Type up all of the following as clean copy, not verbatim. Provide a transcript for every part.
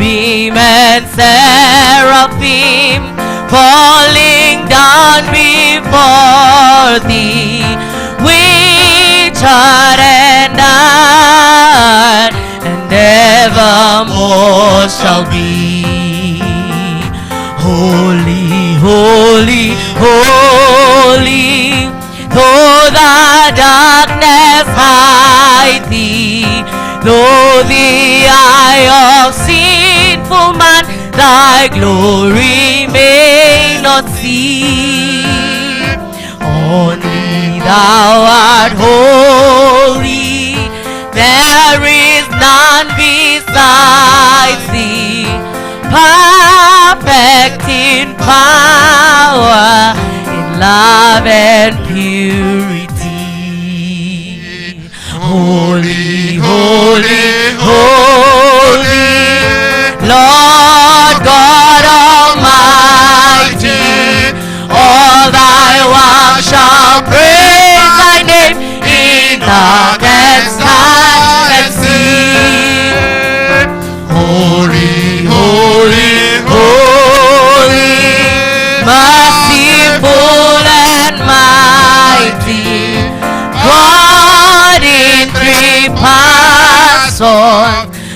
cherubim and seraphim falling down before thee, which art and art, and evermore shall be. Holy, holy, holy, though the darkness hide thee, though the eye of sinful man thy glory may not see. Only thou art holy, there is none besides thee, perfect in power, in love and purity. Holy, holy, holy, Lord God Almighty, all thy works shall praise thy name in earth and sky and sea. Holy, holy, holy, merciful and mighty, God in three persons,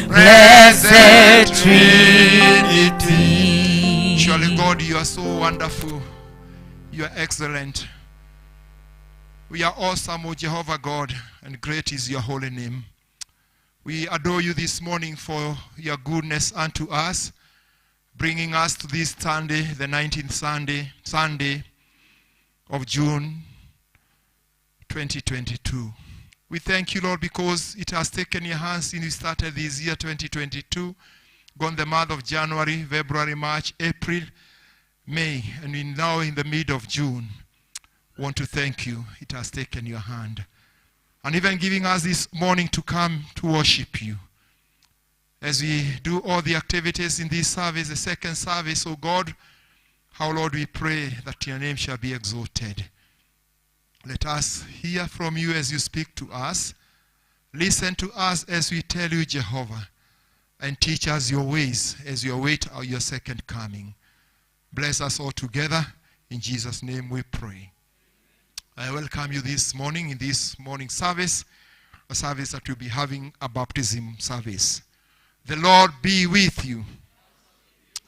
blessed Trinity. Surely God, you are so wonderful. You are excellent. We are awesome, O Jehovah God, and great is your holy name. We adore you this morning for your goodness unto us, bringing us to this Sunday, the 19th Sunday of June 2022. We thank you, Lord, because it has taken your hands since we started this year 2022, gone the month of January, February, March, April, May, and we're now in the mid of June. Want to thank you. It has taken your hand. And even giving us this morning to come to worship you. As we do all the activities in this service, the second service, oh God, how, Lord, we pray that your name shall be exalted. Let us hear from you as you speak to us. Listen to us as we tell you, Jehovah, and teach us your ways as we await your second coming. Bless us all together. In Jesus' name we pray. I welcome you this morning in this morning service, a service that we'll be having, a baptism service. The Lord be with you.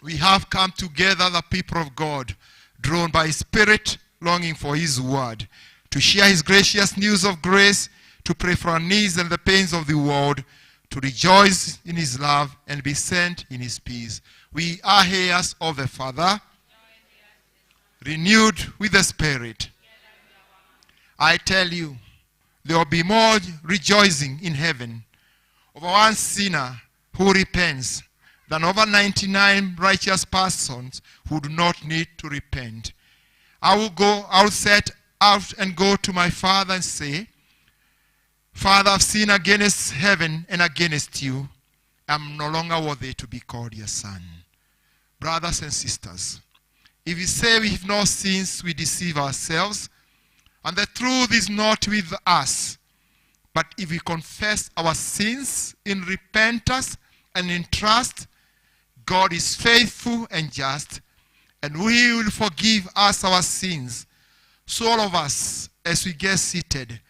We have come together, the people of God, drawn by His Spirit, longing for His word, to share His gracious news of grace, to pray for our needs and the pains of the world, to rejoice in His love and be sent in His peace. We are heirs of the Father, renewed with the Spirit. I tell you, there will be more rejoicing in heaven over one sinner who repents than over 99 righteous persons who do not need to repent. I will set out and go to my Father and say, Father, I've sinned against heaven and against you. I'm no longer worthy to be called your son. Brothers and sisters, if we say we have no sins, we deceive ourselves, and the truth is not with us. But if we confess our sins in repentance and in trust, God is faithful and just, and He will forgive us our sins. So all of us, as we get seated,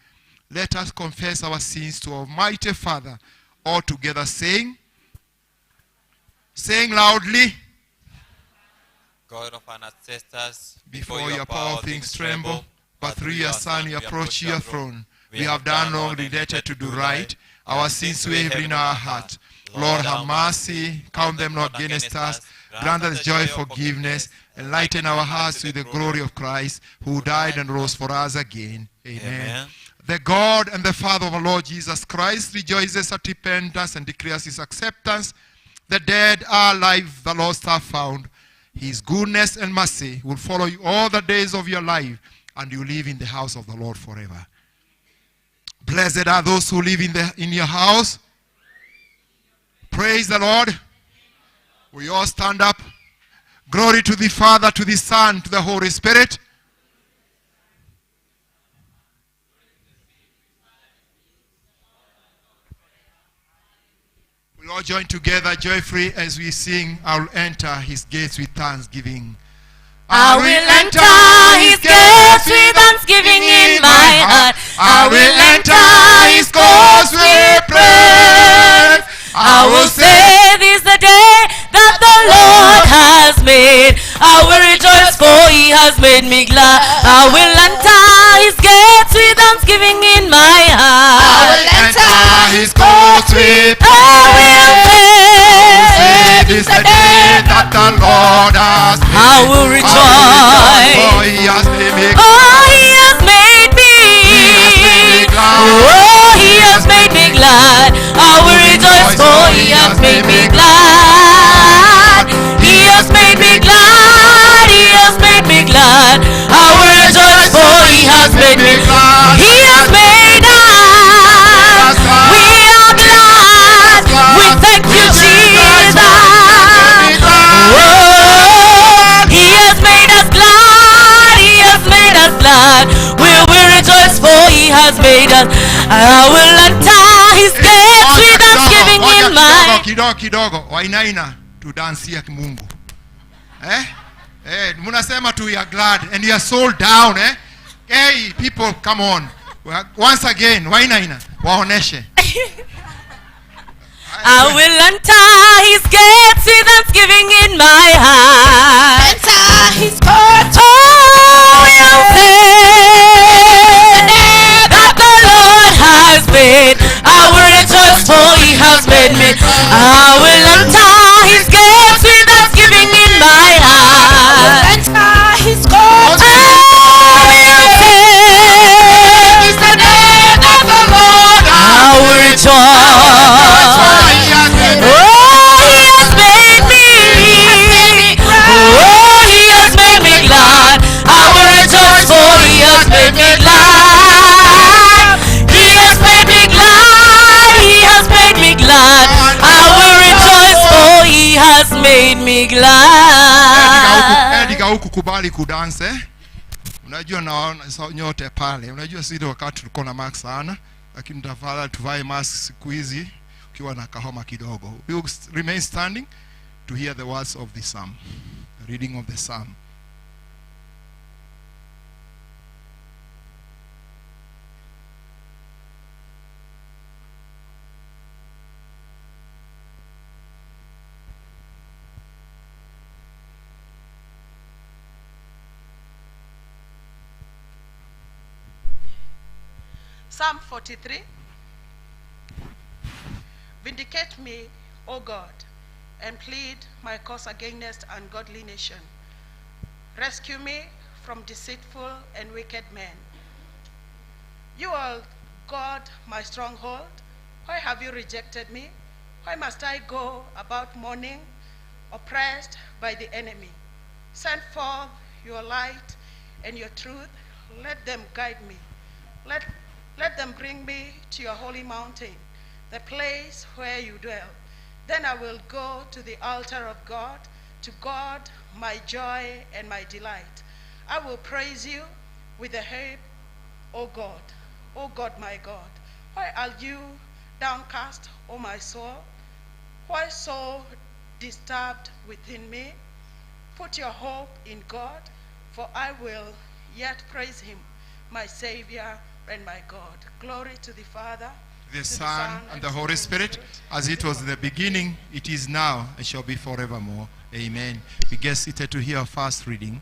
let us confess our sins to Almighty Father, all together saying loudly, God of our ancestors, before your power things tremble, but through your Son we approach your throne. We have done wrong, neglected to do right. Our sins we have in our heart. Lord, have mercy. Count them not against us. Grant us joy, forgiveness. Enlighten our hearts with the glory of Christ, who died and rose for us again. Amen. The God and the Father of our Lord Jesus Christ rejoices at repentance and declares His acceptance. The dead are alive, the lost are found. His goodness and mercy will follow you all the days of your life, and you live in the house of the Lord forever. Blessed are those who live in your house. Praise the Lord. We all stand up. Glory to the Father, to the Son, to the Holy Spirit. We all join together joyfully as we sing, I'll enter his gates with thanksgiving. I will enter his gates with thanksgiving in my heart. I will enter his courts with praise. I will say this the day that the Lord has made. I will rejoice for he has made me glad. I will enter his gates with thanksgiving in my heart. I will enter his courts with I will say this the day that the Lord has made. I will rejoice. For he has made me glad. Oh, he has made me. Oh, he has made me glad. I will rejoice for he has made me glad. He has made me glad. He has made me glad. I will rejoice for he has made me glad. He has made us. We are glad. We thank you, Jesus. Oh, he has made us glad. He has made us glad. We will rejoice for he has made us. I will enter his gates with thanksgiving in my. Kidogo wainaina tudansia Mungu. Munasema tu we are glad and you are sold down. Hey people, come on. Once again, wainaina waoneshe. I will enter his gates with thanksgiving in my heart. Enter his courts. Oh, will say that the Lord has made. I will rejoice for he has made me. I will enter his gates with thanksgiving in my heart. Enter his courts. Oh, will say the name of the Lord. I will rejoice. Made me glad. Edika huku kubali kudanse. Unajua naona nyote pale. Unajua sisi wakati tulikuwa na mask sana, lakini tafadhali tuvae mask siku hizi ukiwa na kahoma kidogo. We will remain standing to hear the words of the psalm. The reading of the psalm. Psalm 43. Vindicate me, O God, and plead my cause against ungodly nation. Rescue me from deceitful and wicked men. You are God, my stronghold. Why have you rejected me? Why must I go about mourning, oppressed by the enemy? Send forth your light and your truth. Let them guide me. Let them bring me to your holy mountain, the place where you dwell. Then I will go to the altar of God, to God my joy and my delight. I will praise you with the harp, O God my God. Why are you downcast, O my soul? Why so disturbed within me? Put your hope in God, for I will yet praise him, my Savior and my God. Glory to the Father, the Son, and the Holy Spirit, as it was in the beginning, it is now, and shall be forevermore. Amen. We get seated to hear our first reading.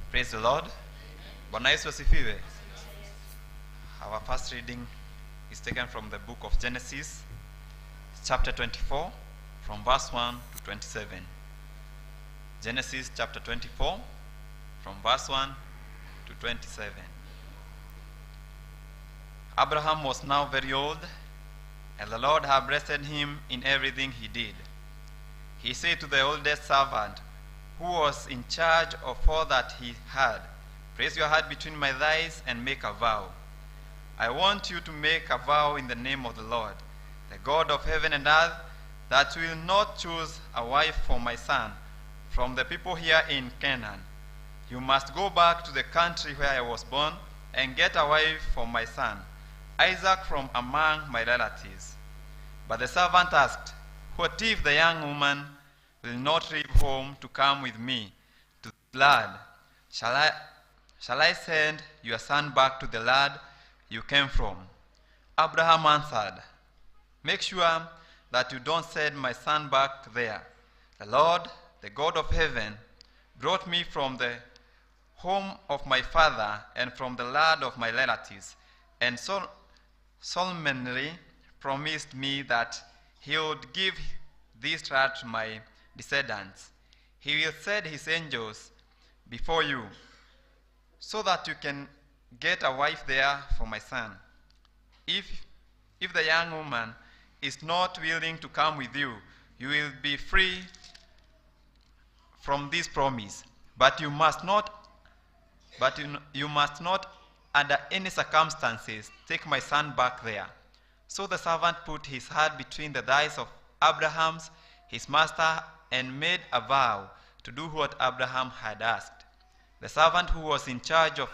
Praise the Lord. Bwana Yesu asifiwe. Our first reading is taken from the book of Genesis, chapter 24, from verse 1 to 27. Genesis chapter 24, from verse 1 to 27. Abraham was now very old, and the Lord had blessed him in everything he did. He said to the oldest servant, who was in charge of all that he had, place your hand between my thighs and make a vow. I want you to make a vow in the name of the Lord, the God of heaven and earth, that you will not choose a wife for my son from the people here in Canaan, You must go back to the country where I was born and get a wife for my son, Isaac, from among my relatives. But the servant asked, what if the young woman will not leave home to come with me to the lad? Shall I send your son back to the lad you came from? Abraham answered, make sure that you don't send my son back there. The Lord, the God of heaven, brought me from the home of my father and from the land of my relatives, and solemnly promised me that he would give this land to my descendants. He will set his angels before you, so that you can get a wife there for my son. If the young woman is not willing to come with you, you will be free from this promise. But you must not under any circumstances take my son back there. So the servant put his hand between the thighs of Abraham, his master, and made a vow to do what Abraham had asked. The servant who was in charge of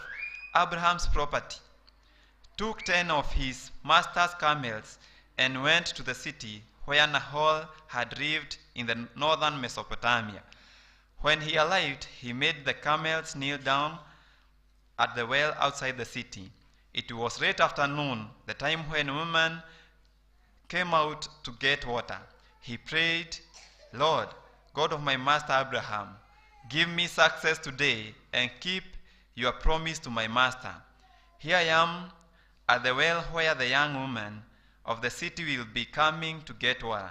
Abraham's property took 10 of his master's camels and went to the city where Nahor had lived in the northern Mesopotamia. When he arrived, he made the camels kneel down at the well outside the city. It was late afternoon, the time when women came out to get water. He prayed, Lord, God of my master Abraham, give me success today and keep your promise to my master. Here I am at the well where the young woman of the city will be coming to get water.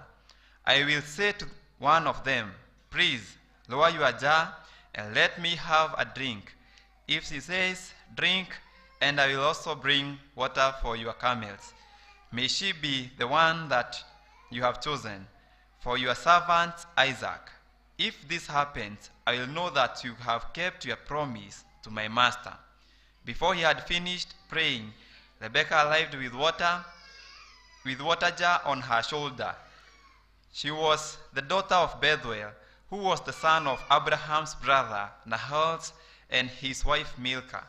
I will say to one of them, please lower your jar and let me have a drink. If she says, drink, and I will also bring water for your camels, may she be the one that you have chosen for your servant Isaac. If this happens, I will know that you have kept your promise to my master. Before he had finished praying, Rebekah arrived with water jar on her shoulder. She was the daughter of Bethuel, who was the son of Abraham's brother Nahor and his wife Milcah.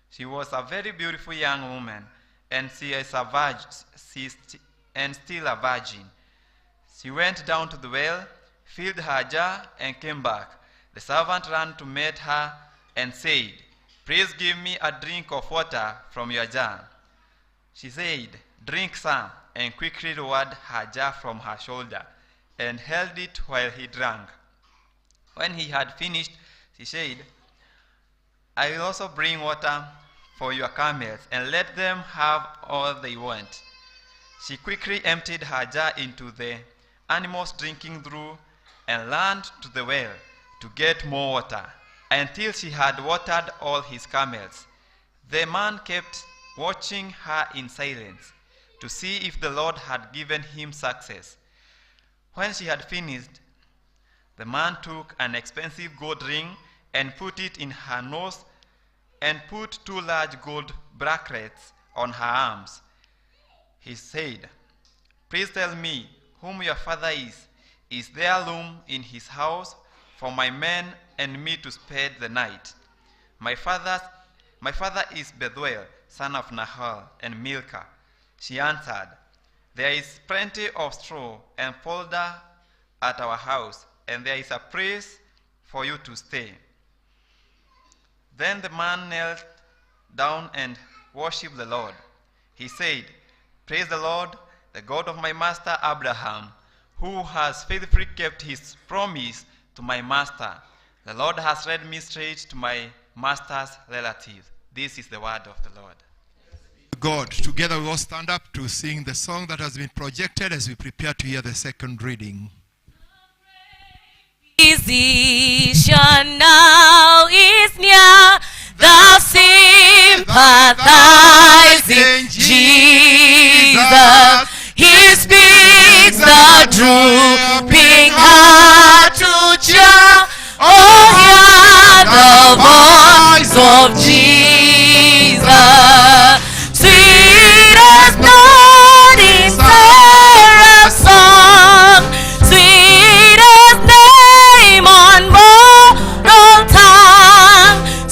She was a very beautiful young woman, and still a virgin. She went down to the well, filled her jar, and came back. The servant ran to meet her and said, please give me a drink of water from your jar. She said, drink some, and quickly lowered her jar from her shoulder and held it while he drank. When he had finished, she said, I will also bring water for your camels, and let them have all they want. She quickly emptied her jar into the animals drinking through and ran to the well to get more water until she had watered all his camels. The man kept watching her in silence to see if the Lord had given him success. When she had finished, the man took an expensive gold ring and put it in her nose and put 2 large gold bracelets on her arms. He said, please tell me whom your father is. Is there room in his house for my men and me to spend the night? My father is Bethuel, son of Nahor and Milcah. She answered, there is plenty of straw and fodder at our house, and there is a place for you to stay. Then the man knelt down and worshipped the Lord. He said, praise the Lord, the God of my master Abraham, who has faithfully kept his promise to my master. The Lord has led me straight to my master's relative. This is the word of the Lord. God, together we all stand up to sing the song that has been projected as we prepare to hear the second reading. Physician now is near, thou sympathizing Jesus. He speaks the drooping heart to cheer. Oh, hear the voice of Jesus. Sweet as morning seraph's song, sweet as name on mortal tongue,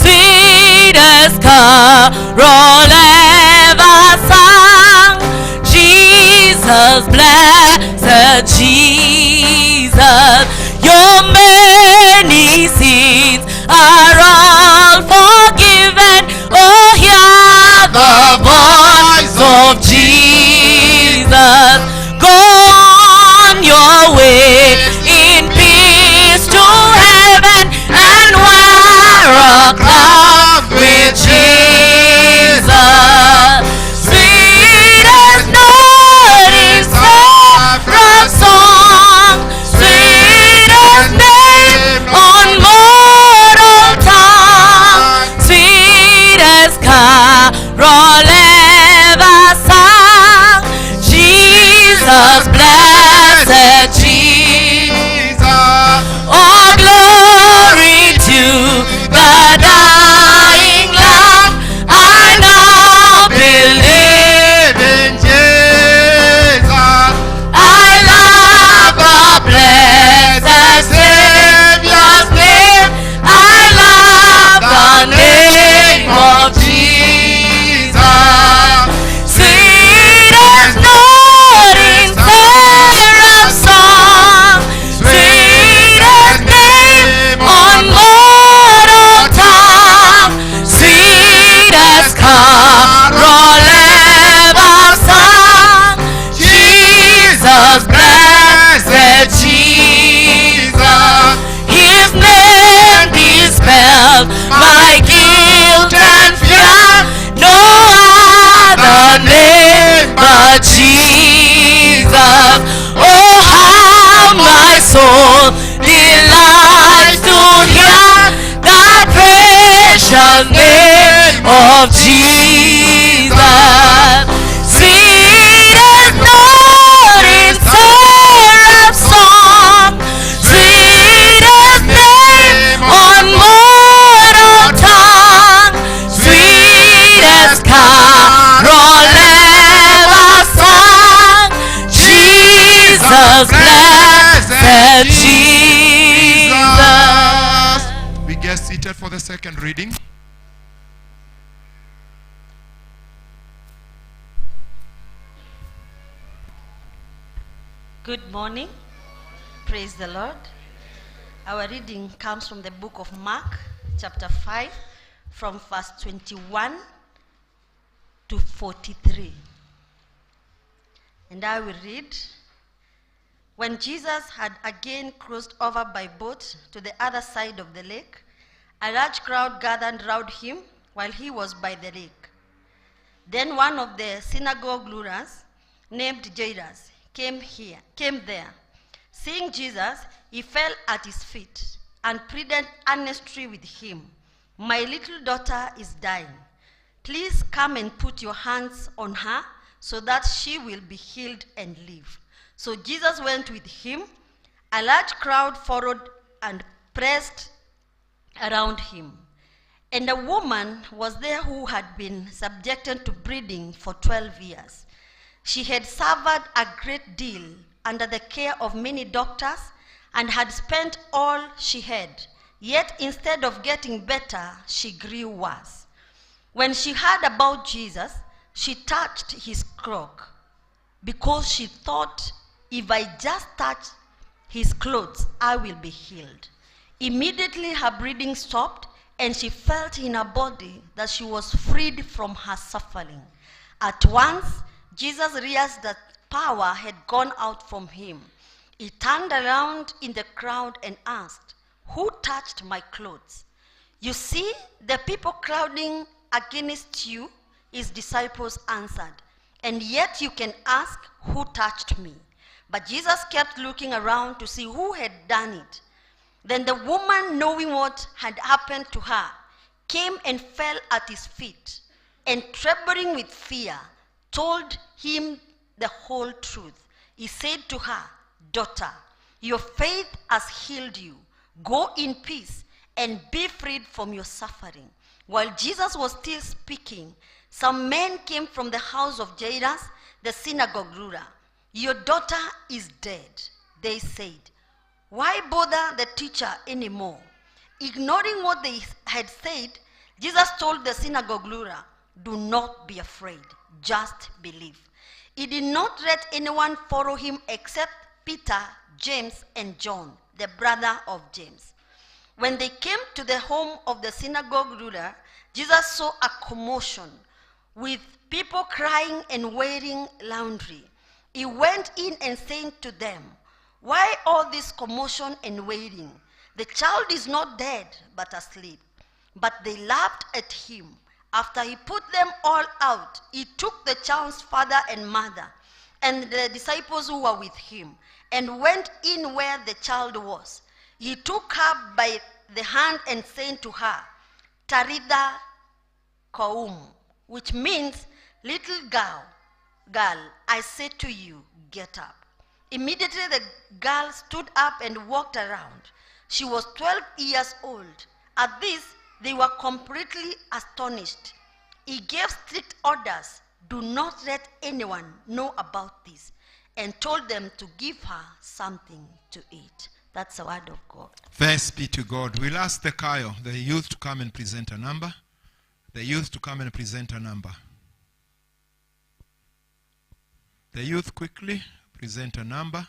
carol ever sung. Jesus, blessed Jesus, your many sins are all forgiven. Oh, hear the voice of Jesus. Go on your way in peace to heaven and wear a crown with Jesus. Sweet as nothing from song, sweet as name on mortal tongue, sweet as carol ever sung. Jesus, blessed Jesus. Oh, glory to the dying Lamb. I now believe in Jesus. I love the blessed Savior's name. I love the name of Jesus. Sweet as nothing seraph song, sweet as name on mortal tongue, sweet as carol ever sung. Jesus, blessed Jesus, his name dispels my guilt and fear. No other name but Jesus. Oh, how my soul delights to hear that precious name of Jesus. Sweet as nothing seraph song, sweet as name on mortal tongue, sweet as carol ever sung. Jesus, blessed Jesus. We get seated for the second reading. Good morning. Praise the Lord. Our reading comes from the book of Mark, chapter 5, from verse 21 to 43. And I will read. When Jesus had again crossed over by boat to the other side of the lake, a large crowd gathered round him while he was by the lake. Then one of the synagogue rulers, named Jairus, came there. Seeing Jesus, he fell at his feet and pleaded earnestly with him, "My little daughter is dying. Please come and put your hands on her so that she will be healed and live." So Jesus went with him. A large crowd followed and pressed around him. And a woman was there who had been subjected to bleeding for 12 years. She had suffered a great deal under the care of many doctors and had spent all she had. Yet instead of getting better, she grew worse. When she heard about Jesus, she touched his cloak because she thought, "If I just touch his clothes, I will be healed." Immediately her bleeding stopped, and she felt in her body that she was freed from her suffering. At once, Jesus realized that power had gone out from him. He turned around in the crowd and asked, "Who touched my clothes?" "You see the people crowding against you," his disciples answered, "and yet you can ask, 'Who touched me?'" But Jesus kept looking around to see who had done it. Then the woman, knowing what had happened to her, came and fell at his feet, and trembling with fear, told him the whole truth. He said to her, "Daughter, your faith has healed you. Go in peace and be freed from your suffering." While Jesus was still speaking, some men came from the house of Jairus, the synagogue ruler. "Your daughter is dead," they said. "Why bother the teacher anymore?" Ignoring what they had said, Jesus told the synagogue ruler, "Do not be afraid, just believe." He did not let anyone follow him except Peter, James, and John, the brother of James. When they came to the home of the synagogue ruler, Jesus saw a commotion with people crying and wailing loudly. He went in and said to them, "Why all this commotion and wailing? The child is not dead, but asleep." But they laughed at him. After he put them all out, he took the child's father and mother and the disciples who were with him and went in where the child was. He took her by the hand and said to her, "Talitha koum," which means, "Little girl, I say to you, get up." Immediately the girl stood up and walked around. She was 12 years old. At this, they were completely astonished. He gave strict orders, "Do not let anyone know about this," and told them to give her something to eat. That's the word of God. Thanks be to God. We'll ask the choir, the youth, to come and present a number. The youth to come and present a number. The youth, quickly present a number.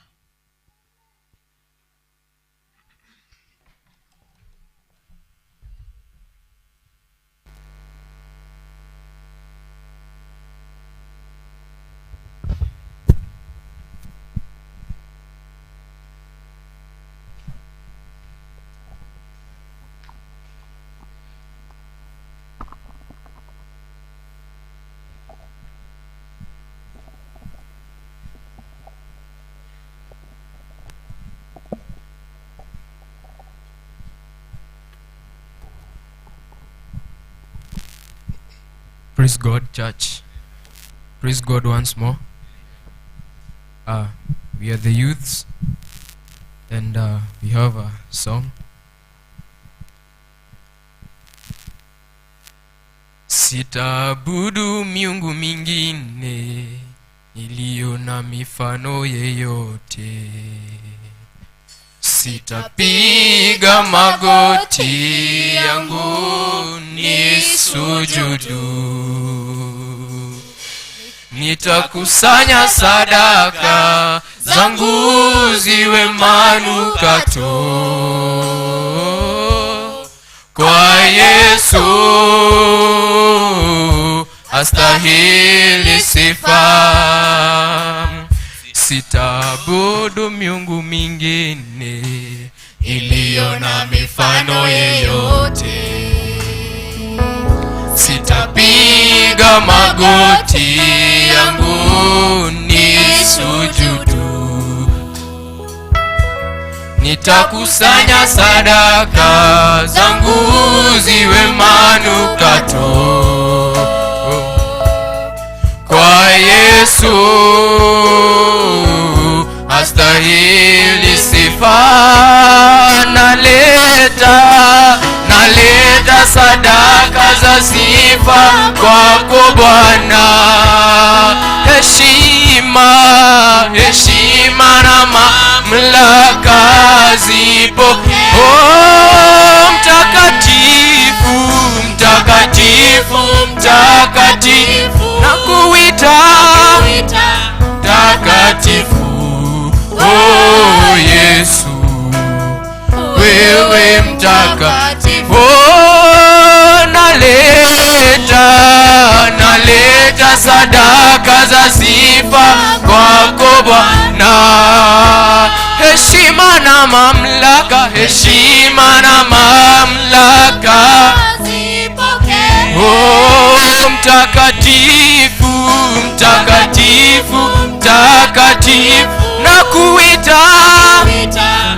Praise God, church. Praise God once more. We are the youths, and we have a song. Sitaabudu miungu mingine iliyo na mifano yeyote. Sitapiga magoti yangu nisujudu. Nitakusanya sadaka zangu ziwe manukato kwa Yesu, astahili sifa. Sitaabudu miungu mingine iliyo na mifano yeyote. Sitapiga magoti yangu nisujudu. Nitakusanya sadaka zangu ziwe manukato kwa Yesu, astahili sifa. Naleta sadaka za sifa kwako Bwana. Heshima na mamlaka zipo. Oh, mtakatifu, mtakatifu, mtakatifu, nakuita mtakatifu. Oh Yesu, wewe mtakatifu. Oh, naleta sadaka za sifa kwako Bwana. Heshima na mamlaka, heshima na mamlaka zipokee. Oh, mtakatifu, mtakatifu, mtakatifu, nakuita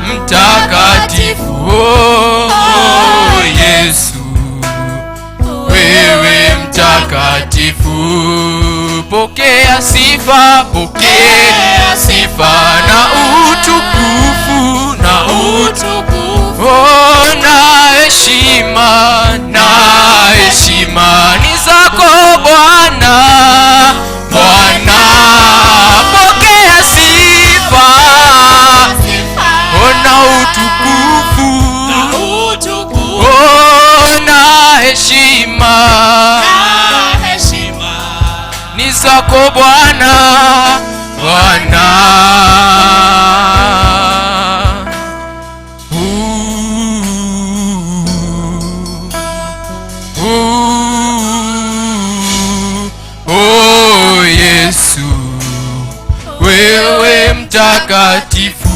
mtakatifu. Oh Yesu, wewe mtakatifu. Pokea sifa, pokea sifa na utukufu, na utukufu. Oh, na heshima ni zako Bwana. Bwana, pokea sifa, oh, na utukufu, oh, na heshima zako Bwana, Bwana. Oh Yesu, wewe mtakatifu.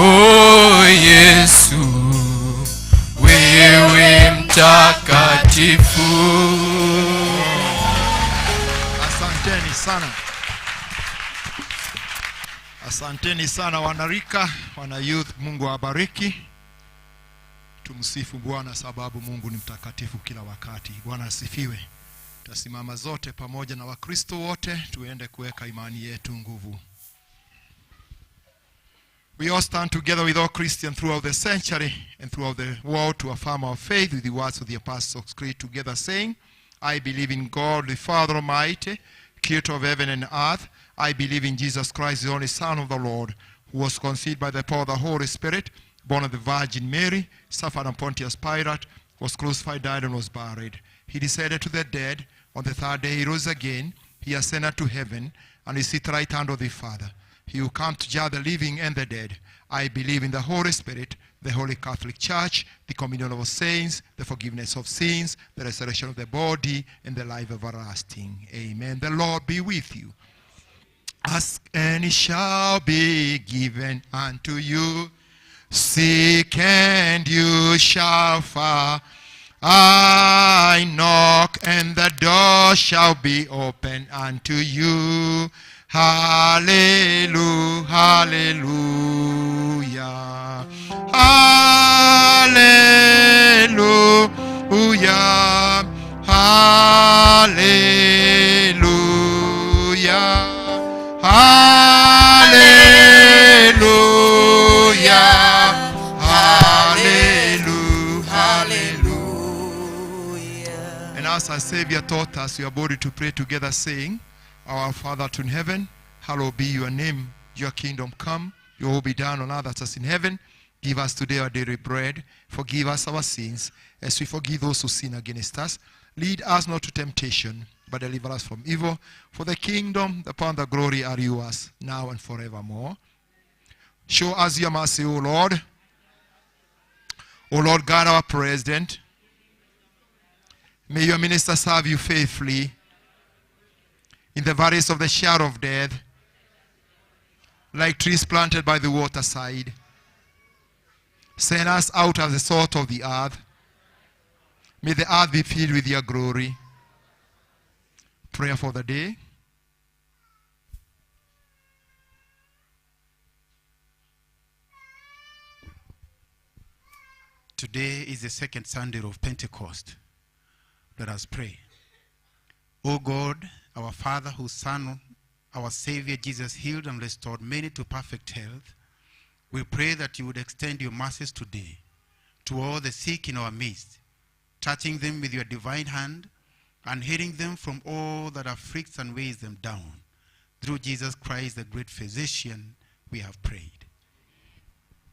Oh Yesu, wewe mtakatifu. Asanteni sana. Asanteni sana wanarika, wana youth, Mungu awabariki. Tumsifu Bwana sababu Mungu ni mtakatifu kila wakati. Bwana asifiwe. Tasimama zote pamoja na Wakristo wote tuende kuweka imani yetu nguvu. We all stand together with all Christians throughout the century and throughout the world to affirm our faith with the words of the Apostles' Creed together, saying, I believe in God the Father Almighty, creator of heaven and earth. I believe in Jesus Christ, the only Son of the Lord, who was conceived by the power of the Holy Spirit, born of the Virgin Mary, suffered on Pontius Pilate, was crucified, died, and was buried. He descended to the dead. On the third day he rose again. He ascended to heaven, and is seated right hand of the Father. He will come to judge the living and the dead. I believe in the Holy Spirit, the Holy Catholic Church, the communion of saints, the forgiveness of sins, the resurrection of the body, and the life everlasting. Amen. The Lord be with you. Ask and it shall be given unto you. Seek and you shall find. I knock and the door shall be opened unto you. Hallelujah, hallelujah, hallelujah, hallelujah, hallelujah, hallelujah. And as our Savior taught us, we are bold to pray together, saying, Our Father art in heaven, hallowed be your name. Your kingdom come, your will be done on earth as in heaven. Give us today our daily bread. Forgive us our sins, as we forgive those who sin against us. Lead us not to temptation, but deliver us from evil. For the kingdom, the power, and the glory are yours, now and forevermore. Show us your mercy, O Lord. O Lord God, our President. May your ministers serve you faithfully in the valleys of the shadow of death, like trees planted by the waterside. Send us out as the salt of the earth. May the earth be filled with your glory. Prayer for the day. Today is the second Sunday of Pentecost. Let us pray. O God, our Father, whose Son, our Savior Jesus, healed and restored many to perfect health, we pray that you would extend your mercies today to all the sick in our midst, touching them with your divine hand and healing them from all that afflicts and weighs them down. Through Jesus Christ, the great physician, we have prayed.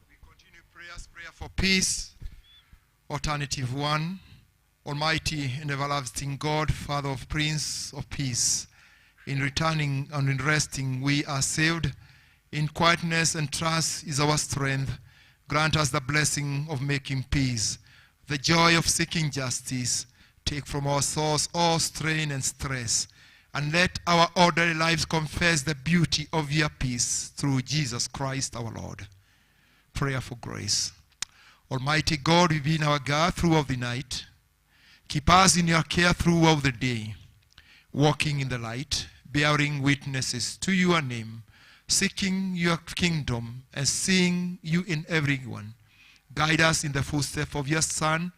We continue prayers, prayer for peace. Alternative 1. Almighty and everlasting God, Father of Prince of Peace, in returning and in resting we are saved. In quietness and trust is our strength. Grant us the blessing of making peace, the joy of seeking justice. Take from our souls all strain and stress, and let our orderly lives confess the beauty of your peace through Jesus Christ our Lord. Prayer for grace. Almighty God, we've been our God throughout the night. Keep us in your care throughout the day, walking in the light, bearing witnesses to your name, seeking your kingdom and seeing you in everyone. Guide us in the footsteps of your Son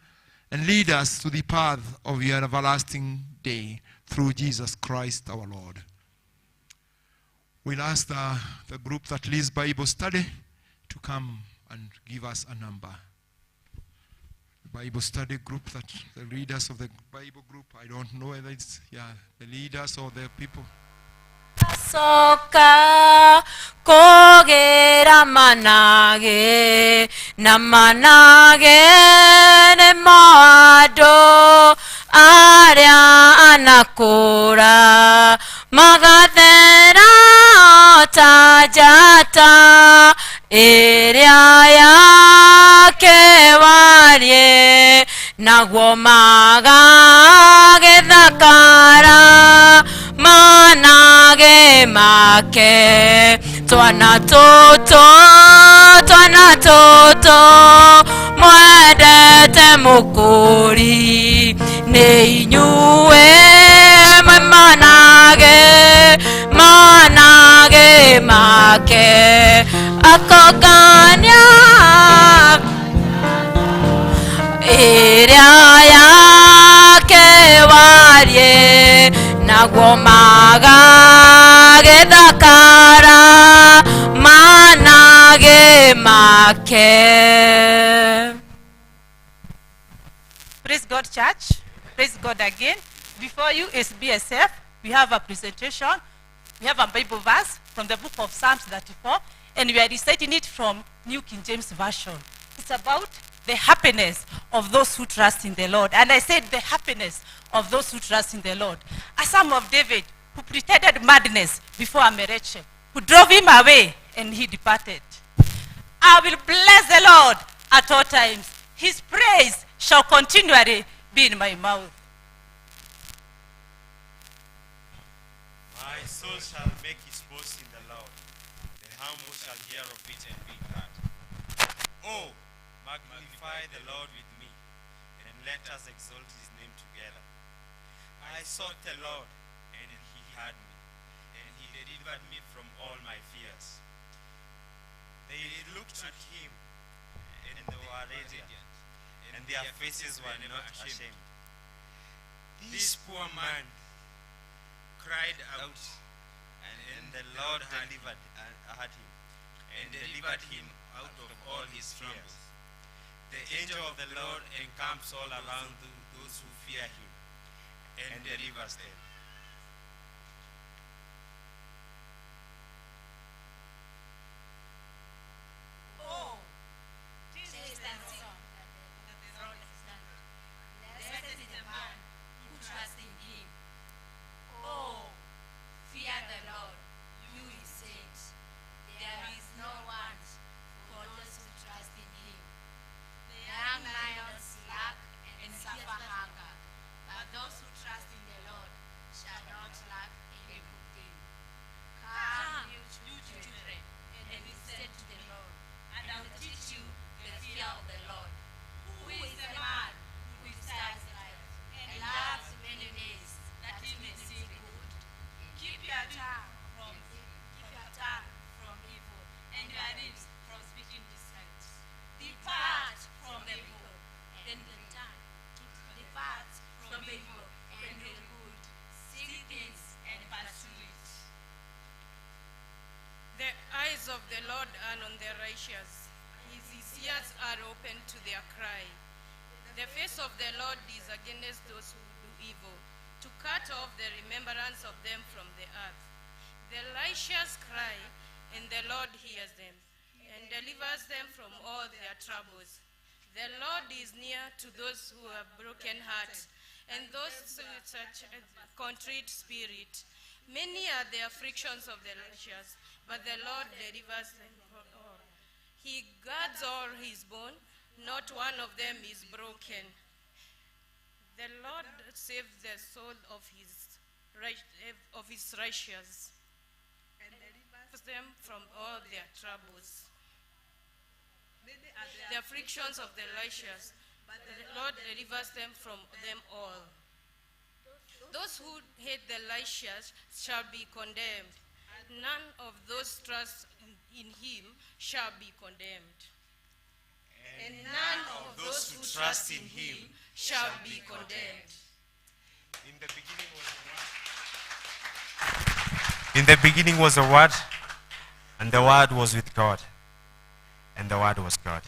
and lead us to the path of your everlasting day through Jesus Christ our Lord. We'll ask the group that leads Bible study to come and give us a number. Bible study group, that the leaders of the Bible group, I don't know whether it's the leaders or the people. Soka kogera manage na manage ne mado aria anakura magathera tajata iria yake warie naguo magagethakara manage make twana toto mwendete mukuri nĩ inyuĩ manage make akongania ĩrĩa yake warie naguo magagethakara manage make. Praise God, church. Praise God again. Before you is BSF. We have a presentation. We have a Bible verse from the book of Psalms 34, and we are reciting it from New King James Version. It's about the happiness of those who trust in the Lord. And I said the happiness of those who trust in the Lord. A psalm of David, who pretended madness before Amalek, who drove him away, and he departed. I will bless the Lord at all times. His praise shall continually be in my mouth. My soul shall make its boast in the Lord. The humble shall hear of it and be glad. Oh, magnify the Lord with me, and let us exalt his name together. I sought the Lord, and he heard me, and he delivered me from all my fears. They looked at him, and they were radiant, and their faces were not ashamed. This poor man cried out, and the Lord delivered him out of all his fears. The angel of the Lord encamps all around those who fear him, and delivers them. Oh, taste and see that the Lord is good. Blessed is the man who trusts in him. Oh, fear the Lord, you his saints. There is no want for those who trust in him. The young lions lack and suffer hunger, but those who trust in the Lord shall not lack any good thing. Come, you children, and listen to the Lord, and I will teach you the fear of the Lord. Who is the man who withstands life and loves many days, that he may see good? Keep your tongue from evil, and your lips from speaking deceit. Depart from evil and depart from evil and do good. Seek things and pursue it. The eyes of the Lord are on the righteous. His ears are open to their cry. The face of the Lord is against those who do evil, to cut off the remembrance of them from the earth. The righteous cry, and the Lord hears them, and delivers them from all their troubles. The Lord is near to those who have broken hearts, and those with such a contrite spirit. Many are the afflictions of the righteous, but the Lord delivers them from all. He guards all his bones, not one of them is broken. The Lord saves the soul of his righteous, and delivers them from all their troubles. The afflictions of the righteous, but the Lord delivers them from them all. Those who hate the righteous shall be condemned. None of those trust in him shall be condemned. And none of those who trust in him shall be condemned. In the beginning was a word, and the word was with God, and the word was God.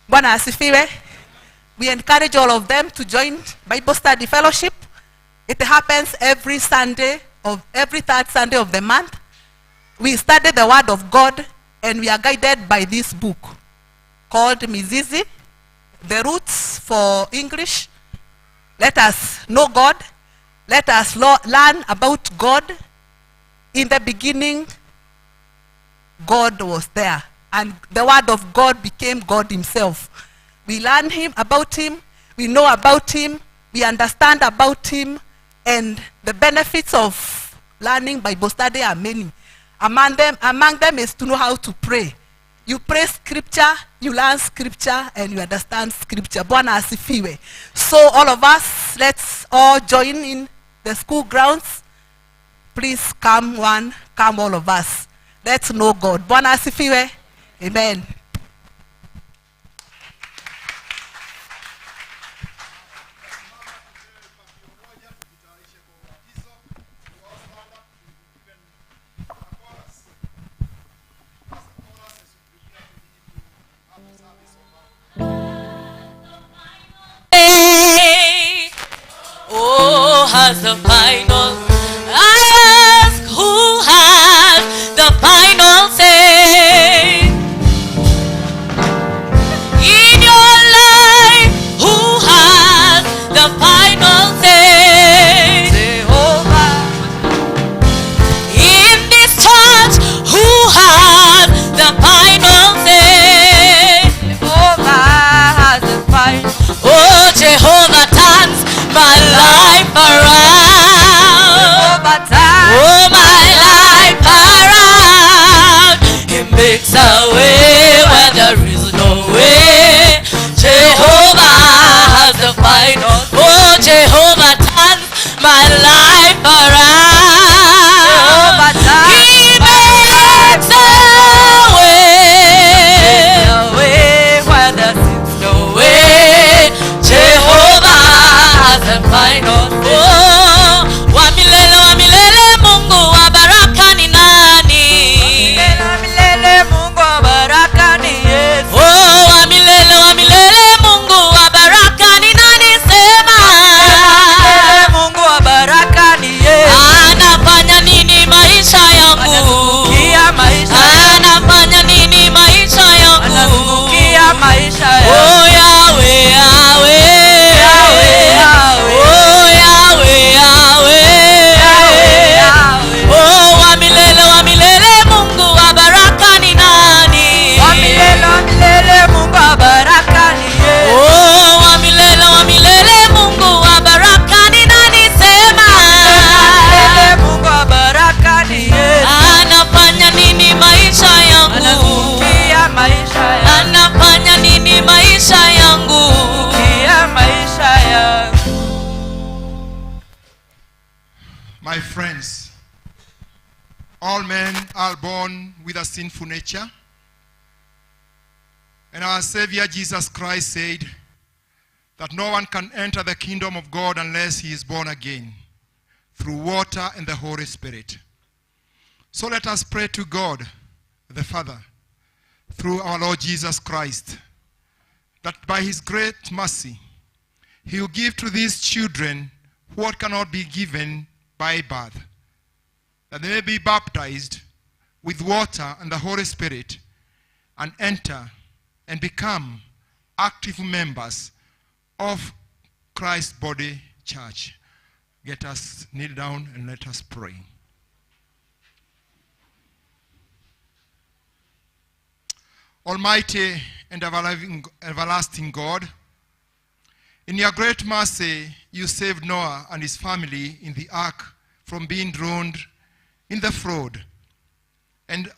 Bwana asifiwe. We encourage all of them to join Bible Study Fellowship. It happens every third Sunday of the month. We study the Word of God, and we are guided by this book called Mizizi, The Roots for English. Let us know God. Let us learn about God. In the beginning, God was there, and the Word of God became God himself. We learn about him, we know about him, we understand about him, and the benefits of learning Bible study are many. Among them is to know how to pray. You pray scripture, you learn scripture, and you understand scripture. Bwana asifiwe. So all of us, let's all join in the school grounds. Please come all of us. Let's know God. Bwana asifiwe. Amen. Oh, has the final. I ask, who has the final say in your life? Who has the final say? Jehovah. In this church, who has the final say? Jehovah has the final. Oh, Jehovah turns my life around. Oh, my life around. He makes a way where there is no way. Jehovah has the final. Oh, Jehovah turns my life around. He makes a way where there seems no way. Jehovah has the final. Oh, wa milele Mungu wa baraka ni nani? Wa milele Mungu wa baraka ni Yesu. Oh, wa milele Mungu wa baraka ni nani? Sema. Wa milele Mungu wa baraka ni Yesu. Anafanya nini maisha yangu? Anazungukia maisha yangu. Anafanya nini maisha yangu? Anazungukia maisha yangu. Oh, Yahweh, Yahweh. Wa milele Mungu wa baraka ni nani? Wa milele Mungu wa baraka ni Yesu. Oh, wa milele Mungu wa baraka ni nani? Sema. Wa milele Mungu wa baraka ni Yesu. Anafanya nini maisha yangu? Anazungukia maisha yangu. Anafanya nini maisha yangu? Anazungukia maisha yangu. My friends, all men are born with a sinful nature. And our Savior Jesus Christ said that no one can enter the kingdom of God unless he is born again through water and the Holy Spirit. So let us pray to God, the Father, through our Lord Jesus Christ, that by his great mercy, he will give to these children what cannot be given by birth, that they may be baptized with water and the Holy Spirit and enter and become active members of Christ's body church. Let us kneel down and let us pray. Almighty and everlasting God, in your great mercy, you saved Noah and his family in the ark from being drowned in the flood. And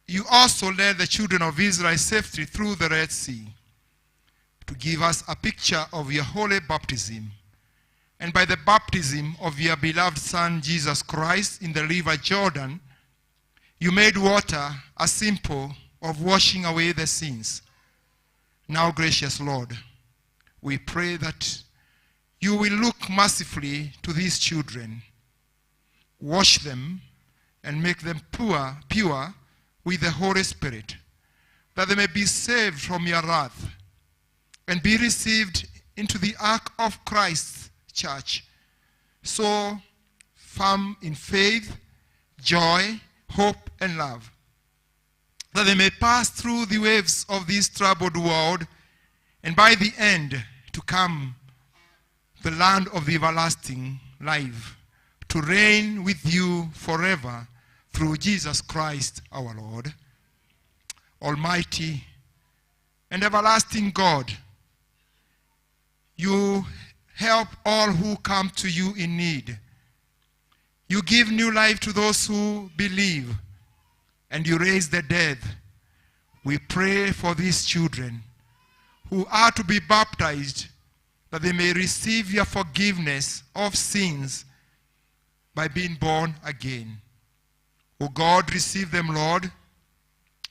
you also led the children of Israel safely through the Red Sea to give us a picture of your holy baptism. And by the baptism of your beloved Son, Jesus Christ, in the river Jordan, you made water a symbol of washing away the sins. Now, gracious Lord, we pray that you will look mercifully to these children, wash them, and make them pure with the Holy Spirit, that they may be saved from your wrath and be received into the ark of Christ's church, so firm in faith, joy, hope, and love, that they may pass through the waves of this troubled world, and by the end to come the land of the everlasting life, to reign with you forever through Jesus Christ our Lord. Almighty and everlasting God, you help all who come to you in need. You give new life to those who believe, and you raise the dead. We pray for these children who are to be baptized, that they may receive your forgiveness of sins by being born again. O God, receive them, Lord,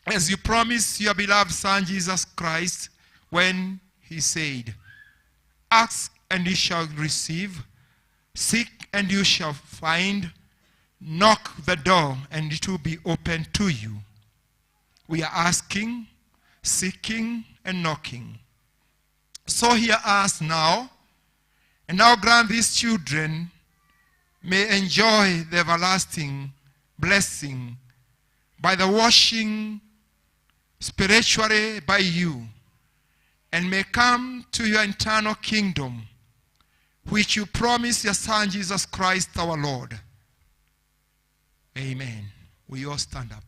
as you promised your beloved Son Jesus Christ when he said, ask and you shall receive, seek and you shall find, knock the door and it will be opened to you. We are asking, seeking, and knocking. So hear us now, and now grant these children may enjoy the everlasting blessing by the washing spiritually by you, and may come to your eternal kingdom, which you promise your Son Jesus Christ our Lord. Amen. We all stand up.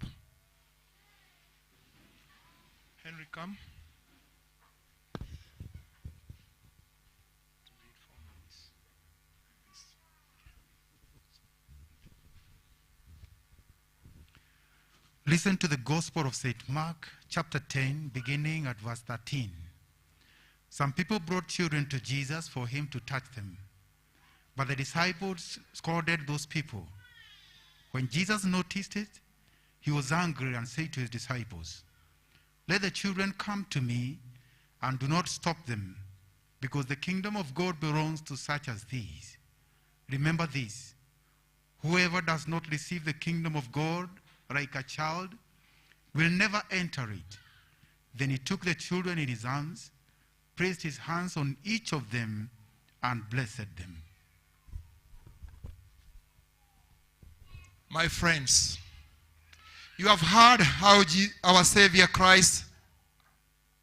Henry, come. Listen to the Gospel of St. Mark, chapter 10, beginning at verse 13. Some people brought children to Jesus for him to touch them, but the disciples scolded those people. When Jesus noticed it, he was angry and said to his disciples, let the children come to me and do not stop them, because the kingdom of God belongs to such as these. Remember this, whoever does not receive the kingdom of God like a child will never enter it. Then he took the children in his arms, placed his hands on each of them, and blessed them. My friends, you have heard how our Savior Christ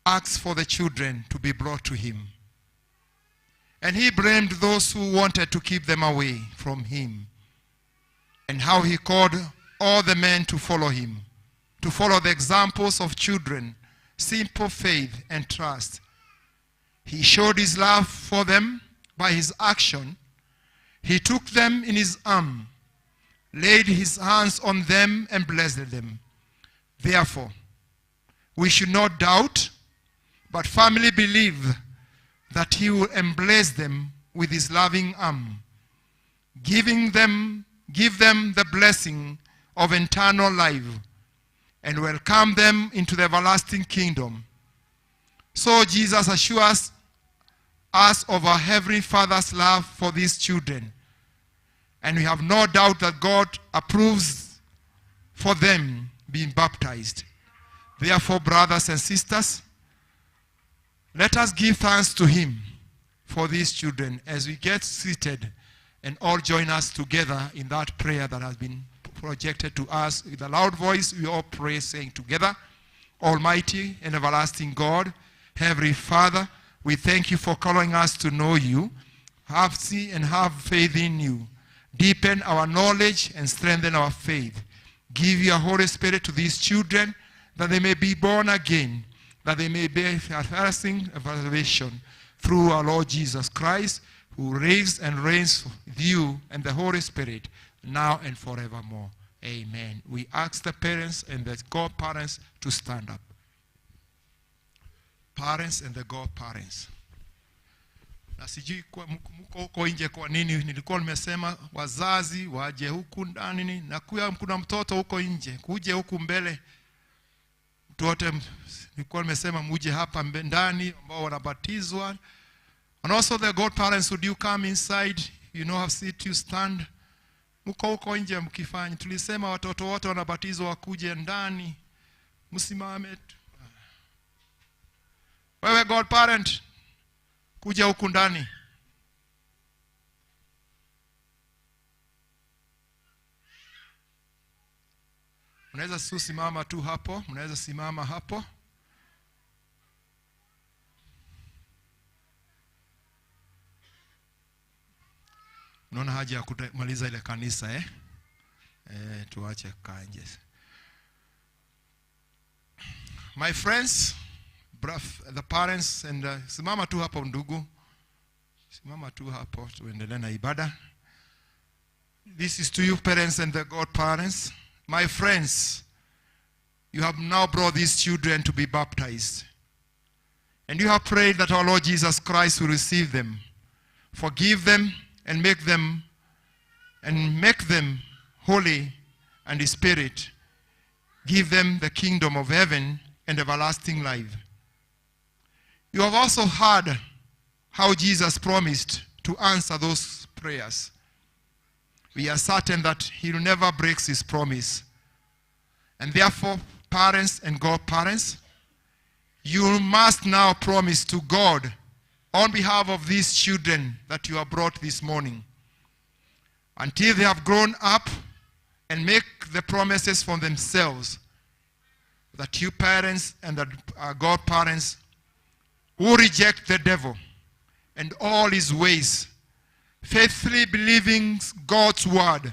asks for the children to be brought to him. And he blamed those who wanted to keep them away from him. And how he called all the men to follow him, to follow the examples of children, simple faith and trust. He showed his love for them by his action. He took them in his arm, laid his hands on them, and blessed them. Therefore, we should not doubt, but firmly believe that he will embrace them with his loving arm, give them the blessing of eternal life, and welcome them into the everlasting kingdom. So Jesus assures us of our Heavenly Father's love for these children, and we have no doubt that God approves for them being baptized. Therefore, brothers and sisters, let us give thanks to him for these children as we get seated and all join us together in that prayer that has been projected to us. With a loud voice, we all pray, saying together, Almighty and everlasting God, Heavenly Father, we thank you for calling us to know you, see and have faith in you. Deepen our knowledge and strengthen our faith. Give your Holy Spirit to these children, that they may be born again, that they may bear everlasting salvation through our Lord Jesus Christ, who lives and reigns with you and the Holy Spirit, now and forevermore. Amen. We ask the parents and the godparents to stand up. Parents and the godparents. Na sijui mko huko nje kwa nini nilikuwa nimesema wazazi waje huku ndani, na kuna mtoto huko nje kuje huku mbele. Mtoto nilikuwa nimesema muje hapa ndani ambao wanabatizwa. And also the godparents, would you come inside? You know, have seat, you stand. Mko huko nje mkifanya. Tulisema watoto wote wanabatizwa wakuje ndani. Msimame. Wewe godparent, Kuja huku ndani. Unaweza simama tu hapo, mnaweza simama hapo. Unaona haja ya kumaliza ile kanisa tuache kanje. My friends, the parents and simama tu hapo ndugu. Simama tu hapo tuendelee na ibada. This is to you parents and the godparents. My friends, you have now brought these children to be baptized. And you have prayed that our Lord Jesus Christ will receive them, forgive them, and make them holy and the Spirit. Give them the kingdom of heaven and everlasting life. You have also heard how Jesus promised to answer those prayers. We are certain that he will never break his promise. And therefore, parents and godparents, you must now promise to God on behalf of these children that you have brought this morning, until they have grown up and make the promises for themselves, that you parents and the godparents who reject the devil and all his ways, faithfully believing God's word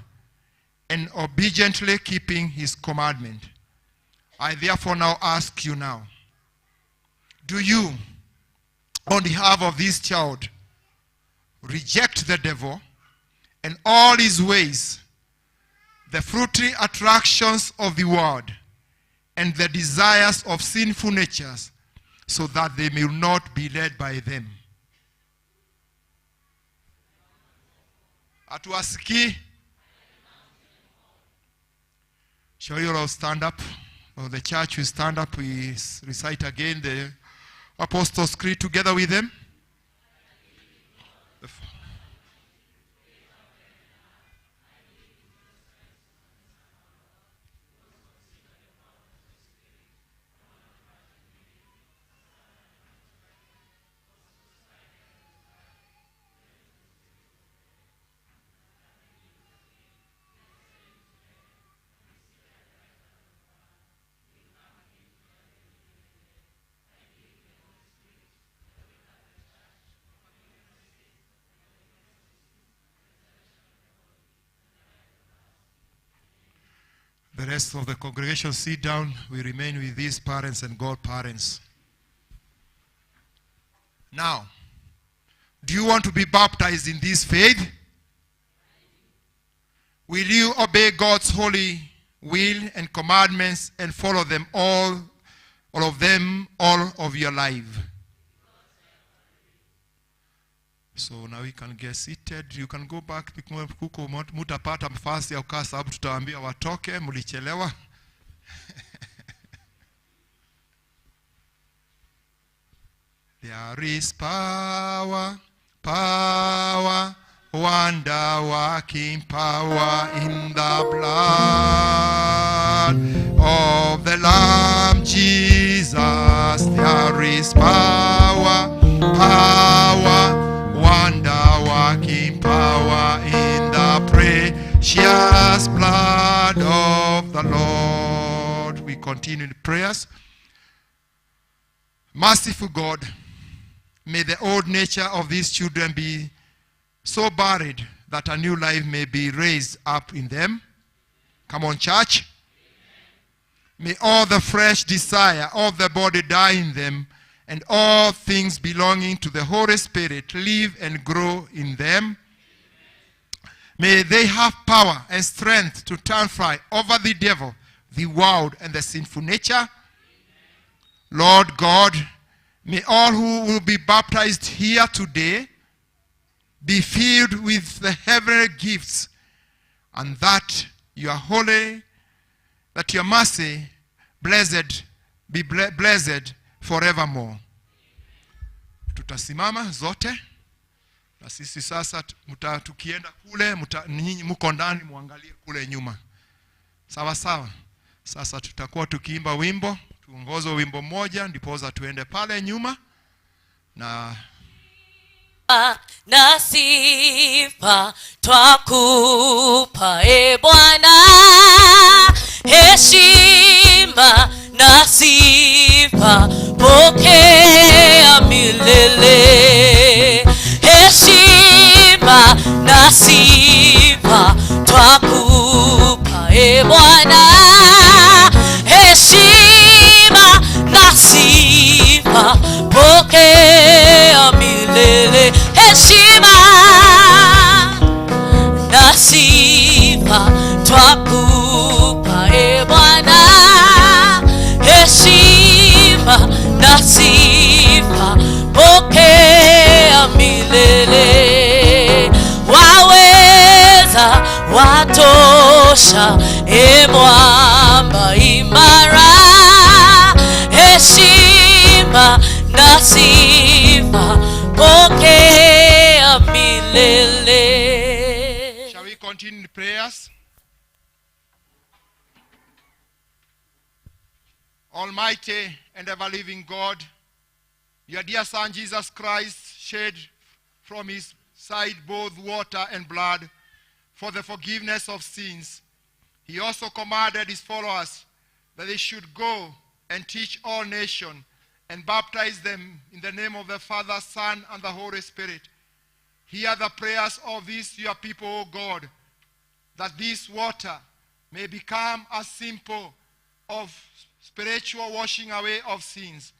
and obediently keeping his commandment. I therefore now ask you now, do you, on behalf of this child, reject the devil and all his ways, the fruity attractions of the world, and the desires of sinful natures, so that they may not be led by them? Atuasiki. Shall you all stand up? Or the church will stand up. We recite again the Apostles' Creed together with them. The rest of the congregation sit down. We remain with these parents and godparents. Now, do you want to be baptized in this faith? Will you obey God's holy will and commandments and follow them all of your life? So now we can get seated. You can go back. Kuko mutapata mfasi ya ukaa sababu tutawaambia watoke, mulichelewa. There is power, wonder working power in the blood of the Lamb Jesus. There is power, wonder working power in the precious blood of the Lord. We continue in prayers. Merciful God, may the old nature of these children be so buried that a new life may be raised up in them. Come on, church. May all the fresh desire of the body die in them, and all things belonging to the Holy Spirit live and grow in them. May they have power and strength to triumph over the devil, the world, and the sinful nature. Lord God, may all who will be baptized here today be filled with the heavenly gifts, and that your holy, that your mercy be blessed forevermore. Tutasimama zote na sisi sasa tukienda kule ninyi mko ndani muangalie kule nyuma. Sawa sawa. Sasa tutakuwa tukiimba wimbo, tuongoze wimbo mmoja ndipoza tuende pale nyuma na na sifa twakupa, e Bwana, heshima na sifa pokea milele. Heshima na sifa twakupa, e Bwana, heshima na sifa pokea milele. Heshima na sifa twakupa, e Bwana, heshima na sifa pokea milele. Waweza, watosha, e mwamba imara, heshima na sifa pokea milele. Shall we continue in prayers? Almighty and ever-living God, your dear Son Jesus Christ shed from his side both water and blood for the forgiveness of sins. He also commanded his followers that they should go and teach all nations and baptize them in the name of the Father, Son, and the Holy Spirit. Hear the prayers of these your people, O God, that this water may become a symbol of spiritual washing away of sins.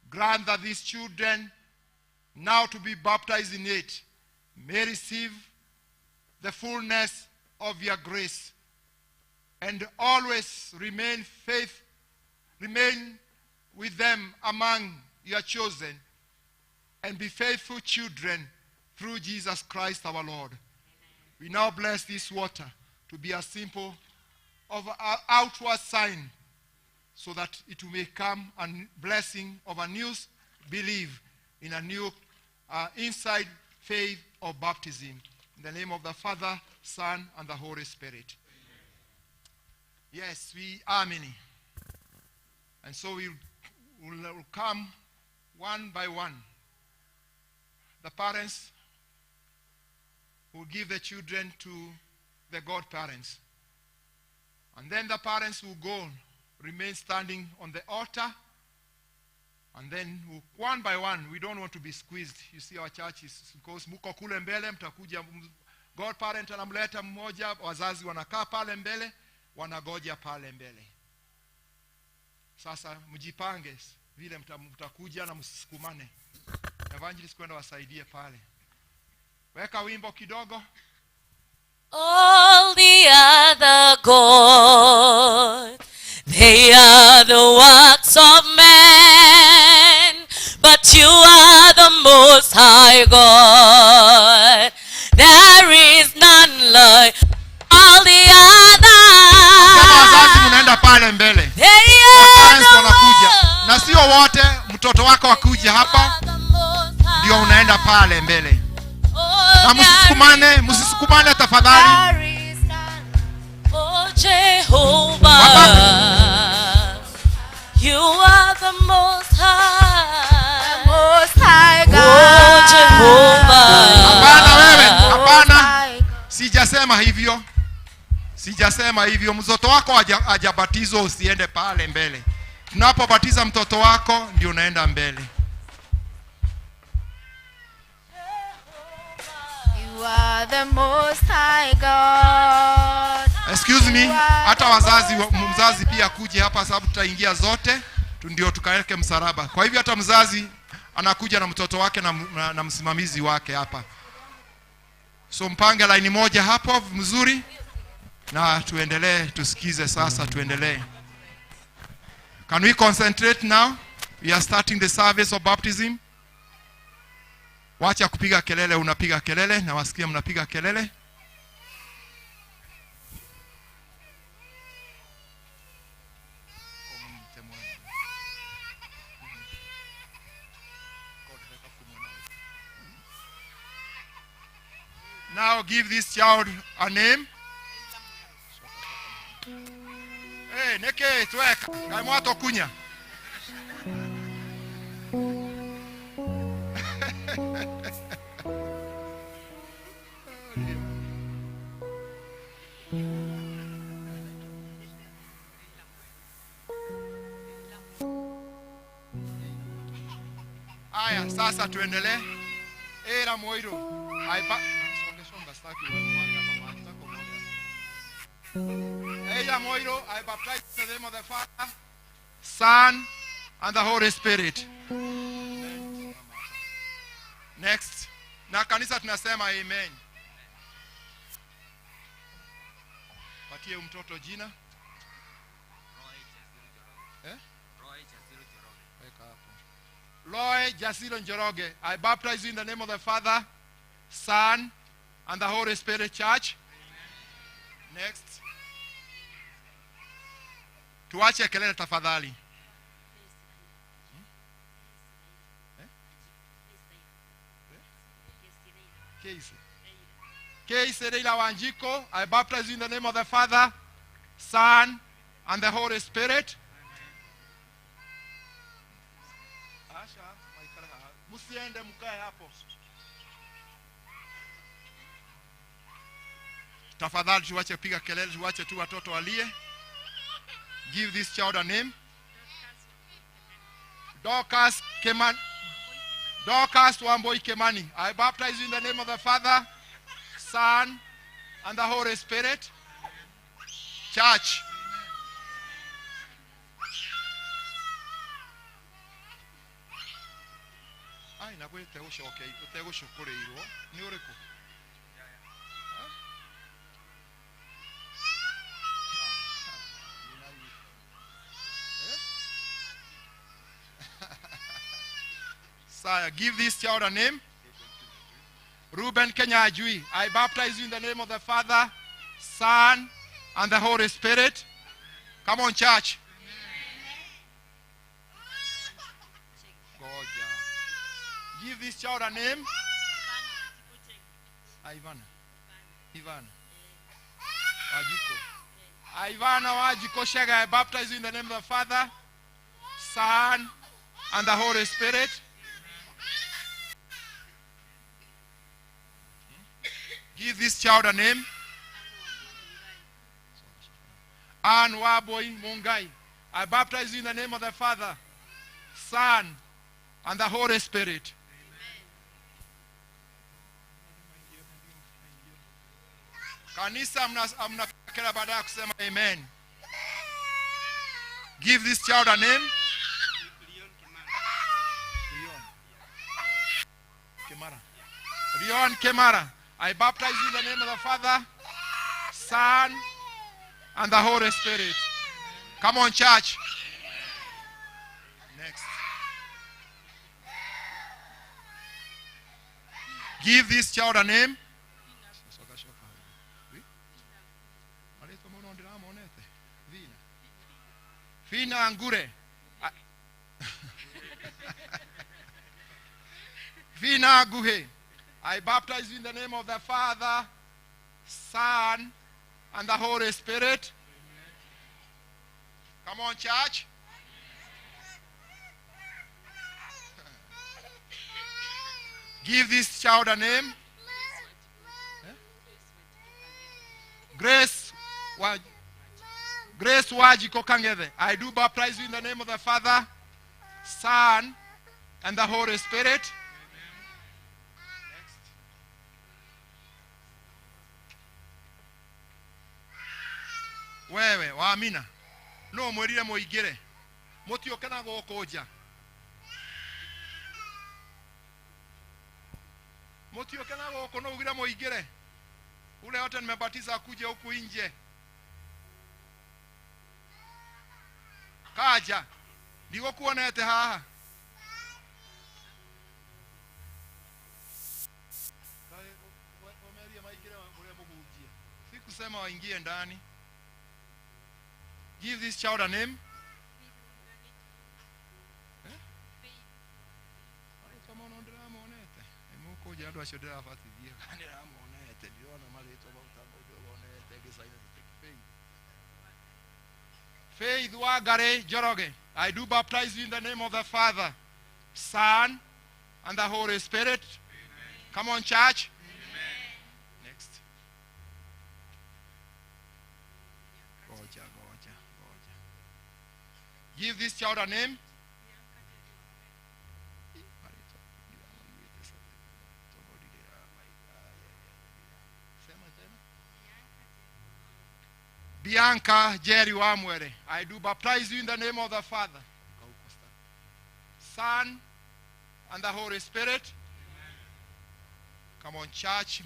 Grant that these children, now to be baptized in it, may receive the fullness of your grace and always remain with them among your chosen, and be faithful children through Jesus Christ our Lord. We now bless this water to be a symbol of our outward sign, so that it may come a blessing of a new belief in a new inside faith of baptism. In the name of the Father, Son, and the Holy Spirit. Yes, we are many. And so we will come one by one. The parents will give the children to the godparents. And then the parents will go, remain standing on the altar. And then one by one, we don't want to be squeezed. You see our churches, because muko kule mbele, mtakuja godparent anamleta mmoja, wazazi wanakaa pale mbele, wanagoja pale mbele. Sasa mjipange vile mtakuja na msisukumane. Evangelist kwenda wasaidie pale. Weka wimbo kidogo. All the other gods, they are the works of man, but you are the most high God. There is none like all the others. Wazazi mnaenda pale mbele. Parents wanakuja. Na sio wote, mtoto wako akuja hapa, ndio unaenda pale mbele. Na msisukumane tafadhali. Oh Jehovah, you are the most high. The most high God. Oh Jehovah. Hapana wewe, hapana. Sijasema hivyo. Sijasema hivyo. Mtoto wako hajabatizwa, usiende pale mbele. Tunapobatiza mtoto wako ndio unaenda mbele. You are the most high God. Excuse me, hata mzazi pia kuje hapa, sababu tutaingia zote ndio tukaweke msalaba. Kwa hivyo hata mzazi anakuja na mtoto wake na msimamizi wake hapa. So mpange line moja hapo mzuri, na tuendelee, tusikize sasa, tuendelee. Can we concentrate now? We are starting the service of baptism. Wacha kupiga kelele, unapiga kelele na wasikia mnapiga kelele. Now give this child a name. Hey, neke tweka. Kaimwato kunya. Aya, sasa tuendelee. Era moiro. Songa staki mwanga kwa maji zako moja. Era moiro, I baptize in the name of the Father, Son, and the Holy Spirit. Next. Na kanisa tunasema amen. Patie mtoto jina. Loy Jasilo Njoroge. I baptize you in the name of the Father, Son, and the Holy Spirit. Church. Next. Tuache kelele tafadhali. Keise Leila Wanjiko. I baptize you in the name of the Father, Son, and the Holy Spirit. Musiende mkae hapo. Tafadhali tuache piga kelele, tuache tu watoto walie. Give this child a name. Dorcas Keman. Dorcas Wamboi Kemani. I baptize you in the name of the Father, Son, and the Holy Spirit. Church. Ai na bwe te ushoke te ushukure iro ni ureko Sire, give this child a name. Ruben Kenya Ajui. I baptize you in the name of the Father, Son, and the Holy Spirit. Come on, church. Give this child a name. Ivan. Wajiko. Ivana Wajiko Shega. I baptize you in the name of the Father, Son, and the Holy Spirit. Give this child a name. Ann Waboy Mungai. I baptize you in the name of the Father, Son, and the Holy Spirit. Kanisa mnakera baada ya kusema amen. Give this child a name. Leon Kemara. I baptize you in the name of the Father, Son, and the Holy Spirit. Come on, church. Next. Give this child a name. Fina Angure. Fina Guhe. I baptize you in the name of the Father, Son, and the Holy Spirit. Come on, church. Give this child a name. Grace Wajiko Kangeve. I do baptize you in the name of the Father, Son, and the Holy Spirit. Wewe waamina no mwirire muigire mutiokana gokoja mutiokana goko no ugira muigire ule wote nimebatiza kuje huku nje kaja ndigo kuonete haha sikusema waingie ndani. Give this child a name. Faith Wagare Joroge. I do baptize you in the name of the Father, Son, and the Holy Spirit. Amen. Come on, church. Amen. Next. Give this child a name. Bianca Jerry Wamwere. I do baptize you in the name of the Father, Son, and the Holy Spirit. Come on, church.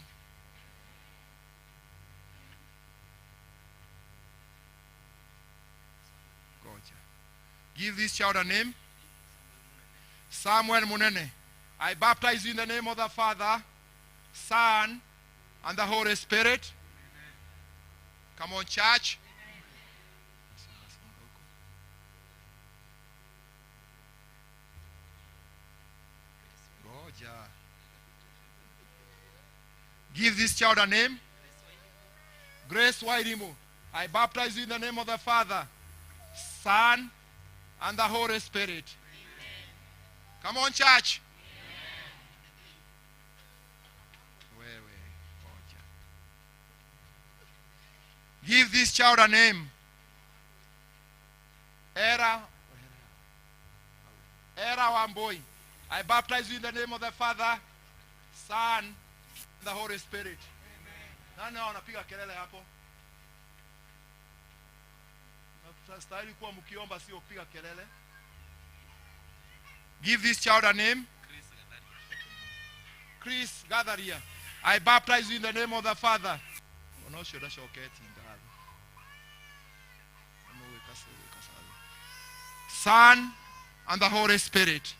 Give this child a name. Samuel Munene. I baptize you in the name of the Father, Son, and the Holy Spirit. Come on, church. Give this child a name. Grace Wairimu. I baptize you in the name of the Father, Son, and the Holy Spirit. Come on, church. Give this child a name. Era Wamboi. I baptize you in the name of the Father, Son, and the Holy Spirit. Nani wanapiga kelele hapo? Stahili kuwa mkiomba sio kupiga kelele. Give this child a name. Chris Gadaria. I baptize you in the name of the Father. Son, and the Holy Spirit.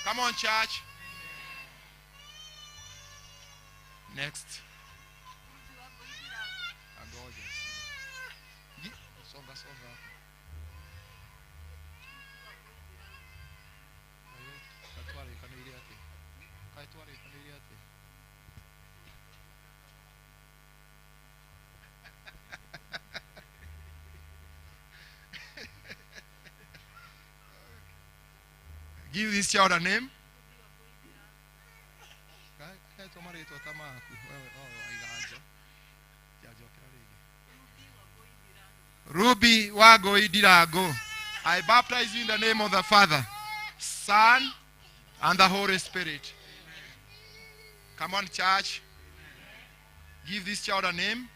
Come on, church. Next. Give this child a name. Ruby Wago Idirago. I baptize you in the name of the Father, Son, and the Holy Spirit. Come on, church. Give this child a name.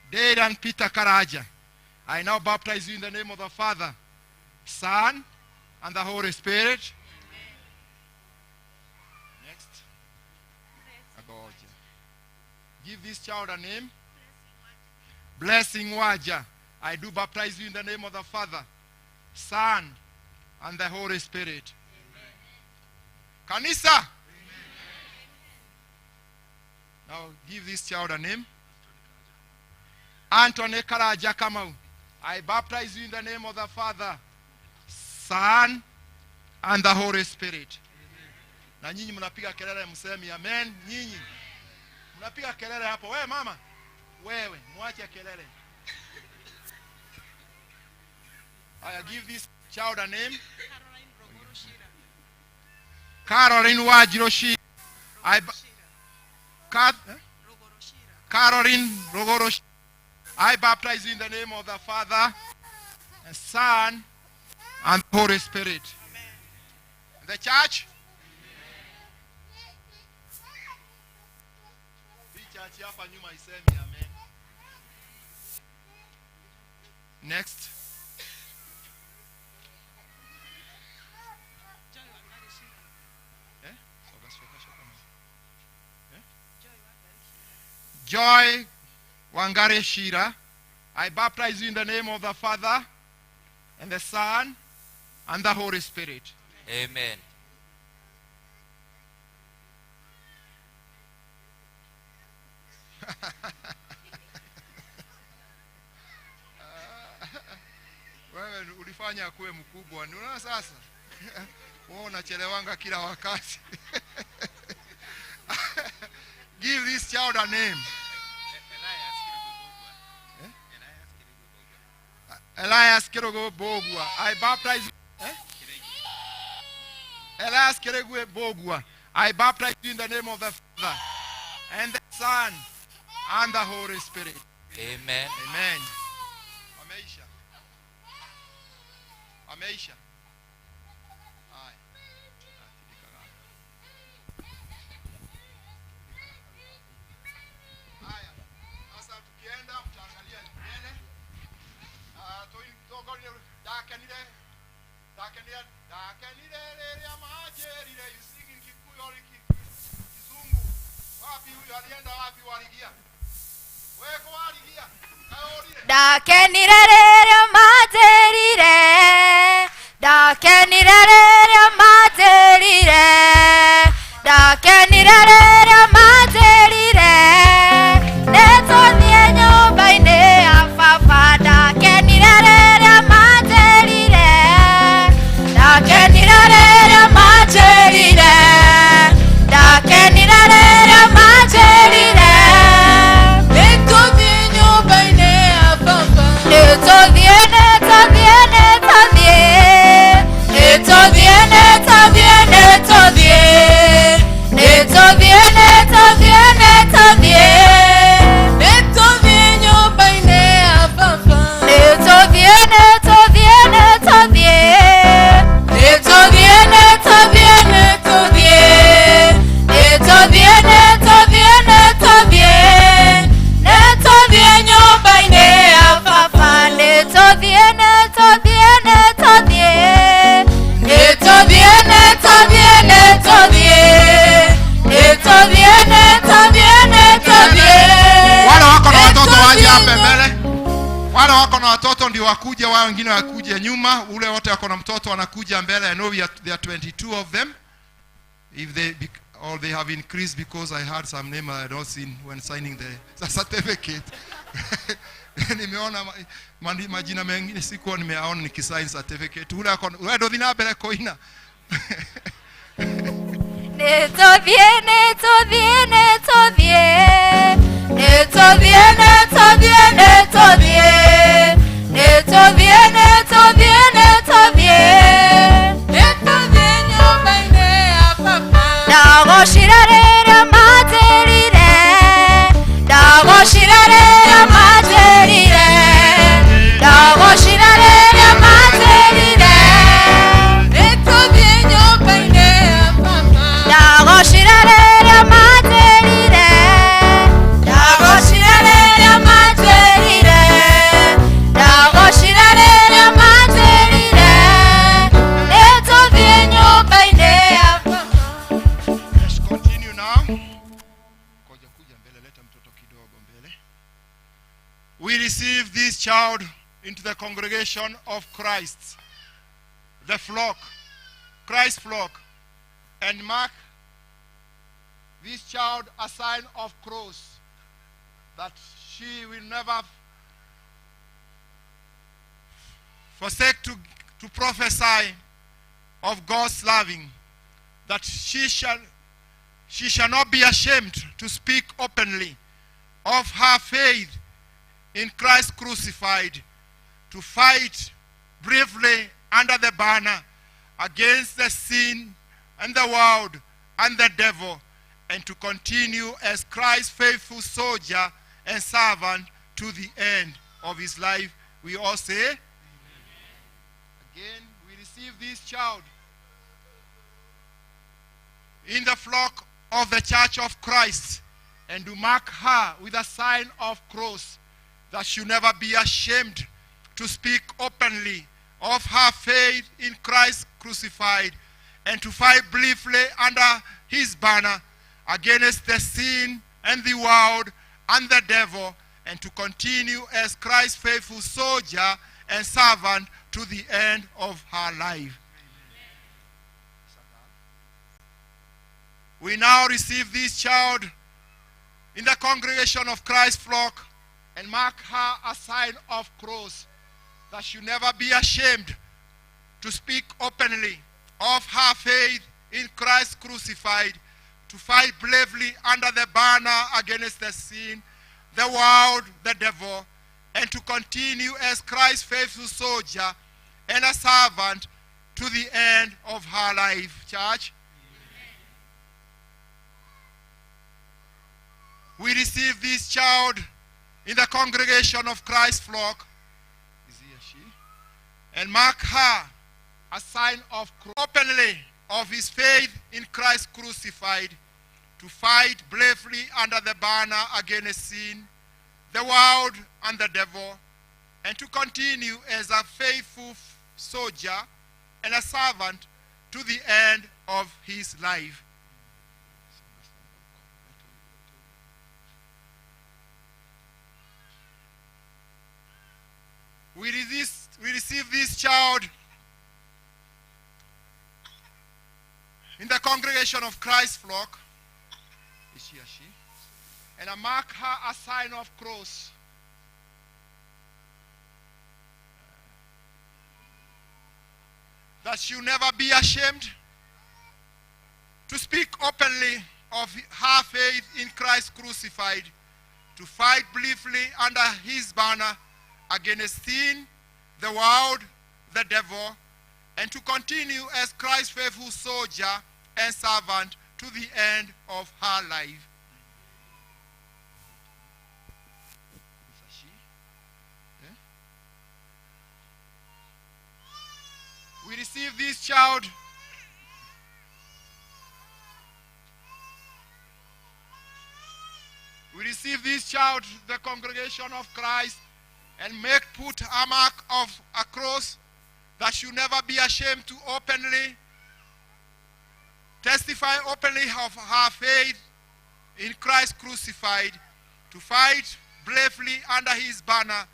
Deran Peter Karaja. I now baptize you in the name of the Father, Son, and the Holy Spirit. Next. Give this child a name. Blessing Waja. I do baptize you in the name of the Father, Son, and the Holy Spirit. Kanisa. Now give this child a name. Anthony Karaja Kamau. I baptize you in the name of the Father, Son, and the Holy Spirit. Na nyinyi mnapiga kelele msemi amen. Nyinyi mnapiga kelele hapo. Wewe mama, wewe muache kelele. I give this child a name. Caroline Wajiroshi. Caroline Rogoroshi. I baptize you in the name of the Father, and Son, and the Holy Spirit. Amen. The church? Amen. Next. Joy Wangare Shira. I baptize you in the name of the Father and the Son and the Holy Spirit. Amen. Wewe ulifanya kuwe mkubwa. Unaona sasa? Wewe unachelewanga kila wakati. Give this child a name. Elias Kirogo Bogwa. I baptize you. Elias Kirogo Bogwa. I baptize you in the name of the Father and the Son and the Holy Spirit. Amen. Amen. Ameisha. Ameisha. Haya. Sasa tukienda mtaangalia mbele. Dakanile ya majeri ile you sing in Kikuyu or Kizungu. Wapi huyo alienda wapi waligia? Weko waligia. Kaolile. Dakenirere materire, dakenirere materire, dakenirere materire, neto nienyo baine afafa, dakenirere materire, dakenirere materire, dakenirere materire, neto nienyo baine afafa. Neto viene, neto viene, neto viene. Neto viene, neto viene, neto viene. Neto viene, neto viene, neto viene. Neto viene, baine afafa. Neto viene, neto viene, neto viene. Neto viene, neto viene, neto viene. Neto viene, neto viene, neto viene. Neto viene, baine afafa. Neto viene, neto viene, neto viene. Neto viene, neto viene, neto viene. Neto viene, neto viene, neto viene. Wale wako na watoto waje hapa mbele. Wale wako na watoto ndio wakuje, wao wengine wakuje nyuma. Ule wote wako na mtoto wanakuja mbele. I know there are 22 of them. If they have increased because I had some name I had not seen when signing the certificate. Nimeona majina mengine sikuwa nimeaona nikisign certificate. Ule wako ndo dinabele koina. Neto viene, neto viene, neto viene. Neto viene, neto viene, neto viene. Neto viene, neto viene, neto viene. Neto viene, baine afafa. Dago shirare materire. Dago shirare materire. Dago shirare materire. Neto viene, baine afafa. Dago shirare materire. Dago shirare materire. Dago shirare materire. Neto viene, baine afafa. Let's continue now. Koja kuja mbele, leta mtoto kidogo mbele. We receive this child into the congregation of Christ, the flock, Christ's flock, and mark this child a sign of cross, that she will never forsake to prophesy of God's loving, that she shall not be ashamed to speak openly of her faith in Christ crucified, to fight bravely under the banner against the sin and the world and the devil, and to continue as Christ's faithful soldier and servant to the end of his life. We all say, Amen. Again, we receive this child in the flock of the church of Christ, and to mark her with a sign of cross, that she never be ashamed to speak openly of her faith in Christ crucified, and to fight bravely under his banner against the sin and the world and the devil, and to continue as Christ's faithful soldier and servant to the end of her life. We now receive this child in the congregation of Christ's flock and mark her a sign of cross, that she never be ashamed to speak openly of her faith in Christ crucified, to fight bravely under the banner against the sin, the world, the devil, and to continue as Christ's faithful soldier and a servant to the end of her life. Church, we receive this child in the congregation of Christ's flock, is he or she, and mark her a sign of openly of his faith in Christ crucified, to fight bravely under the banner against sin, the world, and the devil, and to continue as a faithful soldier and a servant to the end of his life. We receive this child in the congregation of Christ's flock, is he or she, and I mark her a sign of cross. That she'll never be ashamed to speak openly of her faith in Christ crucified, to fight bravely under his banner against sin, the world, the devil, and to continue as Christ's faithful soldier and servant to the end of her life. We receive this child the congregation of Christ, and put a mark of a cross, that she'll never be ashamed to openly testify openly of her faith in Christ crucified, to fight bravely under his banner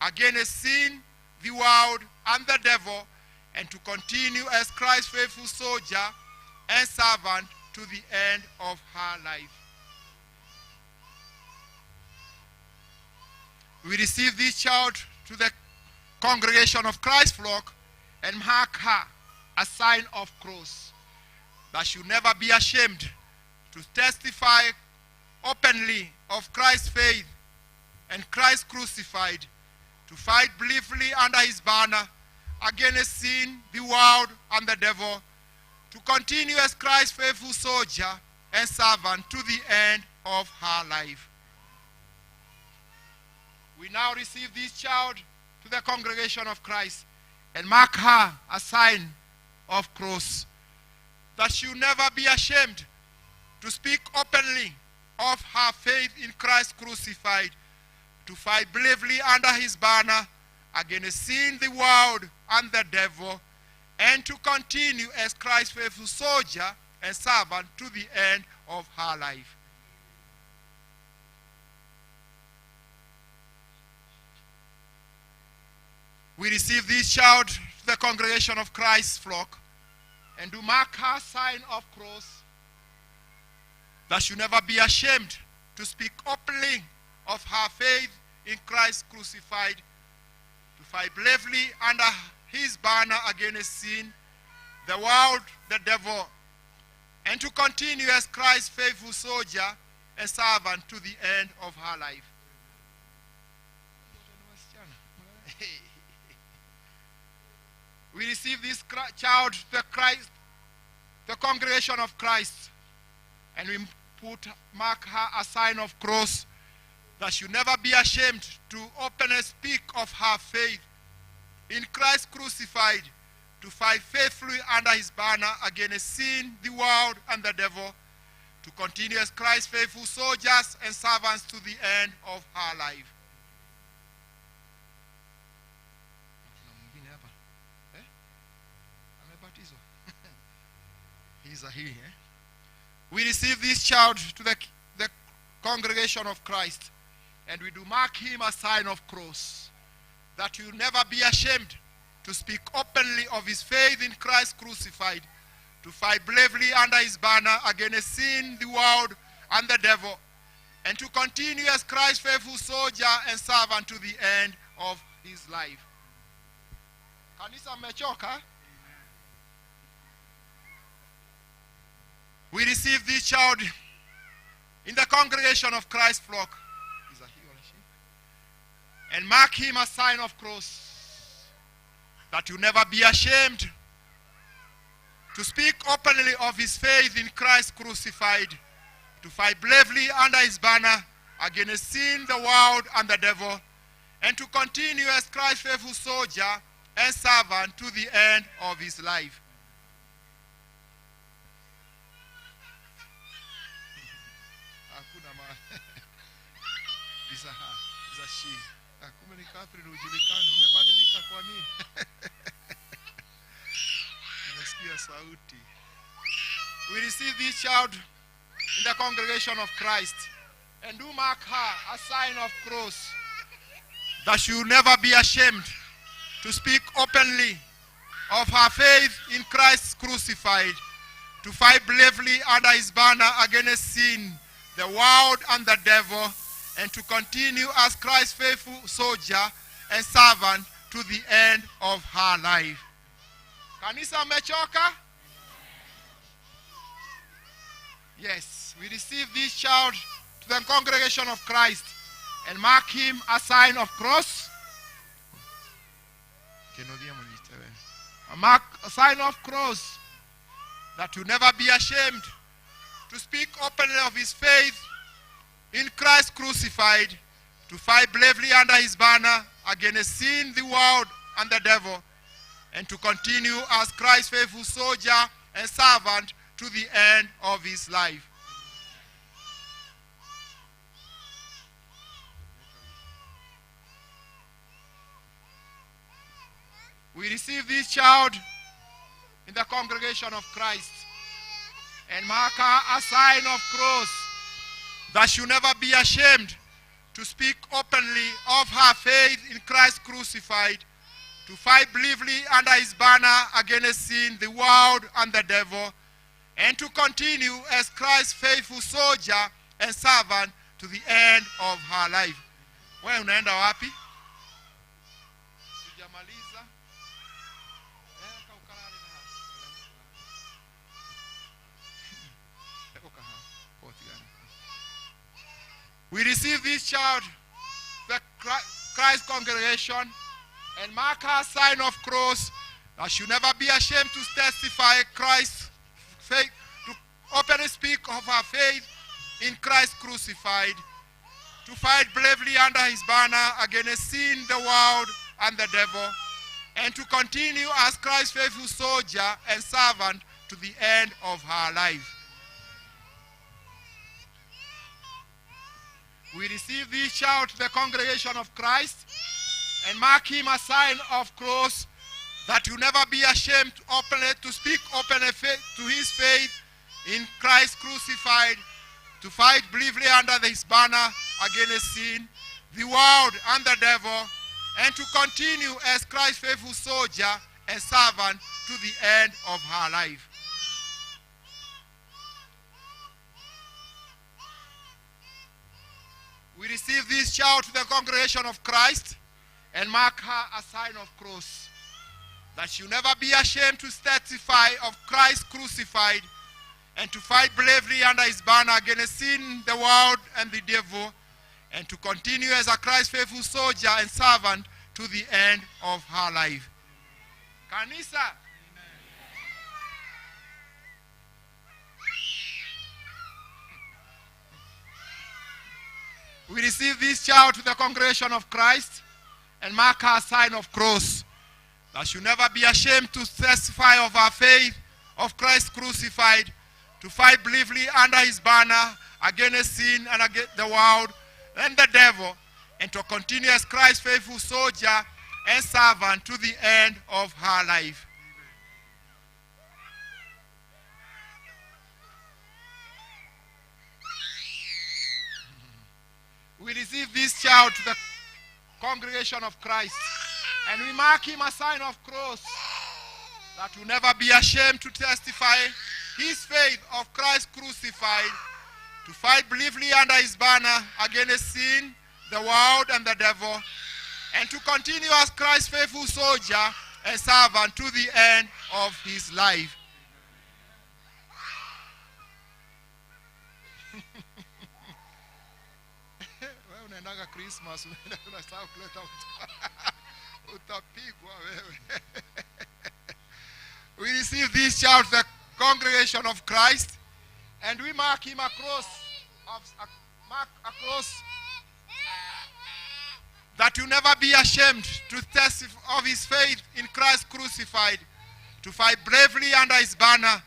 against sin, the world, and the devil, and to continue as Christ's faithful soldier and servant to the end of her life. We receive this child to the congregation of Christ's flock and mark her a sign of cross, that she'll never be ashamed to testify openly of Christ's faith and Christ crucified, to fight bravely under his banner against sin, the world, and the devil, to continue as Christ's faithful soldier and servant to the end of her life. We now receive this child to the congregation of Christ and mark her a sign of cross, that she'll never be ashamed to speak openly of her faith in Christ crucified, to fight bravely under his banner against sin, the world, and the devil, and to continue as Christ's faithful soldier and servant to the end of her life. We receive this child to the congregation of Christ's flock and do mark her sign of cross, that she'll never be ashamed to speak openly of her faith in Christ crucified, to fight bravely under his banner against sin, the world, the devil, and to continue as Christ's faithful soldier and servant to the end of her life. We receive this child to the congregation of Christ, and we mark her a sign of cross, that she'll never be ashamed to openly speak of her faith in Christ crucified, to fight faithfully under his banner against sin, the world, and the devil, to continue as Christ's faithful soldiers and servants to the end of her life. We receive this child to the congregation of Christ And we do mark him a sign of cross, that you never be ashamed to speak openly of his faith in Christ crucified, to fight bravely under his banner against sin, the world, and the devil, and to continue as Christ's faithful soldier and servant to the end of his life. Kanisa mmechoka? We receive this child in the congregation of Christ's flock. Is that he or she? And mark him a sign of cross, that you never be ashamed to speak openly of his faith in Christ crucified, to fight bravely under his banner against sin, the world, and the devil, and to continue as Christ's faithful soldier and servant to the end of his life. We receive this child in the congregation of Christ and do mark her a sign of cross, that she will never be ashamed to speak openly of her faith in Christ crucified, to fight bravely under his banner against sin, the world, and the devil, and to continue as Christ's faithful soldier and servant to the end of her life. Kanisa mechoka? Yes, we receive this child to the congregation of Christ and mark him a sign of cross. Mark a sign of cross, that you never be ashamed to speak openly of his faith in Christ crucified, to fight bravely under his banner against sin, the world, and the devil, and to continue as Christ's faithful soldier and servant to the end of his life. We receive this child in the congregation of Christ and mark her a sign of cross, that she'll never be ashamed to speak openly of her faith in Christ crucified, to fight bravely under his banner against sin, the world, and the devil, and to continue as Christ's faithful soldier and servant to the end of her life. Wewe unaenda wapi? Sijamaliza. We receive this child, the Christ congregation, and mark her sign of cross, that she'll never be ashamed to testify Christ's faith, to openly speak of her faith in Christ crucified, to fight bravely under his banner against sin, the world, and the devil, and to continue as Christ's faithful soldier and servant to the end of her life. We receive this child to the congregation of Christ and mark him a sign of cross, that you never be ashamed openly to speak openly to his faith in Christ crucified, to fight bravely under his banner against sin, the world, and the devil, and to continue as Christ's faithful soldier and servant to the end of her life. We receive this child to the congregation of Christ and mark her a sign of cross, that she'll never be ashamed to testify of Christ crucified and to fight bravely under his banner against sin, the world, and the devil, and to continue as a Christ faithful soldier and servant to the end of her life. Kanisa. We receive this child to the congregation of Christ and mark her a sign of cross, that she'll never be ashamed to testify of her faith of Christ crucified, to fight bravely under his banner against sin and against the world and the devil, and to continue as Christ's faithful soldier and servant to the end of her life. we receive this child to the congregation of Christ, and we mark him a sign of cross, that will never be ashamed to testify his faith of Christ crucified, to fight bravely under his banner against sin, the world, and the devil, and to continue as Christ's faithful soldier and servant to the end of his life. Unaendaga Christmas, unasahau kuleta utapigwa wewe. We receive this child, the congregation of Christ, and we mark him across, that you never be ashamed to testify of his faith in Christ crucified, to fight bravely under his banner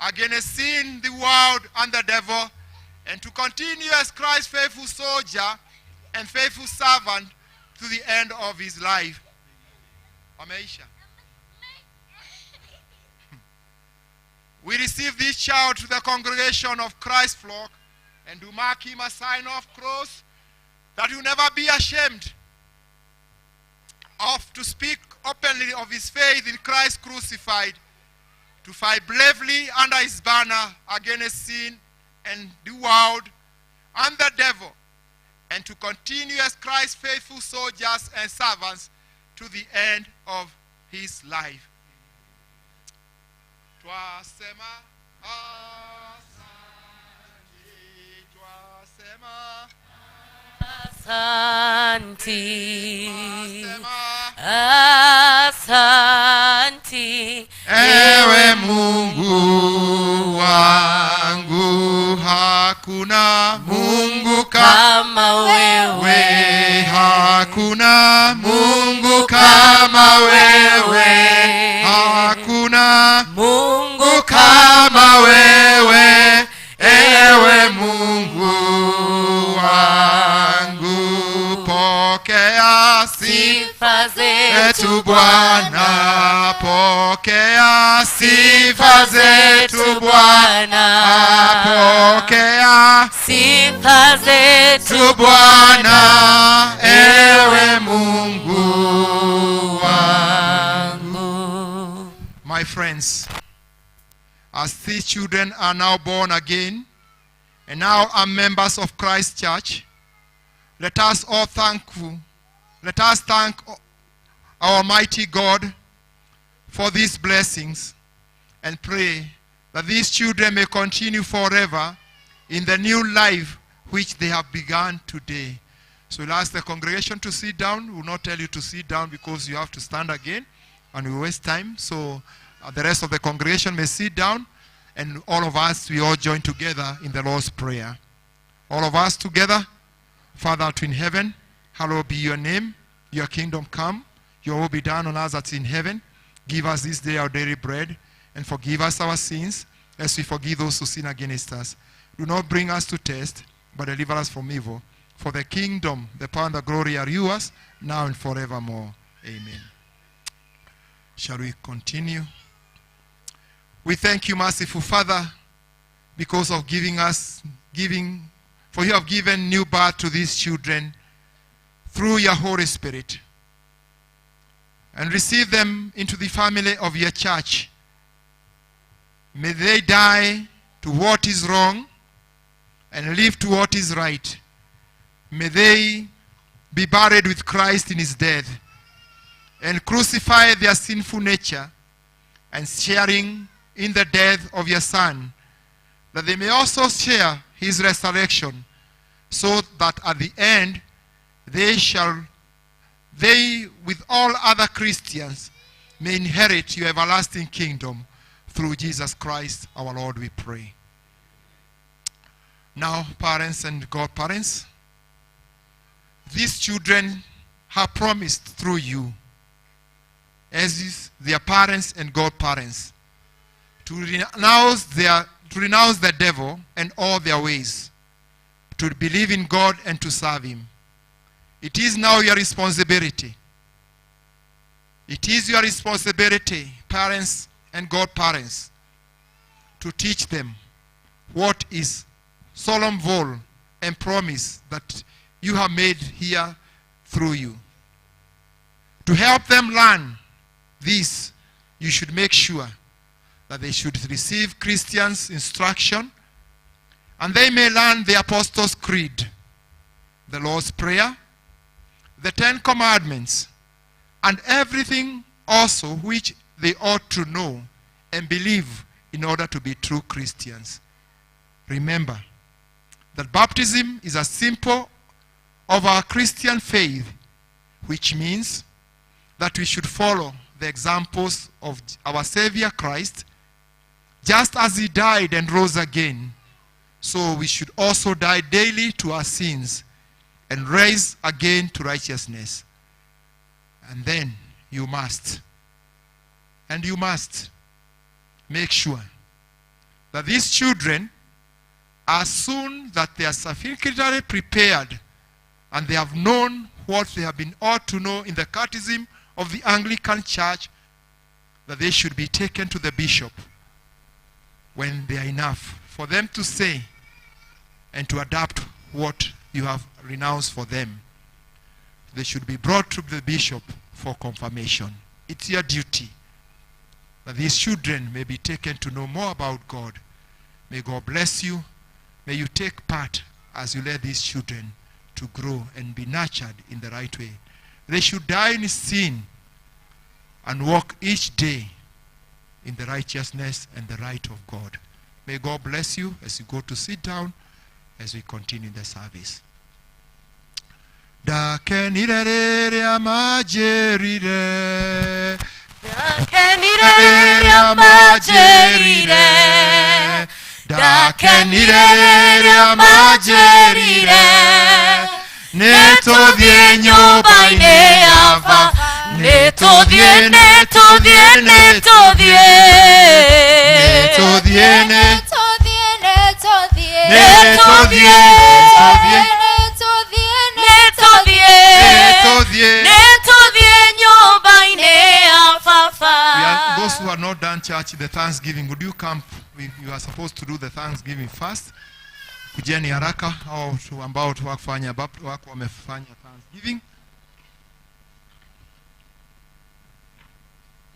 against sin, the world, and the devil, and to continue as Christ's faithful soldier and faithful servant to the end of his life. Ameisha. We receive this child to the congregation of Christ's flock, and do mark him a sign of cross, that you never be ashamed of to speak openly of his faith in Christ crucified, to fight bravely under his banner against sin and the world and the devil, and to continue as Christ's faithful soldiers and servants to the end of his life. Twasema asante, twasema Asante, asante, ewe Mungu wangu, hakuna Mungu kama wewe, hakuna Mungu kama wewe, hakuna Mungu kama wewe, ewe Mungu wangu, pokea sifa zetu Bwana, pokea sifa zetu Bwana, pokea sifa zetu Bwana, ewe Mungu wangu. My friends, as these children are now born again and now are members of Christ's church, let us all thankful. Let us thank our Almighty God for these blessings and pray that these children may continue forever in the new life which they have begun today. So we'll ask the congregation to sit down. We will not tell you to sit down because you have to stand again and we waste time. So the rest of the congregation may sit down, and all of us, we all join together in the Lord's Prayer. All of us together. Father art in heaven, hallowed be your name. Your kingdom come. Your will be done on earth as in heaven. Give us this day our daily bread, and forgive us our sins, as we forgive those who sin against us. Do not bring us to test, but deliver us from evil. For the kingdom, the power, and the glory are yours, now and forevermore. Amen. Shall we continue? We thank you, merciful Father, because of for you have given new birth to these children through your Holy Spirit, and receive them into the family of your church. May they die to what is wrong and live to what is right. May they be buried with Christ in his death and crucify their sinful nature, and sharing in the death of your Son, that they may also share his resurrection, so that at the end they with all other Christians may inherit your everlasting kingdom through Jesus Christ our Lord, we pray. Now, parents and godparents, these children have promised through you, as is their parents and godparents, to renounce the devil and all their ways, to believe in God and to serve him. It is now your responsibility. It is your responsibility, parents and godparents, to teach them what is solemn vow and promise that you have made here through you. To help them learn this, you should make sure that they should receive Christians' instruction, and they may learn the Apostles' Creed, the Lord's Prayer, the 10 Commandments, and everything also which they ought to know and believe in order to be true Christians. Remember that baptism is a symbol of our Christian faith, which means that we should follow the examples of our Savior Christ. Just as he died and rose again, so we should also die daily to our sins and rise again to righteousness. And then you must make sure that these children, as soon that they are sufficiently prepared and they have known what they have been ought to know in the catechism of the Anglican Church, that they should be taken to the bishop when they are enough for them to say and to adapt what you have renounced for them. They should be brought to the bishop for confirmation. It's your duty that these children may be taken to know more about God. May God bless you. May you take part as you let these children to grow and be nurtured in the right way. They should die in sin and walk each day in the righteousness and the right of God. May God bless you as you go to sit down as we continue the service. Dakenirere amajerire. Dakenirere amajerire. Dakenirere amajerire. Neto dienyo baine ava. Neto die, neto die, neto die. Neto die, neto die, neto die. Neto die, neto die. Those who are not done church, the Thanksgiving, would you come? You are supposed to do the Thanksgiving first. Kujeni haraka au ambao tuwafanya wako wamefanya Thanksgiving.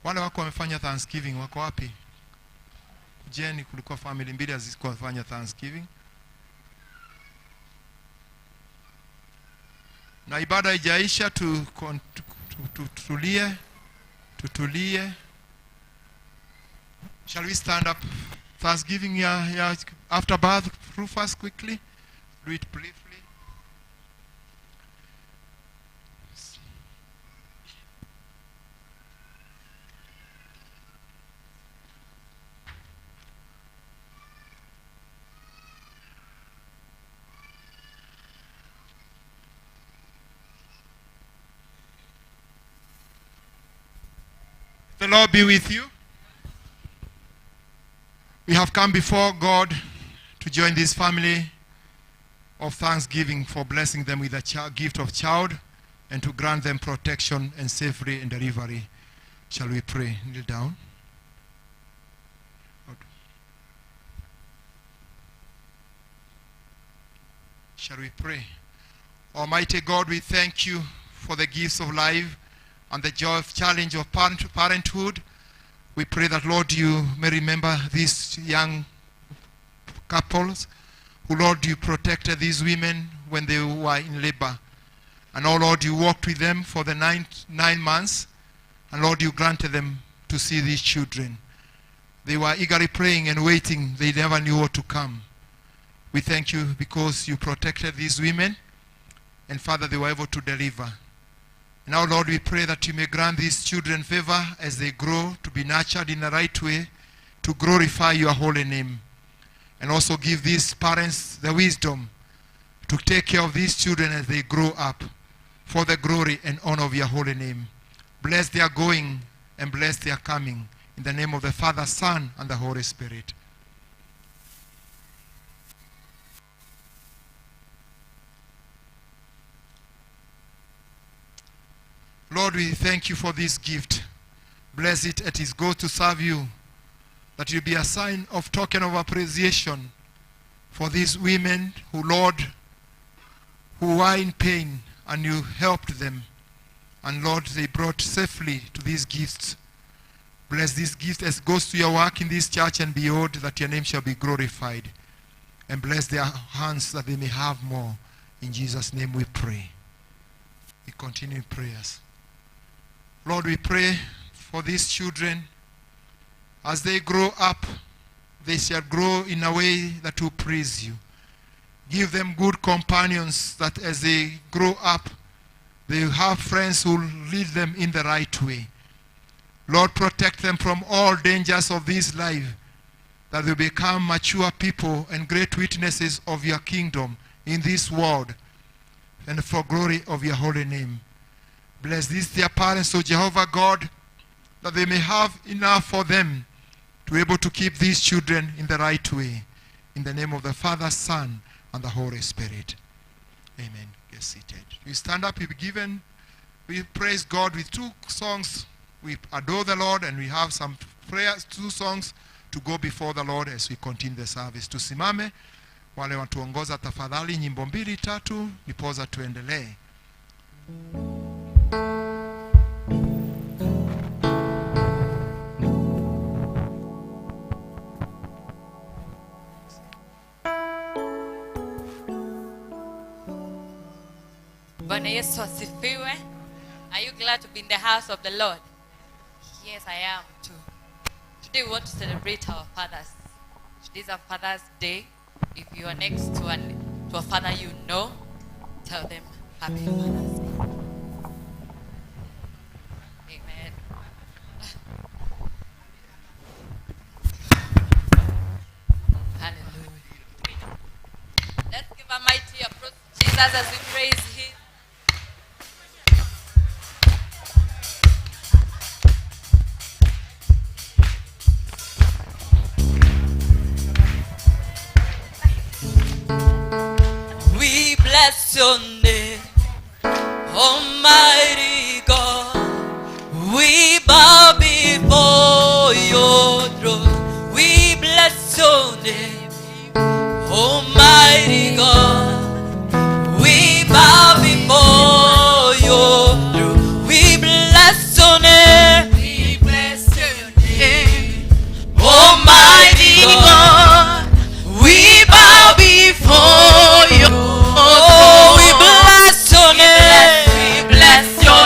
Wale wako wamefanya Thanksgiving wako wapi? Kujeni, kulikuwa family mbili hazikuwa wamefanya Thanksgiving. Na ibada haijaisha, tutulie. Shall we stand up? Thanksgiving after birth, Rufus, quickly. Do it briefly. The Lord be with you. We have come before God to join this family of thanksgiving for blessing them with a gift of child and to grant them protection and safety and delivery. Shall we pray? Kneel down. Shall we pray? Almighty God, we thank you for the gifts of life and the joy of challenge of parenthood. We pray that, Lord, you may remember these young couples who, Lord, you protected these women when they were in labor. And, oh, Lord, you walked with them for the nine months. And, Lord, you granted them to see these children. They were eagerly praying and waiting. They never knew what to come. We thank you because you protected these women. And, Father, they were able to deliver. Now, Lord, we pray that you may grant these children favor as they grow to be nurtured in the right way, to glorify your holy name. And also give these parents the wisdom to take care of these children as they grow up for the glory and honor of your holy name. Bless their going and bless their coming. In the name of the Father, Son, and the Holy Spirit. Lord, we thank you for this gift. Bless it as it goes to serve you. That you be a sign of token of appreciation for these women who, Lord, who were in pain, and you helped them. And Lord, they brought safely to these gifts. Bless this gift as it goes to your work in this church and beyond, that your name shall be glorified. And bless their hands that they may have more. In Jesus' name we pray. We continue in prayers. Lord, we pray for these children. As they grow up, they shall grow in a way that will please you. Give them good companions, that as they grow up, they will have friends who will lead them in the right way. Lord, protect them from all dangers of this life, that they become mature people and great witnesses of your kingdom in this world, and for glory of your holy name. Bless these their parents, O Jehovah God, that they may have enough for them to be able to keep these children in the right way. In the name of the Father, Son, and the Holy Spirit. Amen. Get seated. We stand up, we praise God with 2 songs. We adore the Lord, and we have some prayers, 2 songs to go before the Lord as we continue the service. Tusimame, wale watuongoza tafadhali, nyimbo 2 3, nipoza tuendelee. Bwana Yesu asifiwe. Are you glad to be in the house of the Lord? Yes, I am too. Today we want to celebrate our fathers. Today is our Father's Day. If you are next to a father you know, tell them Happy Father's Day. Amen. Hallelujah. Let's give a mighty applause to Jesus as we praise him. We bless your name, Almighty God. We bow before your throne. We bless your name, Almighty God. We bow before your throne. We bless your name. We bless your name, Almighty God. We bow before you. Oh, we bless your name. We bless your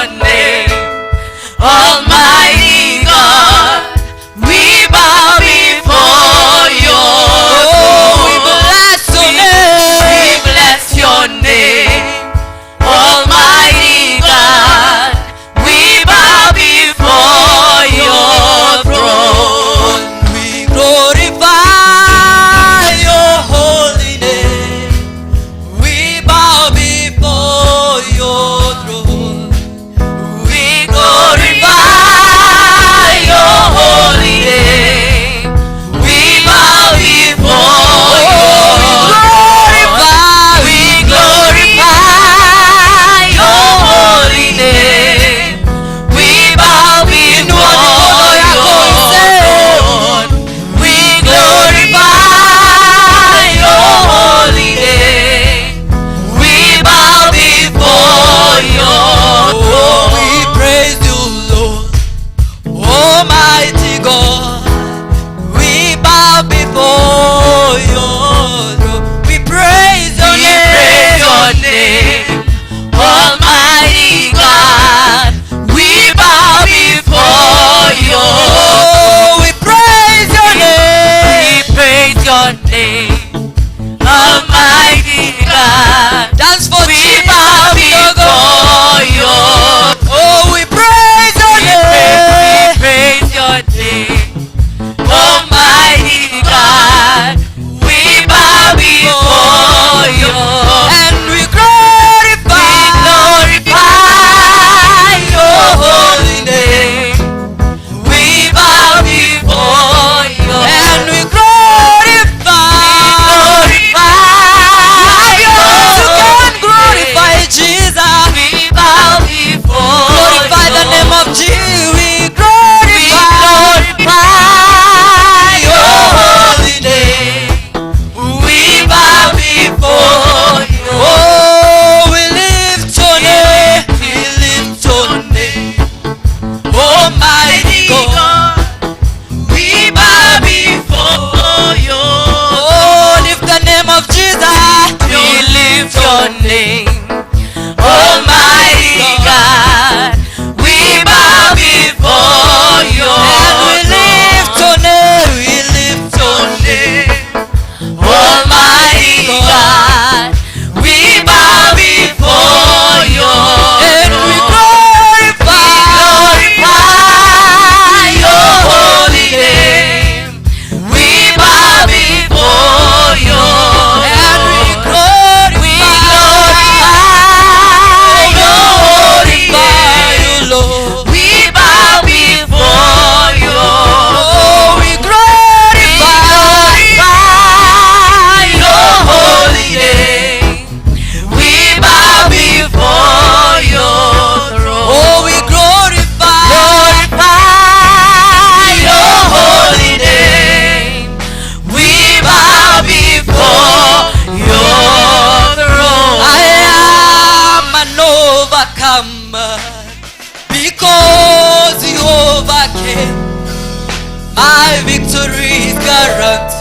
My victory is guaranteed.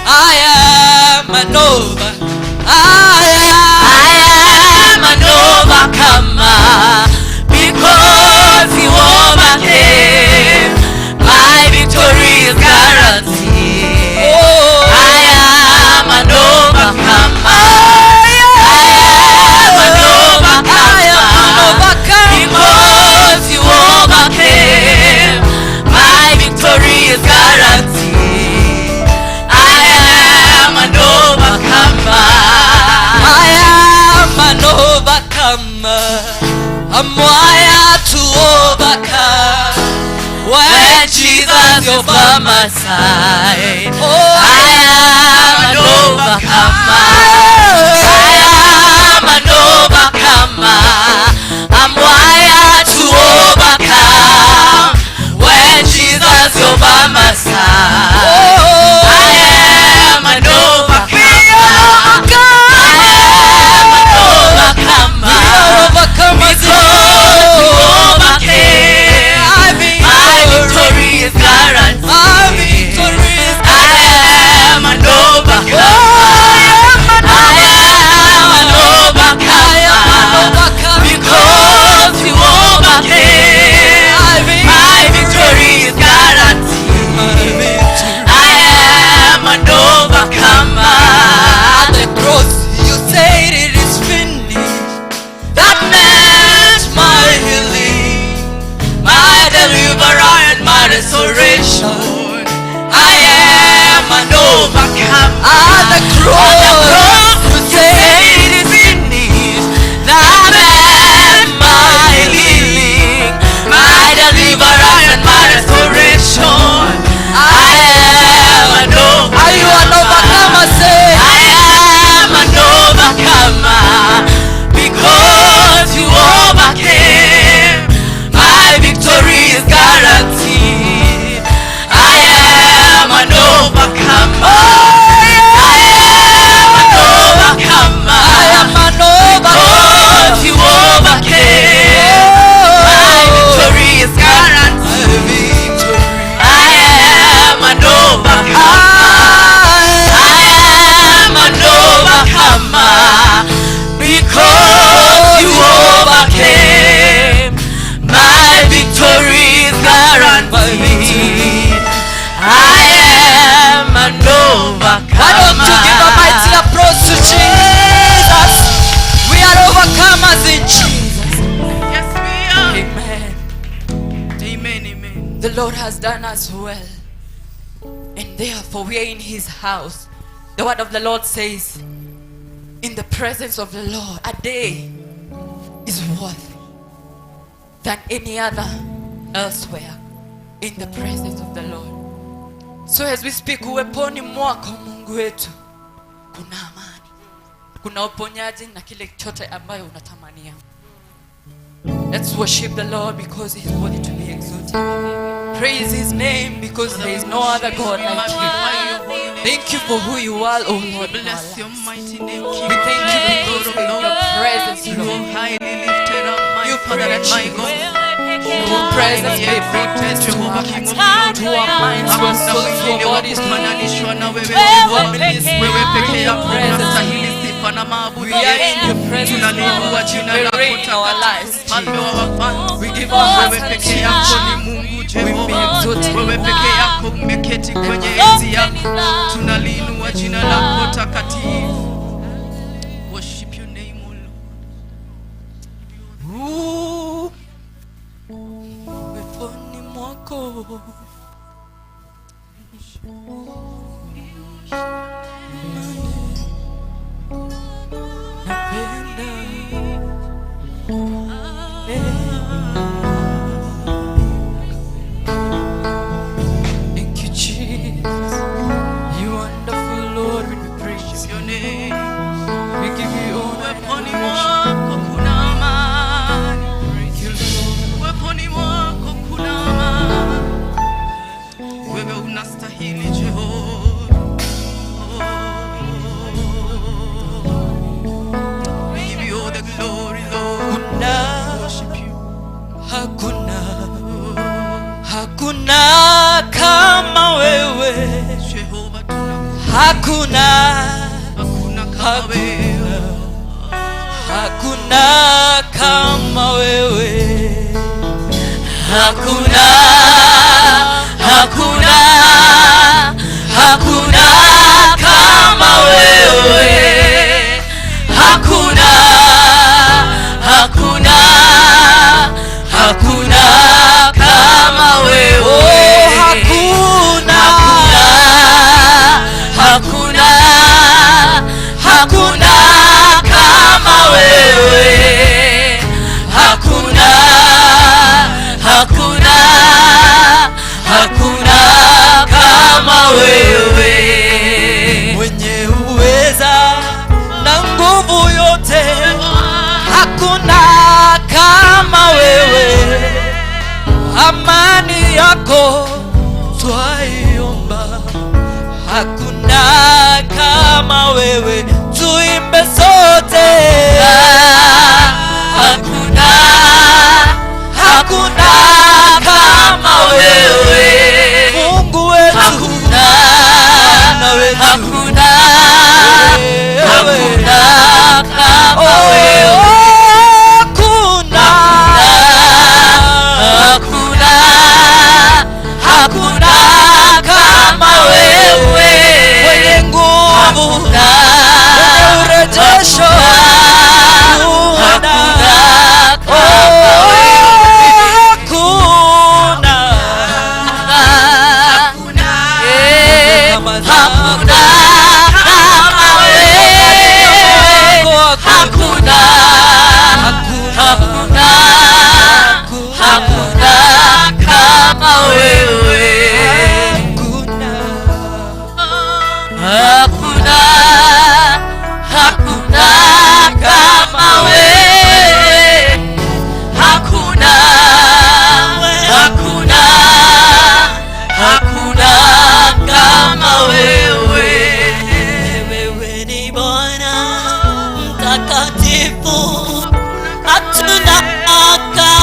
I am an overcomer. I am an overcomer because you overcame. My victory is guaranteed. I am an overcomer. I am an overcomer because you overcame. My victory is guaranteed. I am an overcomer. I am an overcomer. I'm wired to overcome. When Jesus is by my side, I am an overcomer. I am an overcomer. I'm wired to overcome. When Jesus is by my side, I am an overcomer. I am an overcomer. Because you overcame. My victory is guaranteed. I am an overcomer. I am an overcomer. Because you overcame. My victory is guaranteed. I am an overcomer. At the cross you said it is finished. That meant my healing, my deliverer and my restoration. I am an overcomer. At the cross you said it is finished. That meant my healing, my deliverer and my restoration. I am an overcomer. Are you an overcomer? Say I am an overcomer because you overcame. My victory is guaranteed. I am an overcomer. I am an overcomer. I am an overcomer because you overcame. My victory is guaranteed. I am an overcomer. I am an overcomer because you overcame. My victory is guaranteed. I am an overcomer. Why don't you give a mighty applause to Jesus? We are overcomers in Jesus. Yes, we are. Amen. Amen, amen. The Lord has done us well, and therefore we are in His house. The word of the Lord says, in the presence of the Lord, a day is worth than any other elsewhere in the presence of the Lord. So as we speak, uweponi mwako Mungu wetu kuna amani, kuna uponyaji na kile chote ambayo unatamania. Let's worship the Lord because He is worthy to be exalted. Praise His name because there is no other God like Him. Thank you for who you are, oh Lord. Bless your mighty name, King. We thank you because of your presence, You are Lord. highly lifted up, my Father and my God. Your presence may bring peace to our hearts, to our minds, to our souls, to our bodies. Wewe peke yako unastahili sifa na maabudu. We are in your presence, Tunaliinua Lord. jina You lako reign in our lives, Mfalme wa wafalme. We give our hearts Wewe to peke you. yako ni Mungu We be Jehova. exalted. Wewe peke yako umeketi kwenye enzi yako. Tunaliinua jina lako takatifu. Worship your name, O Lord. Uweponi mwako napenda. Thank you, Jesus. You wonderful Lord, we praise Your name. We give you all Uweponi mwako kuna amani. Uweponi mwako kuna amani. Wewe unastahili Jehova. We give you all the glory, Lord. Worship you. hakuna hakuna kama wewe, hakuna kama wewe, hakuna kama wewe, hakuna kama wewe, hakuna kama wewe, mwenye uweza na nguvu yote, hakuna kama wewe, amani yako twaiomba, hakuna kama wewe, tuimbe sote, hakuna kama wewe, Mungu wetu, hakuna kama wewe, hakuna kama wewe, mwenye nguvu, mwenye urejesho,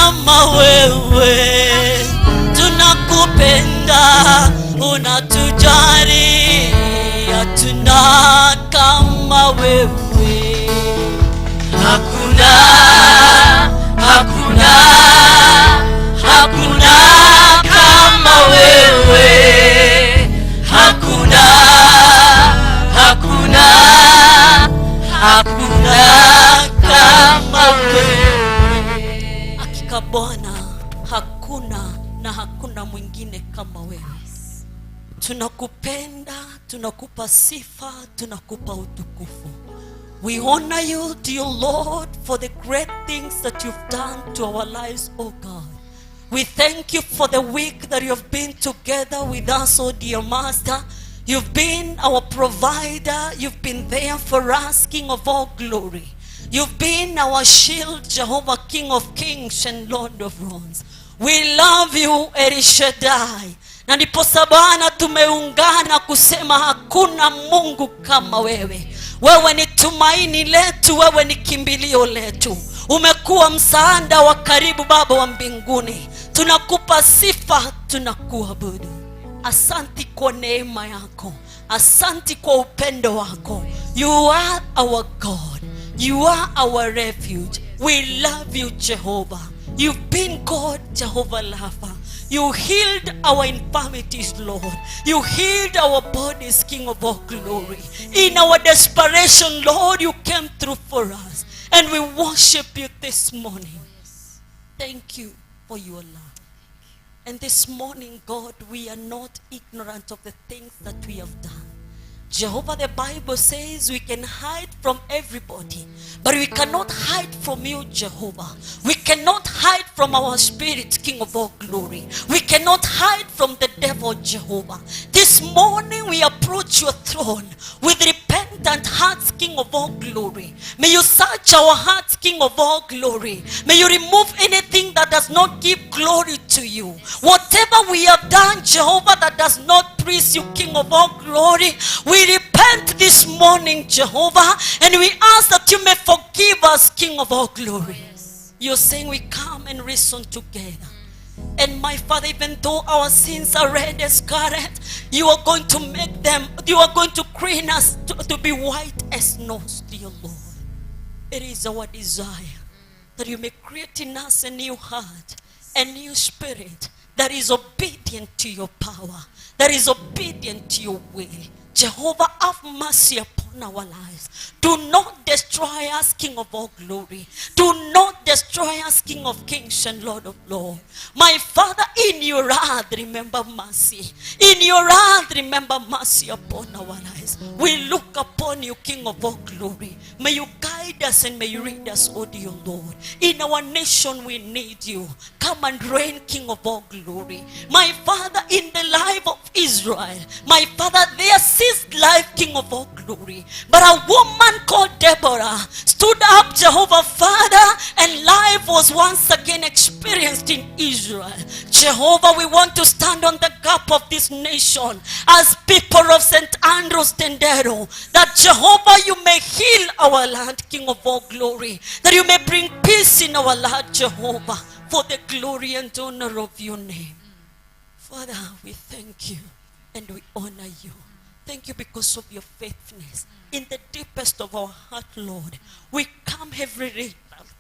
hakuna wewe, tunakupenda, unatujali, hatuna kama wewe, hakuna kama wewe, hakuna kama wewe. Hakika Bwana, hakuna mwingine kama wewe. Tunakupenda, tunakupa sifa, tunakupa utukufu. We honor you, dear Lord, for the great things that you've done to our lives, oh God. We thank you for the week that you have been together with us, oh dear Master. You've been our provider. You've been there for us, King of all glory. You've been our shield, Jehovah, King of kings and Lord of lords. We love you, El Shaddai. Na ndiposa Bwana tumeungana kusema hakuna Mungu kama wewe. Wewe ni tumaini letu, wewe ni kimbilio letu. Umekuwa msaada wa karibu, Baba wa mbinguni. Tunakupa sifa, tunakuabudu. Asanti kwa neema yako, asanti kwa upendo wako. You are our God, you are our refuge. We love you, Jehovah. You've been God, Jehovah Rapha. You healed our infirmities, Lord. You healed our bodies, King of all glory. In our desperation, Lord, you came through for us. And we worship you this morning. Thank you for your love. And this morning, God, we are not ignorant of the things that we have done. Jehovah, the Bible says we can hide from everybody, but we cannot hide from you, Jehovah. We cannot hide from our spirit, King of all glory. We cannot hide from the devil, Jehovah. This morning we approach your throne with repentant hearts, King of all glory. May you search our hearts, King of all glory. May you remove anything that does not give glory to you. Whatever we have done, Jehovah, that does not please you, King of all glory, we repent this morning, Jehovah, and we ask that you may forgive us, King of all glory. You're saying we come and reason together. And my Father, even though our sins are red as scarlet, you are going to make them, you are going to clean us to be white as snow, dear Lord. It is our desire that you may create in us a new heart, a new spirit that is obedient to your power, that is obedient to your will. Jehovah, have mercy upon our lives. Do not destroy us, King of all glory. Do not destroy us, King of kings and Lord of lords. My Father, in your wrath, remember mercy. In your wrath, remember mercy upon our lives. We look upon you, King of all glory. May you guide us and may you lead us, O dear Lord. In our nation, we need you. Come and reign, King of all glory. My Father, in the life of Israel, my Father, there ceased life, King of all glory. But a woman called Deborah stood up, Jehovah Father, and life was once again experienced in Israel. Jehovah, we want to stand on the gap of this nation as people of St. Andrew's Tendero, that Jehovah, you may heal our land, King of all glory, that you may bring peace in our land, Jehovah, for the glory and honor of your name. Father, we thank you and we honor you. Thank you because of your faithfulness. In the deepest of our heart, Lord, we come every day,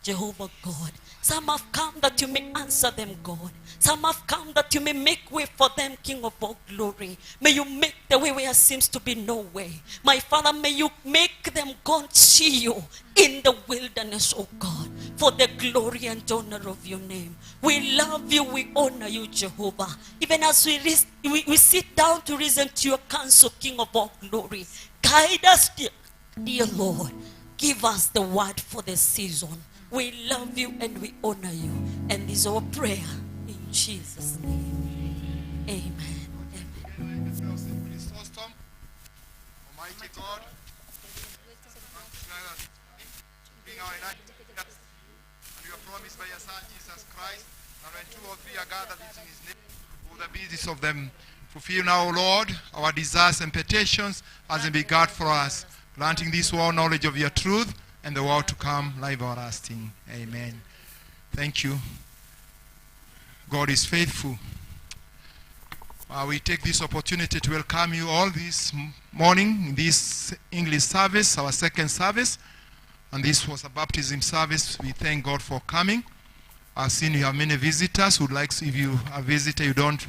Jehovah God. Some have come that you may answer them, God. Some have come that you may make way for them, King of all glory. May you make the way where seems to be no way. My Father, may you make them, God, see you in the wilderness, oh God, for the glory and honor of your name. We love you, we honor you, Jehovah. Even as we sit down to listen to your counsel, King of all glory. Guide us, dear Lord. Give us the word for the season. We love you and we honor you. And this is our prayer in Jesus' name. Amen. Almighty God, and you have promised by your Son Jesus Christ, and when two or three are gathered in his name, for the business of them. Fulfill now, O Lord, our desires and petitions as they be God for us, granting this world knowledge of your truth and the world to come, life everlasting. Amen. Thank you. God is faithful. We take this opportunity to welcome you all this morning in this English service, our second service. And this was a baptism service. We thank God for coming. I've seen you have many visitors who would like, if you are a visitor, you don't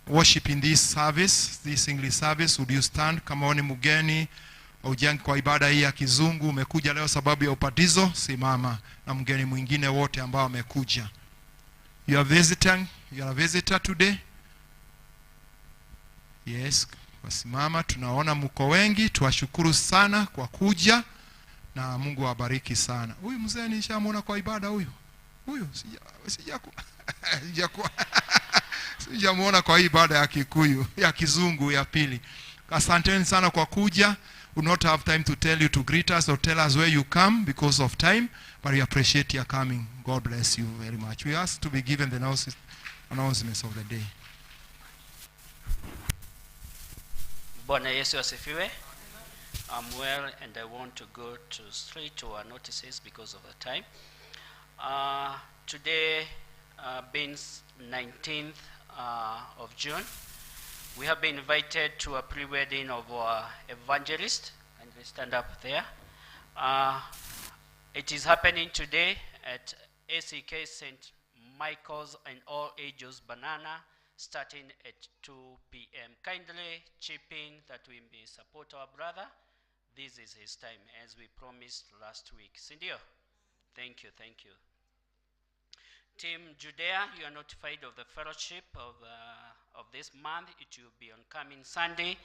worship in this service, this English service, would you stand? Kama wewe ni mgeni ujangi kwa ibada hii ya kizungu, umekuja leo sababu ya ubatizo, simama na mgeni mwingine wote ambao wamekuja. You are visiting, you are a visitor today. Yes, wasimama, tunaona mko wengi, tuwashukuru sana kwa kuja na Mungu awabariki sana. Huyu mzee nishamuona kwa ibada huyu. Huyu sijamuona kwa ibada ya Kikuyu, ya kizungu ya pili. Asanteni sana kwa kuja. We will not have time to tell you to greet us or tell us where you come because of time, but we appreciate your coming. God bless you very much. We ask to be given the announcements of the day. Bwana Yesu asifiwe. I'm well and I want to go straight to our notices because of the time. Today being 19th of June, we have been invited to a pre-wedding of our evangelist, and we stand up there. It is happening today at ACK St. Michael's and All Ages Banana, starting at 2 p.m. Kindly chip in that we may support our brother. This is his time, as we promised last week. Sindio? Thank you, thank you. Team Judea, you are notified of the fellowship of this month. It will be on coming Sunday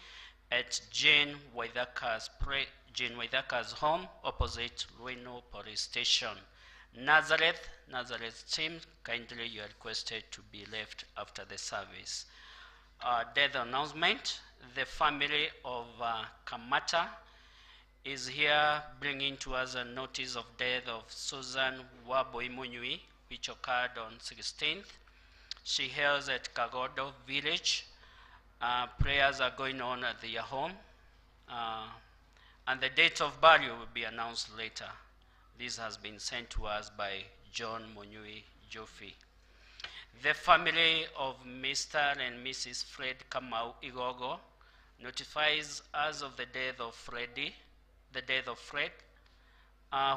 at Jane Waithaka's home opposite Reno Police Station. Nazareth team, kindly you are requested to be left after the service. Death announcement. The family of Kamata is here bringing to us a notice of death of Susan Waboimunyui, which occurred on 16th. She hails at Kagodo village. Prayers are going on at their home. And the date of burial will be announced later. This has been sent to us by John Monyui Jofi. The family of Mr. and Mrs. Fred Kamau Igogo notifies us of the death of Fred,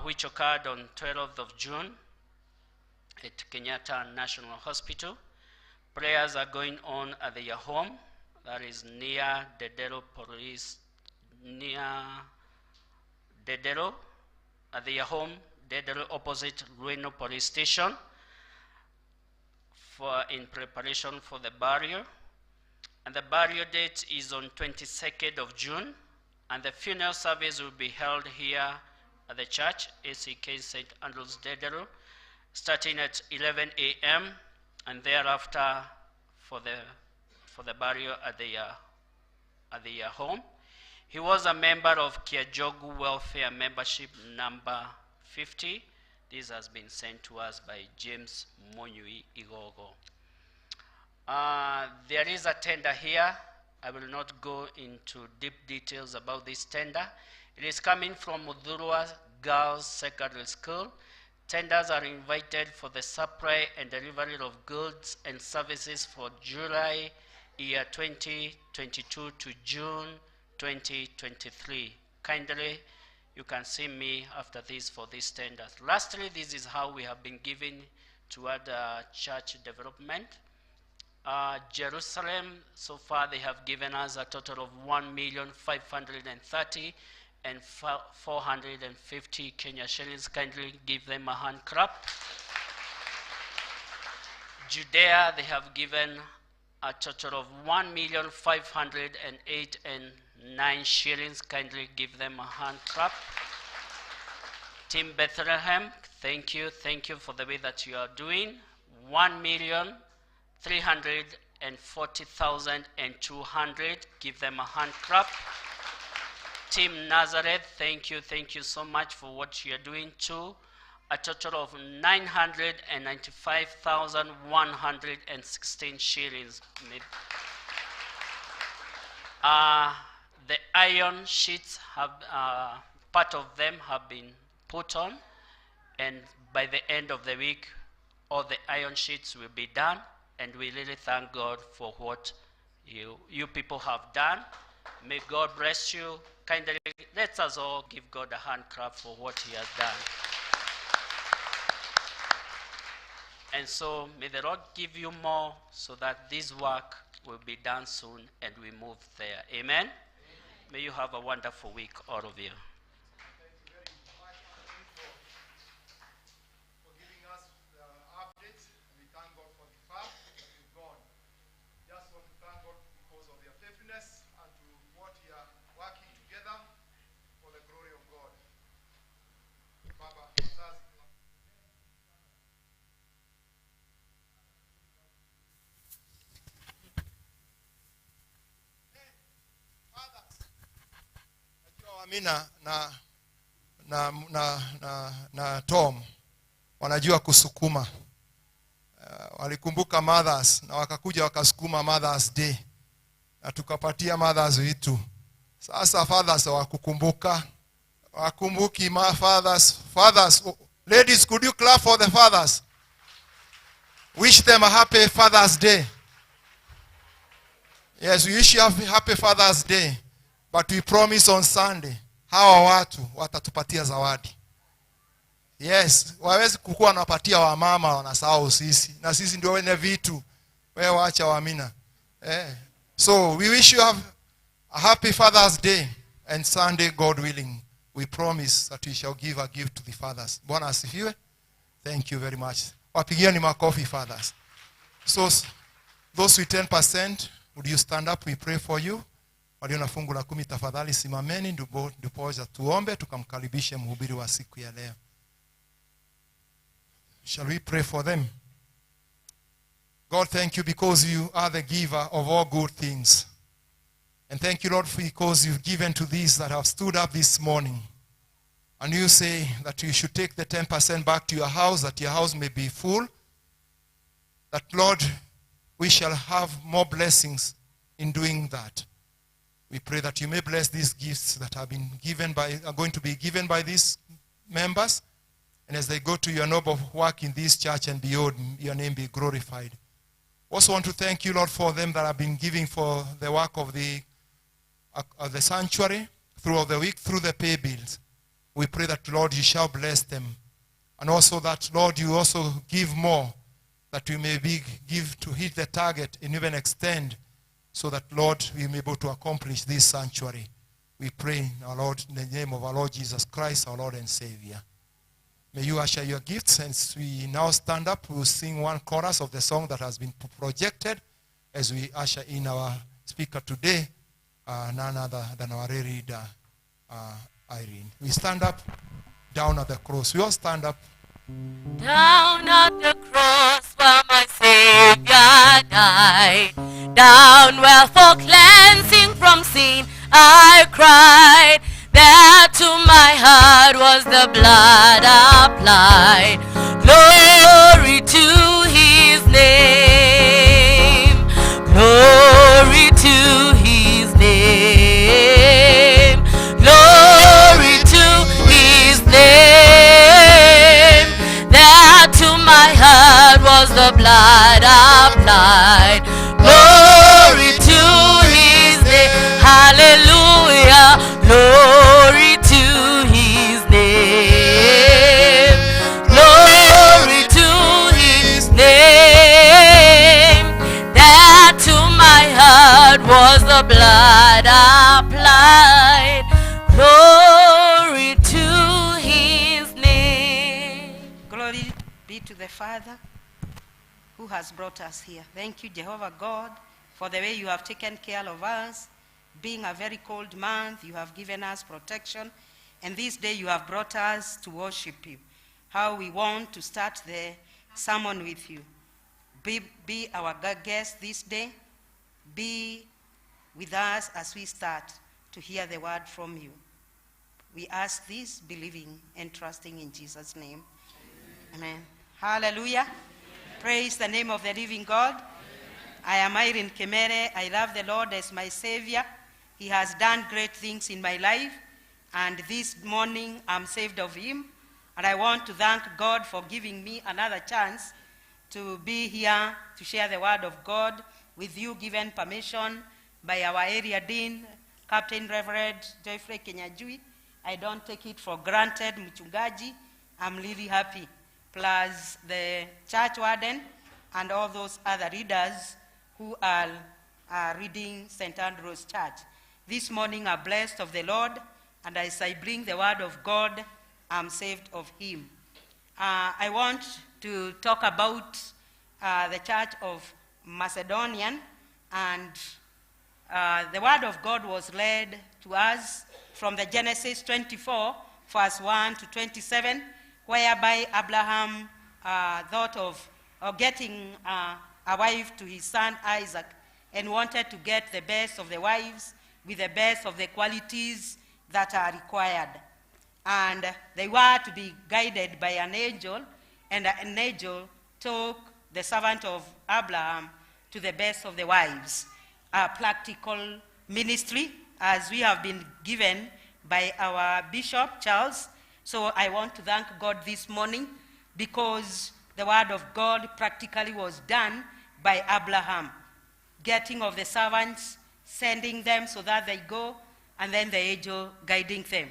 which occurred on 12th of June at Kenyatta National Hospital. Prayers are going on at their home, that is near Dedero Police, at their home, Dedero opposite Rueno Police Station, in preparation for the burial. And the burial date is on 22nd of June, and the funeral service will be held here at the church, ACK St. Andrew's Dedero, starting at 11 a.m. and thereafter for the burial at their home. He was a member of Kiajogu Welfare Membership number 50. This has been sent to us by James Monyui Igogo. There is a tender here. I will not go into deep details about this tender. It is coming from Mudurwa Girls Secondary School. Tenders are invited for the supply and delivery of goods and services for July year 2022 to June 2023. Kindly, you can see me after this for these tenders. Lastly, this is how we have been giving toward church development. Jerusalem, so far they have given us a total of 1,530,000 and 450 Kenya shillings. Kindly give them a hand clap. Judea, they have given a total of 1,508,009 shillings. Kindly give them a hand clap. Team Bethlehem, thank you for the way that you are doing. 1,340,200. Give them a hand clap. Team Nazareth, thank you so much for what you are doing too. A total of 995,116 shillings. The iron sheets have, part of them have been put on, and by the end of the week, all the iron sheets will be done, and we really thank God for what you people have done. May God bless you. Kindly, let us all give God a hand clap for what he has done. And so, may the Lord give you more so that this work will be done soon and we move there. Amen? May you have a wonderful week, all of you. Amina na Tom wanajua kusukuma. Walikumbuka Mothers na wakakuja wakasukuma Mothers Day. Na tukapatia Mothers vitu. Sasa fathers wakukumbuka. Wakumbuki fathers. Fathers, ladies, could you clap for the fathers? Wish them a happy Father's Day. Yes, we wish you a happy Father's Day. But we promise on Sunday, hawa watu watatupatia zawadi. Yes, wawezi kukua wanapatia wa mama wanasahau sisi. Na sisi ndio wenye vitu. Wewe waacha waamina. So we wish you have a happy Father's Day. And Sunday, God willing, we promise that we shall give a gift to the fathers. Bwana asifiwe. Thank you very much. Wapigieni makofi fathers. So those with 10%, would you stand up? We pray for you. Walio na fungu la 10 tafadhali simameni ndipo tuombe tukamkaribishe mhubiri wa siku ya leo. Shall we pray for them? God, thank you because you are the giver of all good things. And thank you, Lord, because you've given to these that have stood up this morning. And you say that you should take the 10% back to your house, that your house may be full. That, Lord, we shall have more blessings in doing that. We pray that you may bless these gifts that are going to be given by these members. And as they go to your noble work in this church and beyond, your name be glorified. Also want to thank you, Lord, for them that have been giving for the work of the sanctuary throughout the week, through the pay bills. We pray that, Lord, you shall bless them. And also that, Lord, you also give more, that we may give to hit the target and even extend, so that, Lord, we may be able to accomplish this sanctuary. We pray, our Lord, in the name of our Lord Jesus Christ, our Lord and Savior. May you usher your gifts. As we now stand up, we will sing one chorus of the song that has been projected as we usher in our speaker today, none other than our reader, Irene. We stand up, down at the cross. We all stand up. Down at the cross where my Savior died, down where for cleansing from sin I cried, there to my heart was the blood applied. Glory to his name, glory to his name, glory to his name. There to my heart was the blood applied. Glory to his name. Hallelujah. Glory to his name. Glory to his name. There to my heart was the blood applied. Glory to his name. Glory be to the Father who has brought us here. Thank you, Jehovah God, for the way you have taken care of us. Being a very cold month, you have given us protection. And this day you have brought us to worship you. How we want to start the sermon with you. Be our guest this day. Be with us as we start to hear the word from you. We ask this, believing and trusting in Jesus' name. Amen. Hallelujah. Praise the name of the living God. I am Irene Kemere. I love the Lord as my Savior. He has done great things in my life. And this morning I'm saved of him. And I want to thank God for giving me another chance to be here to share the word of God with you, given permission by our area dean, Captain Reverend Joyfrey Kenyajui. I don't take it for granted, Mchungaji. I'm really happy. Plus the church warden and all those other readers who are reading St. Andrew's Church. This morning I'm blessed of the Lord, and as I bring the word of God, I'm saved of him. I want to talk about the Church of Macedonian, and the word of God was led to us from the Genesis 24, verse 1 to 27, whereby Abraham thought of getting a wife to his son Isaac, and wanted to get the best of the wives with the best of the qualities that are required. And they were to be guided by an angel, and an angel took the servant of Abraham to the best of the wives. A practical ministry, as we have been given by our Bishop Charles. So I want to thank God this morning, because the word of God practically was done by Abraham. Getting of the servants, sending them so that they go, and then the angel guiding them.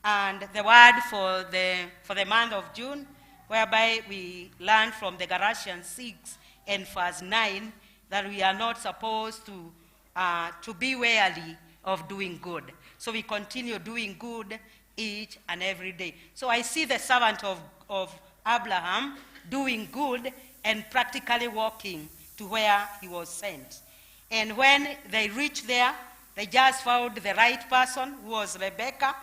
And the word for the month of June, whereby we learn from the Galatians 6 and verse 9 that we are not supposed to be wary of doing good. So we continue doing good each and every day. So I see the servant of Abraham doing good and practically walking to where he was sent. And when they reached there, they just found the right person, who was Rebecca.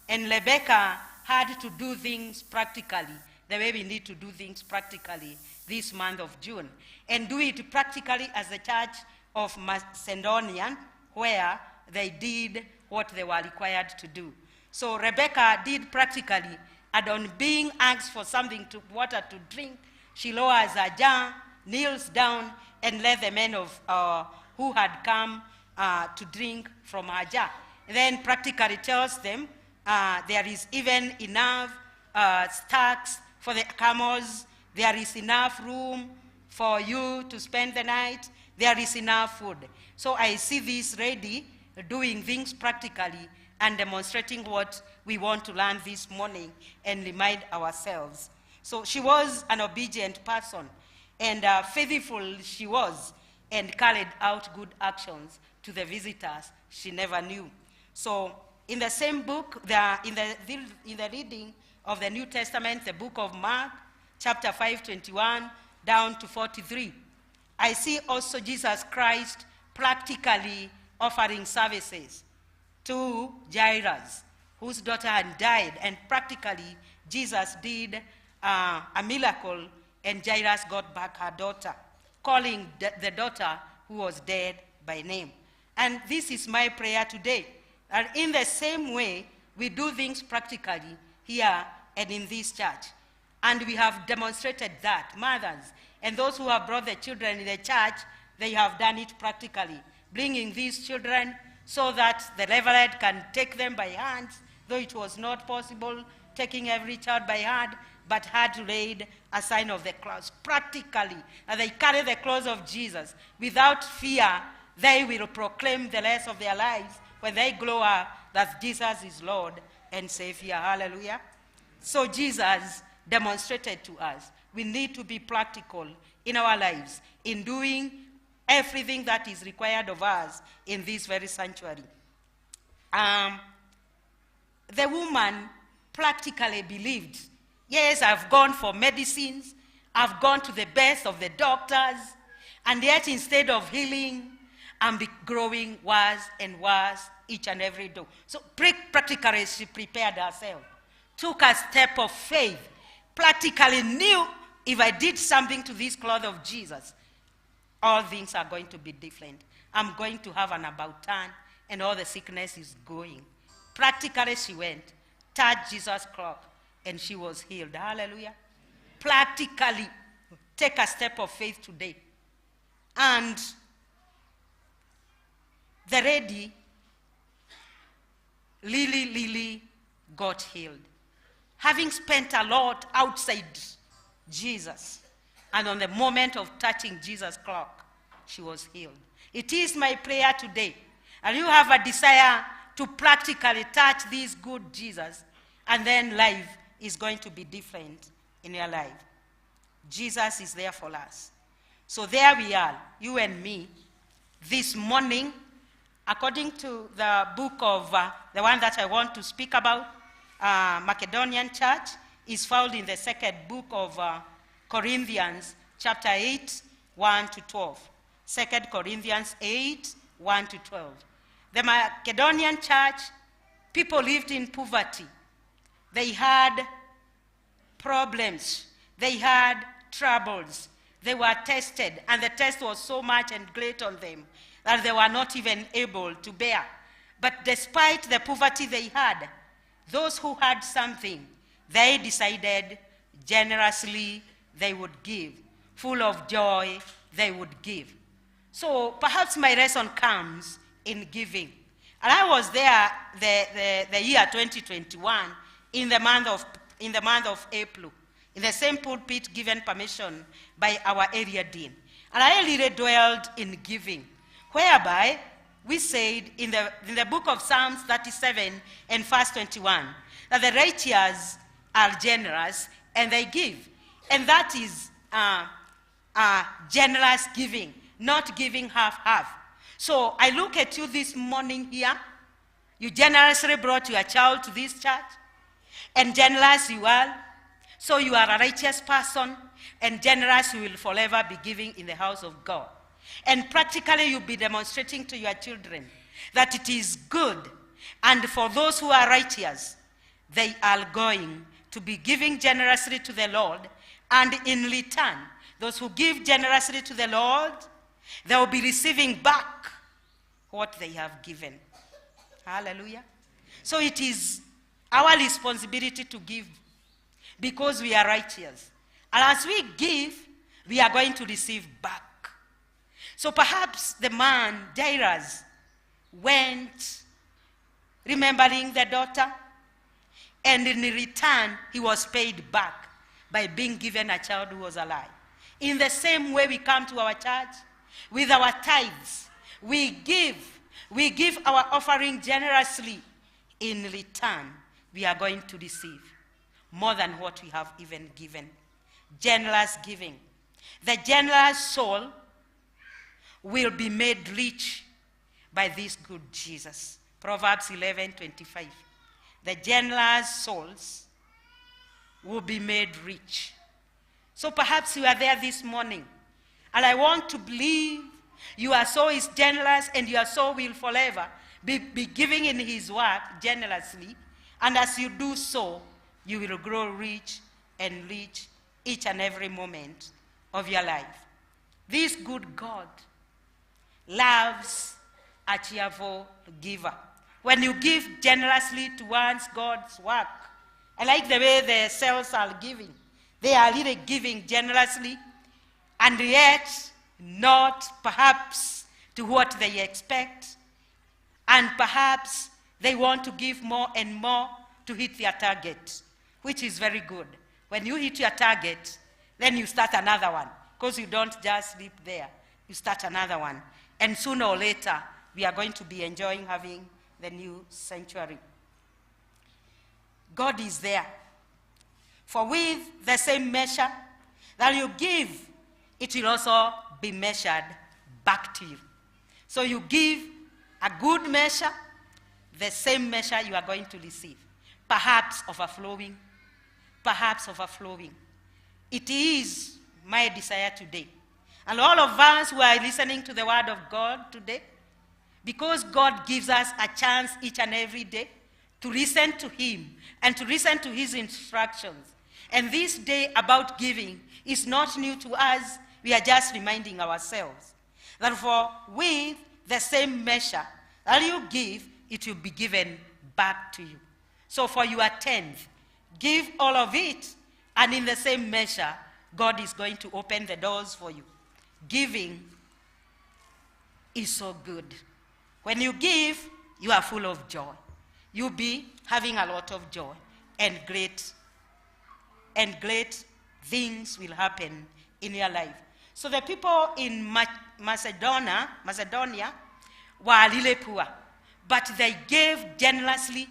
And Rebecca had to do things practically, the way we need to do things practically this month of June. And do it practically as the Church of Macedonian, where they did what they were required to do. So Rebecca did practically, and on being asked for something water to drink, she lowers her jar, kneels down, and let the men who had come to drink from her jar. And then practically tells them there is even enough stacks for the camels. There is enough room for you to spend the night. There is enough food. So I see this lady doing things practically and demonstrating what we want to learn this morning and remind ourselves. So she was an obedient person, and faithful she was, and carried out good actions to the visitors she never knew. So in the same book, in the reading of the New Testament, the book of Mark, chapter 5, 21 down to 43, I see also Jesus Christ practically offering services to Jairus, whose daughter had died, and practically Jesus did a miracle, and Jairus got back her daughter, calling the daughter who was dead by name. And this is my prayer today. And in the same way, we do things practically here and in this church. And we have demonstrated that. Mothers and those who have brought the children in the church, they have done it practically, bringing these children so that the reverend can take them by hands, though it was not possible taking every child by hand, but had to read a sign of the cross practically. And they carry the cross of Jesus. Without fear, they will proclaim the rest of their lives when they grow up that Jesus is Lord and Savior. Hallelujah. So Jesus demonstrated to us we need to be practical in our lives in doing everything that is required of us in this very sanctuary. The woman practically believed, yes, I've gone for medicines, I've gone to the best of the doctors, and yet instead of healing, I'm growing worse and worse each and every day. So practically she prepared herself, took a step of faith, practically knew if I did something to this cloth of Jesus, all things are going to be different. I'm going to have an about turn, and all the sickness is going. Practically she went, touched Jesus' cloth, and she was healed. Hallelujah. Practically take a step of faith today. And the lady really got healed, having spent a lot outside Jesus. And on the moment of touching Jesus' clock, she was healed. It is my prayer today, and you have a desire to practically touch this good Jesus, and then life is going to be different in your life. Jesus is there for us. So there we are, you and me, this morning, according to the book of, the one that I want to speak about, Macedonian Church, is found in the second book of Corinthians, chapter 8, 1 to 12. 2 Corinthians 8, 1 to 12. The Macedonian church, people lived in poverty. They had problems. They had troubles. They were tested, and the test was so much and great on them that they were not even able to bear. But despite the poverty they had, those who had something, they decided generously they would give. Full of joy, they would give. So perhaps my lesson comes in giving. And I was there the year 2021 in the month of April, in the same pulpit given permission by our area dean. And I really dwelled in giving, whereby we said in the book of Psalms 37 and verse 21 that the righteous are generous and they give. And that is generous giving, not giving half-half. So I look at you this morning here. You generously brought your child to this church, and generous you are. So you are a righteous person, and generous you will forever be giving in the house of God. And practically you'll be demonstrating to your children that it is good. And for those who are righteous, they are going to be giving generously to the Lord. And in return, those who give generously to the Lord, they will be receiving back what they have given. Hallelujah. So it is our responsibility to give because we are righteous. And as we give, we are going to receive back. So perhaps the man, Jairus, went remembering the daughter, and in return, he was paid back by being given a child who was alive. In the same way we come to our church, with our tithes, we give our offering generously. In return, we are going to receive more than what we have even given. Generous giving. The generous soul will be made rich by this good Jesus. Proverbs 11:25. The generous souls will be made rich. So perhaps you are there this morning, and I want to believe your soul is generous, and your soul will forever be giving in his work generously. And as you do so, you will grow rich and rich each and every moment of your life. This good God loves a cheerful giver. When you give generously towards God's work, I like the way the cells are giving. They are really giving generously, and yet not perhaps to what they expect, and perhaps they want to give more and more to hit their target, which is very good. When you hit your target, then you start another one, because you don't just sleep there. You start another one. And sooner or later, we are going to be enjoying having the new sanctuary. God is there. For with the same measure that you give, it will also be measured back to you. So you give a good measure, the same measure you are going to receive. Perhaps overflowing. Perhaps overflowing. It is my desire today. And all of us who are listening to the word of God today, because God gives us a chance each and every day to listen to him and to listen to his instructions. And this day about giving is not new to us. We are just reminding ourselves. Therefore, with the same measure that you give, it will be given back to you. So for your tenth, give all of it, and in the same measure, God is going to open the doors for you. Giving is so good. When you give, you are full of joy. You'll be having a lot of joy, and great things will happen in your life. So the people in Macedonia were really poor, but they gave generously,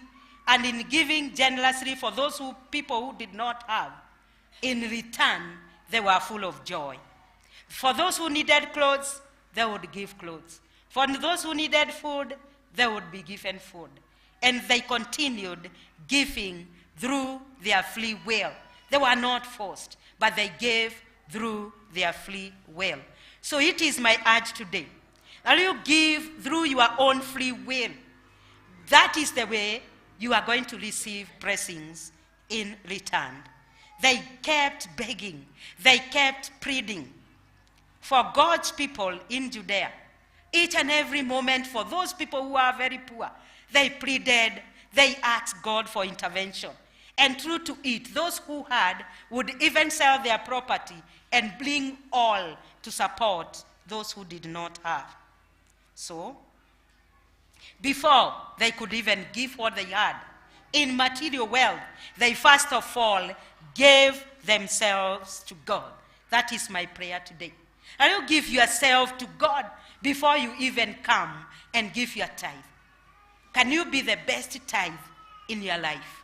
and in giving generously for those people who did not have, in return, they were full of joy. For those who needed clothes, they would give clothes. For those who needed food, they would be given food. And they continued giving through their free will. They were not forced, but they gave through their free will. So it is my urge today that you give through your own free will. That is the way you are going to receive blessings in return. They kept begging. They kept pleading for God's people in Judea. Each and every moment, for those people who are very poor, they pleaded, they asked God for intervention. And true to it, those who had would even sell their property and bring all to support those who did not have. So, before they could even give what they had in material wealth, they first of all gave themselves to God. That is my prayer today. And you give yourself to God before you even come and give your tithe. Can you be the best tithe in your life?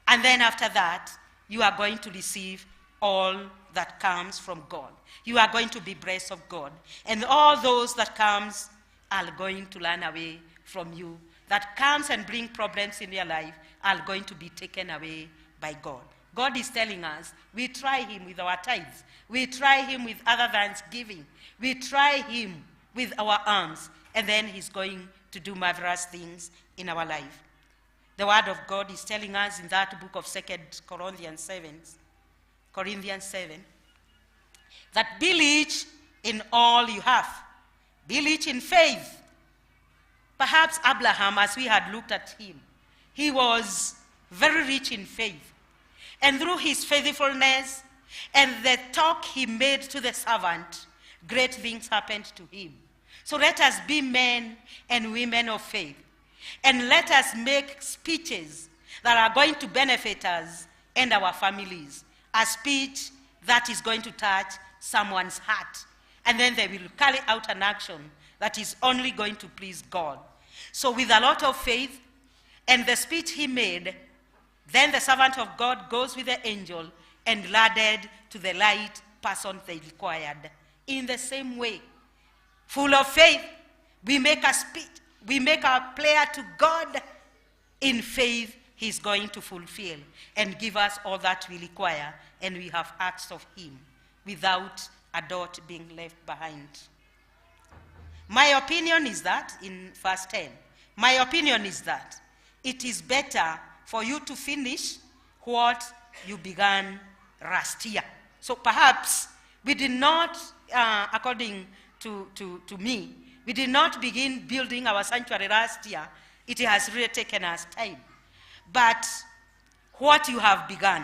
And then after that, you are going to receive all that comes from God. You are going to be blessed of God. And all those that comes are going to run away from you. That comes and bring problems in your life are going to be taken away by God. God is telling us, we try him with our tithes. We try him with other thanksgiving. We try him with our alms. And then he's going to do marvelous things in our life. The word of God is telling us in that book of 2 Corinthians 7, that be rich in all you have. Be rich in faith. Perhaps Abraham, as we had looked at him, he was very rich in faith. And through his faithfulness and the talk he made to the servant, great things happened to him. So let us be men and women of faith. And let us make speeches that are going to benefit us and our families. A speech that is going to touch someone's heart. And then they will carry out an action that is only going to please God. So with a lot of faith and the speech he made, then the servant of God goes with the angel and ladded to the right person they required. In the same way, full of faith, we make a speech, we make our prayer to God. In faith, he's going to fulfill and give us all that we require, and we have asked of him without a dot being left behind. My opinion is that, in verse 10, my opinion is that it is better for you to finish what you began last year. So perhaps we did not, according to me, we did not begin building our sanctuary last year. It has really taken us time. But what you have begun,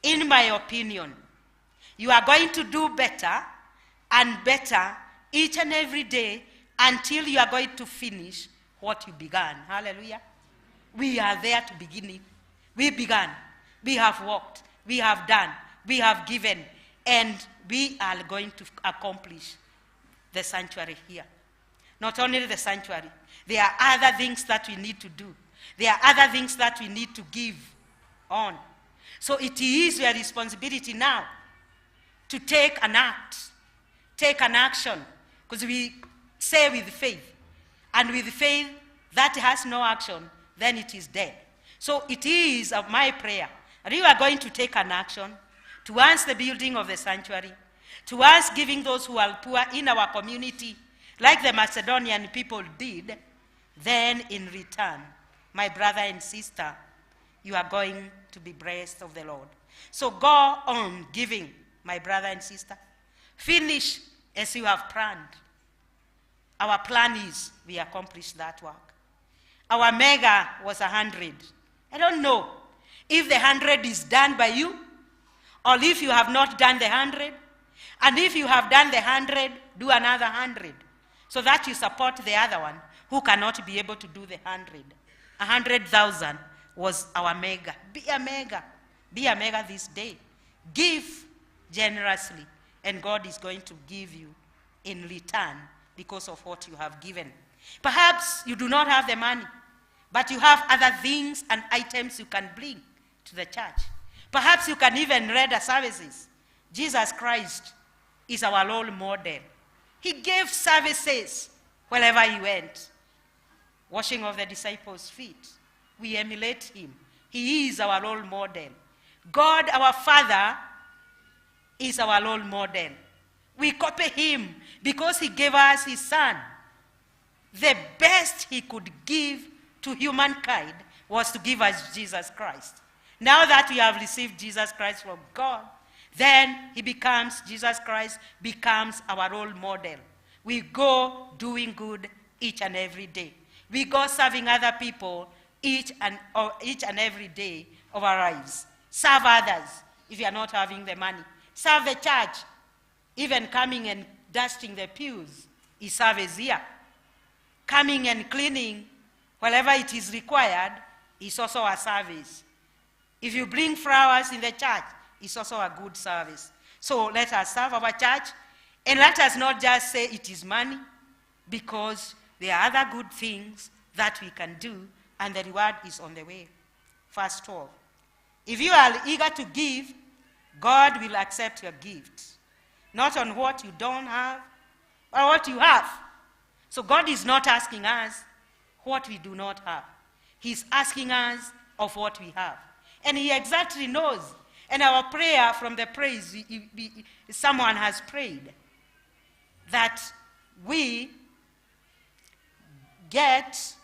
in my opinion, you are going to do better and better each and every day until you are going to finish what you began. Hallelujah. We are there to begin it. We began. We have walked. We have done. We have given. And we are going to accomplish the sanctuary here. Not only the sanctuary. There are other things that we need to do. There are other things that we need to give on. So it is your responsibility now to take an act, take an action, because we say with faith, and with faith that has no action, then it is dead. So it is my prayer, and you are going to take an action towards the building of the sanctuary, towards giving those who are poor in our community, like the Macedonian people did. Then in return, my brother and sister, you are going to be blessed of the Lord. So go on giving, my brother and sister. Finish as you have planned. Our plan is we accomplish that work. Our mega was 100. I don't know if the 100 is done by you or if you have not done the 100. And if you have done the 100, do another 100 so that you support the other one who cannot be able to do the 100. 100,000 was our mega. Be a mega. Be a mega this day. Give generously, and God is going to give you in return because of what you have given. Perhaps you do not have the money, but you have other things and items you can bring to the church. Perhaps you can even render services. Jesus Christ is our role model. He gave services wherever he went. Washing of the disciples' feet. We emulate him. He is our role model. God, our Father, is our role model. We copy him because he gave us his Son. The best he could give to humankind was to give us Jesus Christ. Now that we have received Jesus Christ from God, then Jesus Christ becomes our role model. We go doing good each and every day. We go serving other people each and every day of our lives. Serve others if you are not having the money. Serve the church. Even coming and dusting the pews is service here. Coming and cleaning wherever it is required is also a service. If you bring flowers in the church, it's also a good service. So let us serve our church, and let us not just say it is money, because there are other good things that we can do, and the reward is on the way. Verse 12. If you are eager to give, God will accept your gift. Not on what you don't have, but what you have. So God is not asking us what we do not have. He's asking us of what we have. And he exactly knows. And our prayer from the praise, someone has prayed that we get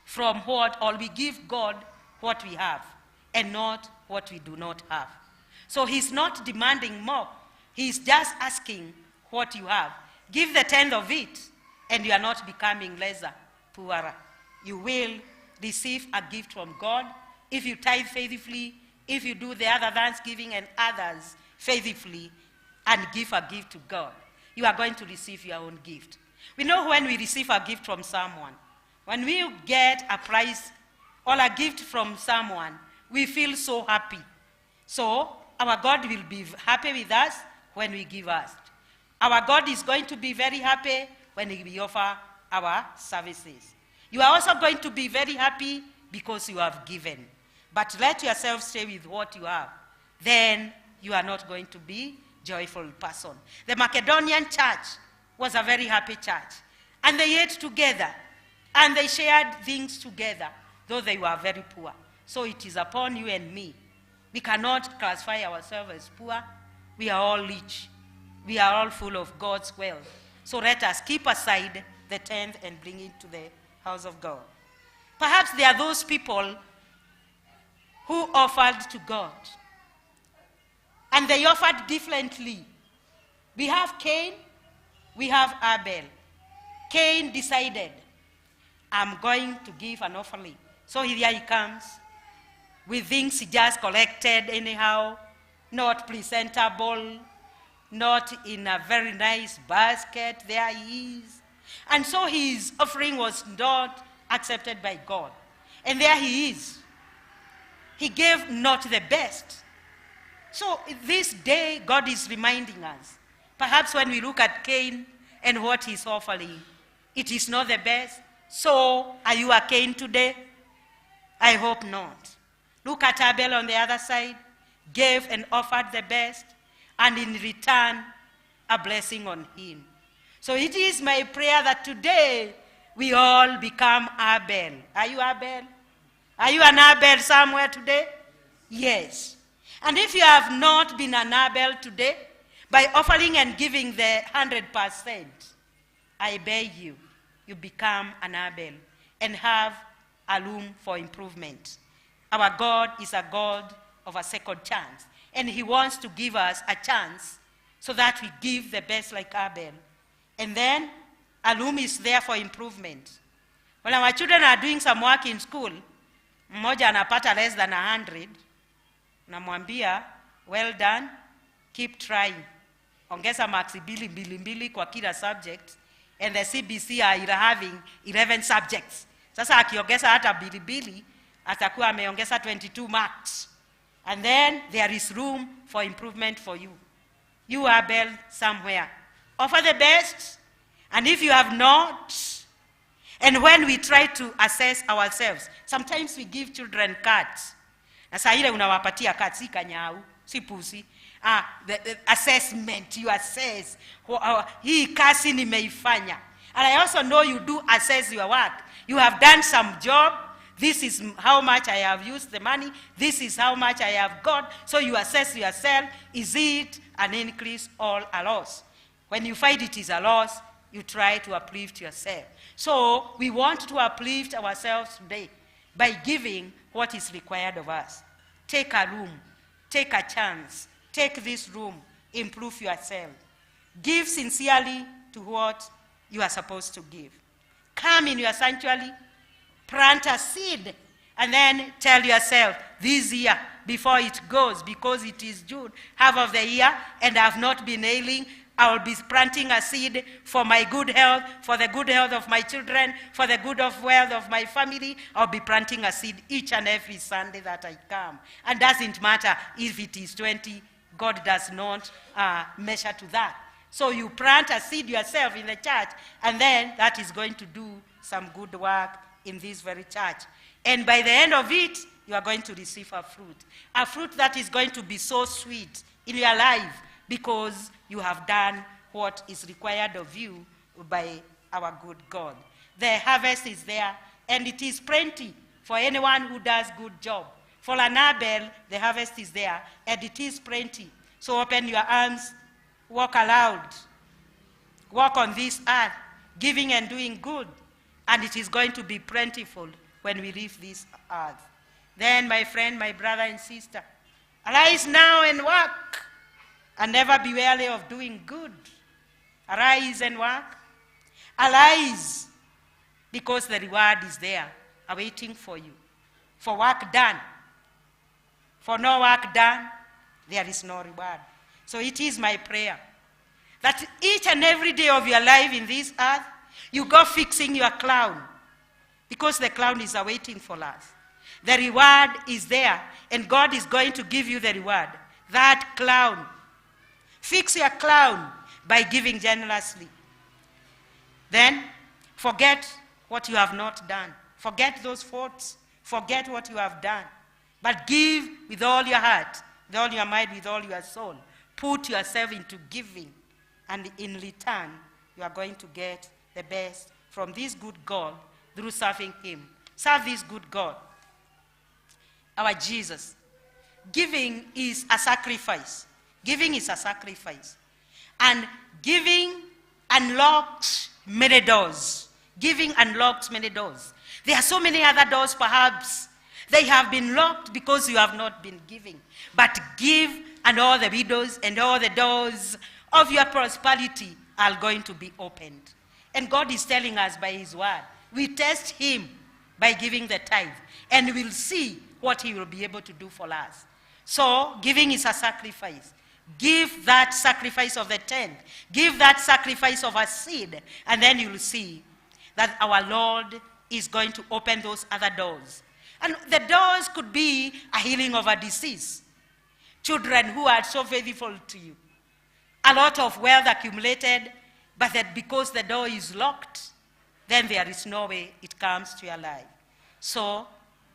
from what, or we give God what we have and not what we do not have. So he's not demanding more. He's just asking what you have. Give the tenth of it, and you are not becoming lesser, poorer. You will receive a gift from God if you tithe faithfully, if you do the other thanksgiving and others faithfully, and give a gift to God. You are going to receive your own gift. We know when we receive a gift from someone, when we get a prize or a gift from someone, we feel so happy. So our God will be happy with us when we give us. Our God is going to be very happy when we offer our services. You are also going to be very happy because you have given. But let yourself stay with what you have. Then you are not going to be a joyful person. The Macedonian church was a very happy church. And they ate together. And they shared things together, though they were very poor. So it is upon you and me. We cannot classify ourselves as poor. We are all rich. We are all full of God's wealth. So let us keep aside the tenth and bring it to the house of God. Perhaps there are those people who offered to God. And they offered differently. We have Cain, we have Abel. Cain decided, I'm going to give an offering. So here he comes with things he just collected anyhow, not presentable, not in a very nice basket. There he is. And so his offering was not accepted by God. And there he is. He gave not the best. So this day, God is reminding us. Perhaps when we look at Cain and what he's offering, it is not the best. So are you a Cain today? I hope not. Look at Abel on the other side. Gave and offered the best. And in return, a blessing on him. So it is my prayer that today we all become Abel. Are you Abel? Are you an Abel somewhere today? Yes. And if you have not been an Abel today, by offering and giving the 100%, I beg you, you become an Abel and have a room for improvement. Our God is a God of a second chance. And he wants to give us a chance so that we give the best like Abel. And then a room is there for improvement. When our children are doing some work in school, mmoja anapata less than 100, namwambia, well done, keep trying. Ongeza marks mbili kwa kila subject, and the CBC are having 11 subjects. Sasa akiongeza hata mbili, atakuwa ameongeza 22 marks. And then there is room for improvement for you. You are Abel somewhere. Offer the best, and if you have not, and when we try to assess ourselves, sometimes we give children cards. Na saa ile unawapatia cards, si kanyau, si pusi. The assessment, you assess. Hii kazi nimeifanya. And I also know you do assess your work. You have done some job. This is how much I have used the money. This is how much I have got. So you assess yourself. Is it an increase or a loss? When you find it is a loss, you try to uplift yourself. So we want to uplift ourselves today by giving what is required of us. Take a room. Take a chance. Take this room. Improve yourself. Give sincerely to what you are supposed to give. Come in your sanctuary. Plant a seed. And then tell yourself, this year, before it goes, because it is June, half of the year, and I have not been ailing, I will be planting a seed for my good health, for the good health of my children, for the good of wealth of my family. I'll be planting a seed each and every Sunday that I come. And doesn't matter if it is 20, God does not measure to that. So you plant a seed yourself in the church, and then that is going to do some good work in this very church. And by the end of it, you are going to receive a fruit that is going to be so sweet in your life because you have done what is required of you by our good God. The harvest is there, and it is plenty for anyone who does good job. For an Abel, the harvest is there, and it is plenty. So open your arms, walk aloud, walk on this earth, giving and doing good, and it is going to be plentiful when we leave this earth. Then, my friend, my brother and sister, arise now and work, and never be weary of doing good. Arise and work. Arise, because the reward is there, awaiting for you. For work done. For no work done, there is no reward. So it is my prayer that each and every day of your life in this earth, you go fixing your crown, because the crown is awaiting for us. The reward is there, and God is going to give you the reward. That crown, Fix your crown by giving generously. Then forget what you have not done. Forget those faults. Forget what you have done. But give with all your heart, with all your mind, with all your soul. Put yourself into giving. And in return, you are going to get the best from this good God through serving him. Serve this good God, our Jesus. Giving is a sacrifice. Giving is a sacrifice. And giving unlocks many doors. Giving unlocks many doors. There are so many other doors, perhaps. They have been locked because you have not been giving. But give, and all the windows and all the doors of your prosperity are going to be opened. And God is telling us by his word, we test him by giving the tithe, and we'll see what he will be able to do for us. So giving is a sacrifice. Give that sacrifice of the tenth. Give that sacrifice of a seed, and then you'll see that our Lord is going to open those other doors. And the doors could be a healing of a disease. Children who are so faithful to you. A lot of wealth accumulated, but that because the door is locked, then there is no way it comes to your life. So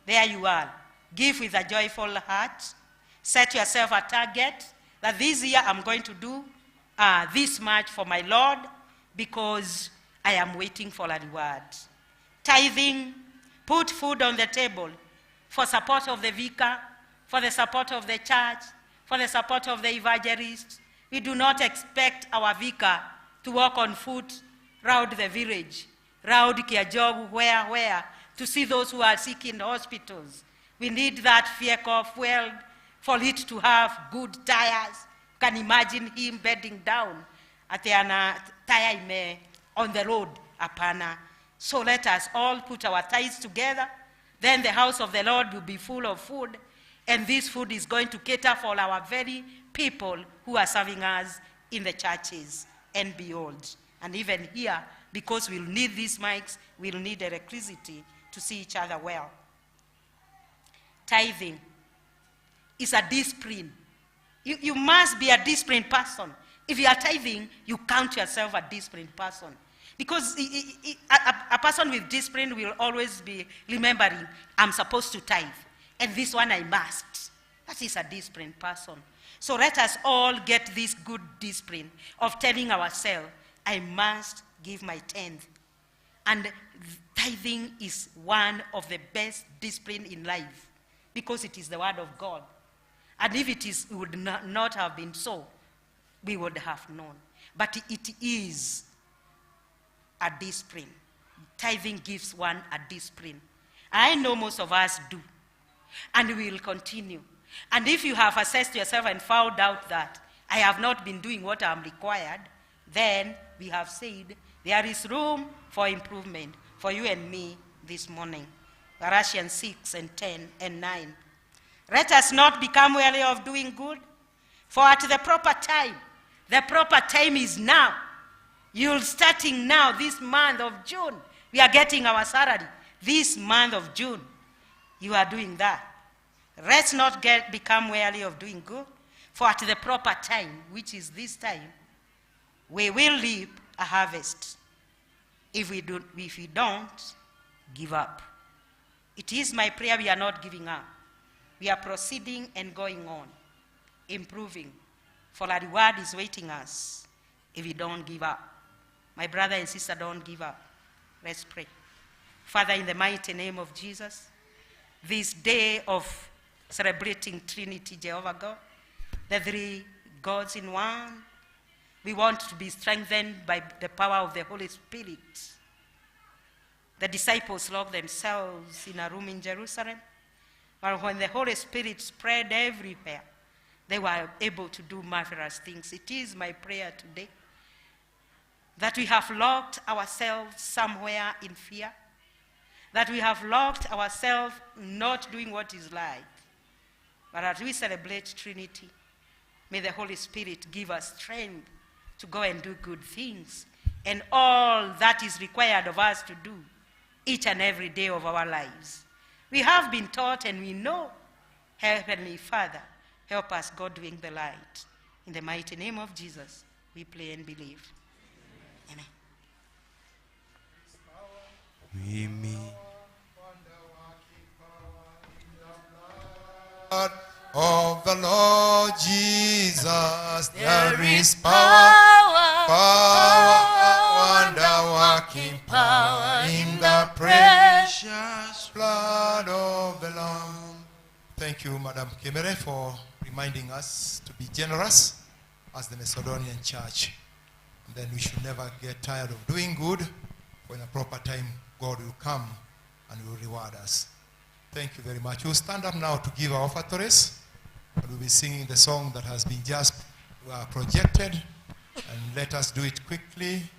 there you are. Give with a joyful heart. Set yourself a target that this year I'm going to do this much for my Lord because I am waiting for a reward. Tithing, put food on the table for support of the vicar, for the support of the church, for the support of the evangelist. We do not expect our vicar to walk on foot round the village, round Kiajogu, where, to see those who are sick in hospitals. We need that vehicle fueled for it to have good tires. You can imagine him bedding down at the tire on the road, apana. So let us all put our tithes together. Then the house of the Lord will be full of food. And this food is going to cater for our very people who are serving us in the churches and beyond. And even here, because we'll need these mics, we'll need electricity to see each other well. Tithing is a discipline. You must be a disciplined person. If you are tithing, you count yourself a disciplined person. Because a person with discipline will always be remembering, I'm supposed to tithe, and this one I must. That is a disciplined person. So let us all get this good discipline of telling ourselves, I must give my tenth. And tithing is one of the best discipline in life because it is the word of God. And if it would not have been so, we would have known. But it is a discipline. Tithing gives one a discipline. I know most of us do. And we will continue. And if you have assessed yourself and found out that I have not been doing what I am required, then we have said there is room for improvement for you and me this morning. Galatians 6 and 10 and 9. Let us not become weary of doing good, for at the proper time is now. You're starting now, this month of June. We are getting our salary. This month of June, you are doing that. Let's not become weary of doing good, for at the proper time, which is this time, we will reap a harvest. If we don't, give up. It is my prayer we are not giving up. We are proceeding and going on, improving, for a reward is waiting us if we don't give up. My brother and sister, don't give up. Let's pray. Father, in the mighty name of Jesus, this day of celebrating Trinity, Jehovah God, the three gods in one, we want to be strengthened by the power of the Holy Spirit. The disciples locked themselves in a room in Jerusalem, but when the Holy Spirit spread everywhere, they were able to do marvelous things. It is my prayer today that we have locked ourselves somewhere in fear, that we have locked ourselves not doing what is right. But as we celebrate Trinity, may the Holy Spirit give us strength to go and do good things and all that is required of us to do each and every day of our lives. We have been taught and we know, Heavenly Father, help us, God, doing the light. In the mighty name of Jesus, we pray and believe. Amen. Of the Lord Jesus, there is power, wonder-working power in the precious blood of the Lamb. Thank you, Madam Kemere, for reminding us to be generous as the Macedonian church. And then we should never get tired of doing good. When a proper time, God will come and will reward us. Thank you very much. We'll stand up now to give our offertories. And we'll be singing the song that has been just projected. And let us do it quickly.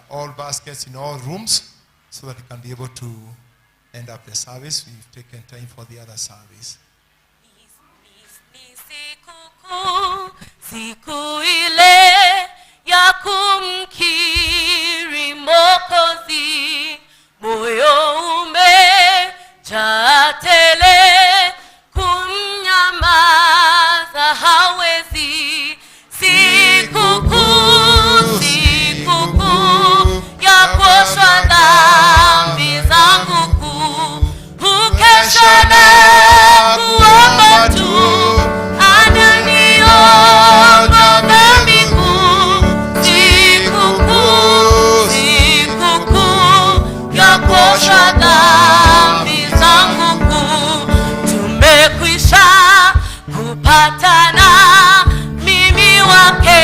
All baskets in all rooms so that we can be able to end up the service. We've taken time for the other service. Siku ile ya kumkiri Mwokozi, moyo umejaa tele, kumnyamaza hawezi. Sikukuu, sikukuu ya kuoshwa dhambi zangu kuu, hukesha na kuomba tu patana mimi wake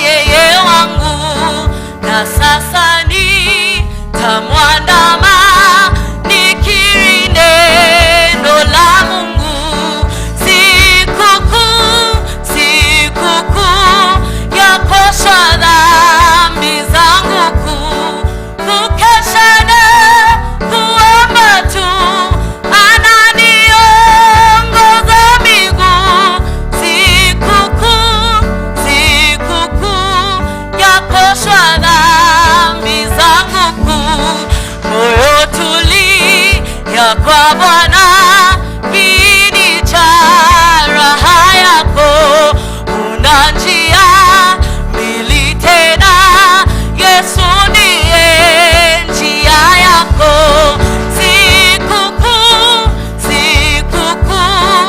yeye wangu, na sasa ni tamwandama nikiri neno la Mungu. Sikukuu, sikukuu ya kuosha dhambi zangu kuu, kukesha na kuomba tu kwa Bwana kini cha raha yako, una njia mbili tena, Yesu ndiye njia yako. Sikukuu, sikukuu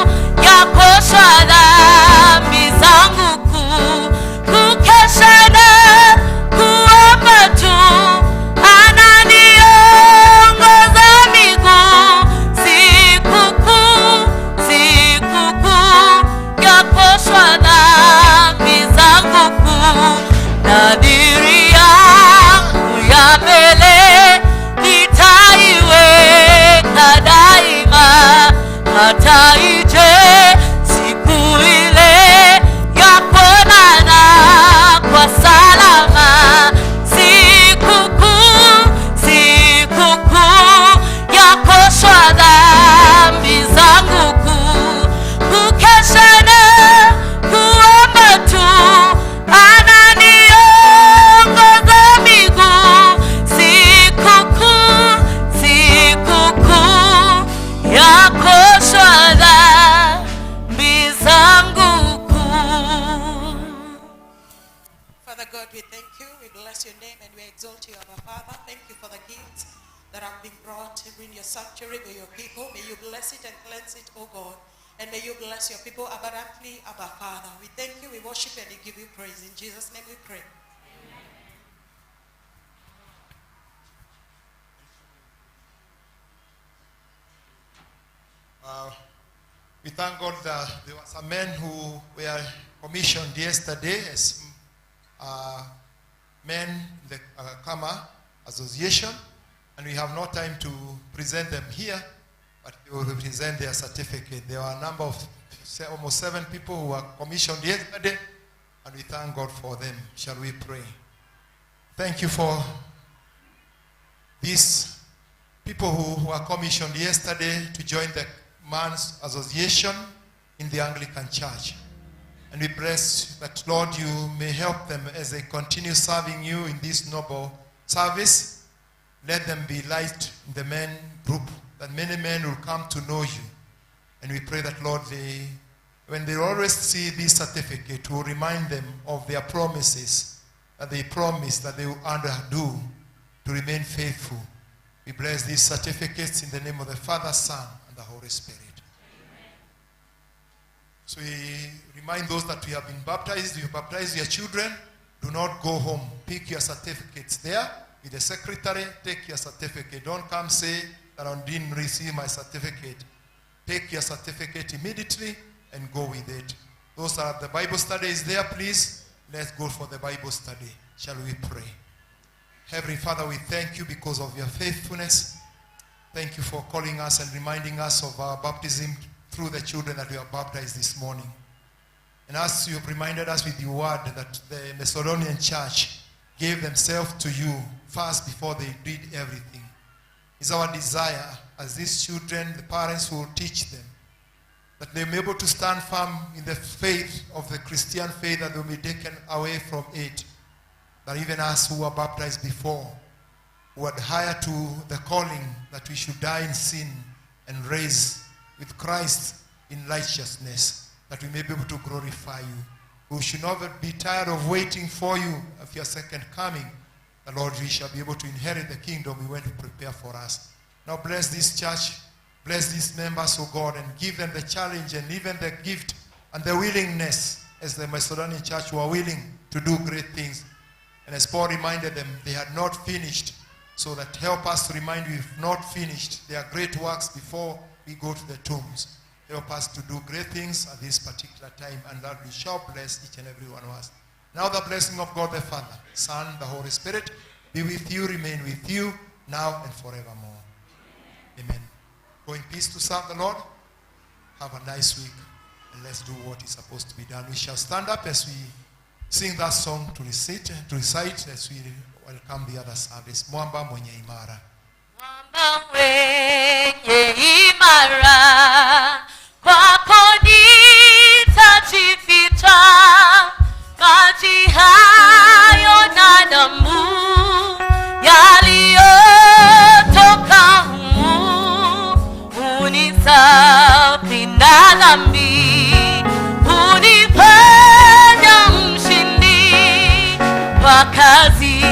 ya kuosha dhambi zangu kuu, kukesha na kuomba tu nadiri yangu ya mbele nitaiweka daima, hata ije siku ile ya kuonana kwa salama. Sikukuu, sikukuu ya kuoshwa dhambi zangu kuu, kukesha na kuomba tu we thank you, we bless your name, and we exalt you, our Father. Thank you for the gifts that have been brought in your sanctuary by your people. May you bless it and cleanse it, O God. And may you bless your people abundantly, our Father. We thank you, we worship and we give you praise. In Jesus' name we pray. We thank God that there were some men who were commissioned yesterday as men in the Kama Association, and we have no time to present them here, but they will present their certificate. There are a number of almost 7 people who were commissioned yesterday, and we thank God for them. Shall we pray? Thank you for these people who were commissioned yesterday to join the Men's Association in the Anglican Church. And we bless that, Lord, you may help them as they continue serving you in this noble service. Let them be light in the men group, that many men will come to know you. And we pray that, Lord, they when they always see this certificate, will remind them of their promises that they promised that they will do to remain faithful. We bless these certificates in the name of the Father, Son, and the Holy Spirit. Amen. So we remind those that we have been baptized. You baptize your children. Do not go home. Pick your certificates there with the secretary. Take your certificate. Don't come say that I didn't receive my certificate. Take your certificate immediately and go with it. Those are the Bible study is there, please. Let's go for the Bible study. Shall we pray? Heavenly Father, we thank you because of your faithfulness. Thank you for calling us and reminding us of our baptism through the children that we have baptized this morning. And as you have reminded us with your word that the Macedonian church gave themselves to you first before they did everything. It's our desire as these children, the parents who will teach them, that they may be able to stand firm in the faith of the Christian faith and they will be taken away from it. That even us who were baptized before would adhere to the calling that we should die in sin and raise with Christ in righteousness, that we may be able to glorify you. We should never be tired of waiting for you of your second coming. The Lord, we shall be able to inherit the kingdom we went to prepare for us. Now bless this church, bless these members, O God, and give them the challenge and even the gift and the willingness as the Macedonian church were willing to do great things. And as Paul reminded them, they had not finished. So that help us to remind you, if not finished, there are great works before we go to the tombs. Help us to do great things at this particular time, and that we shall bless each and every one of us. Now the blessing of God the Father, Son, the Holy Spirit, be with you, remain with you, now and forevermore. Amen. Go in peace to serve the Lord. Have a nice week, and let's do what is supposed to be done. We shall stand up as we sing that song to recite as we welcome the other service. Mwamba mwenye imara. Mwamba mwenye imara, kwako nitajificha, kati hayo na damu yaliyotoka humu, unisafi na dhambi, unifanya mshindi wa kazi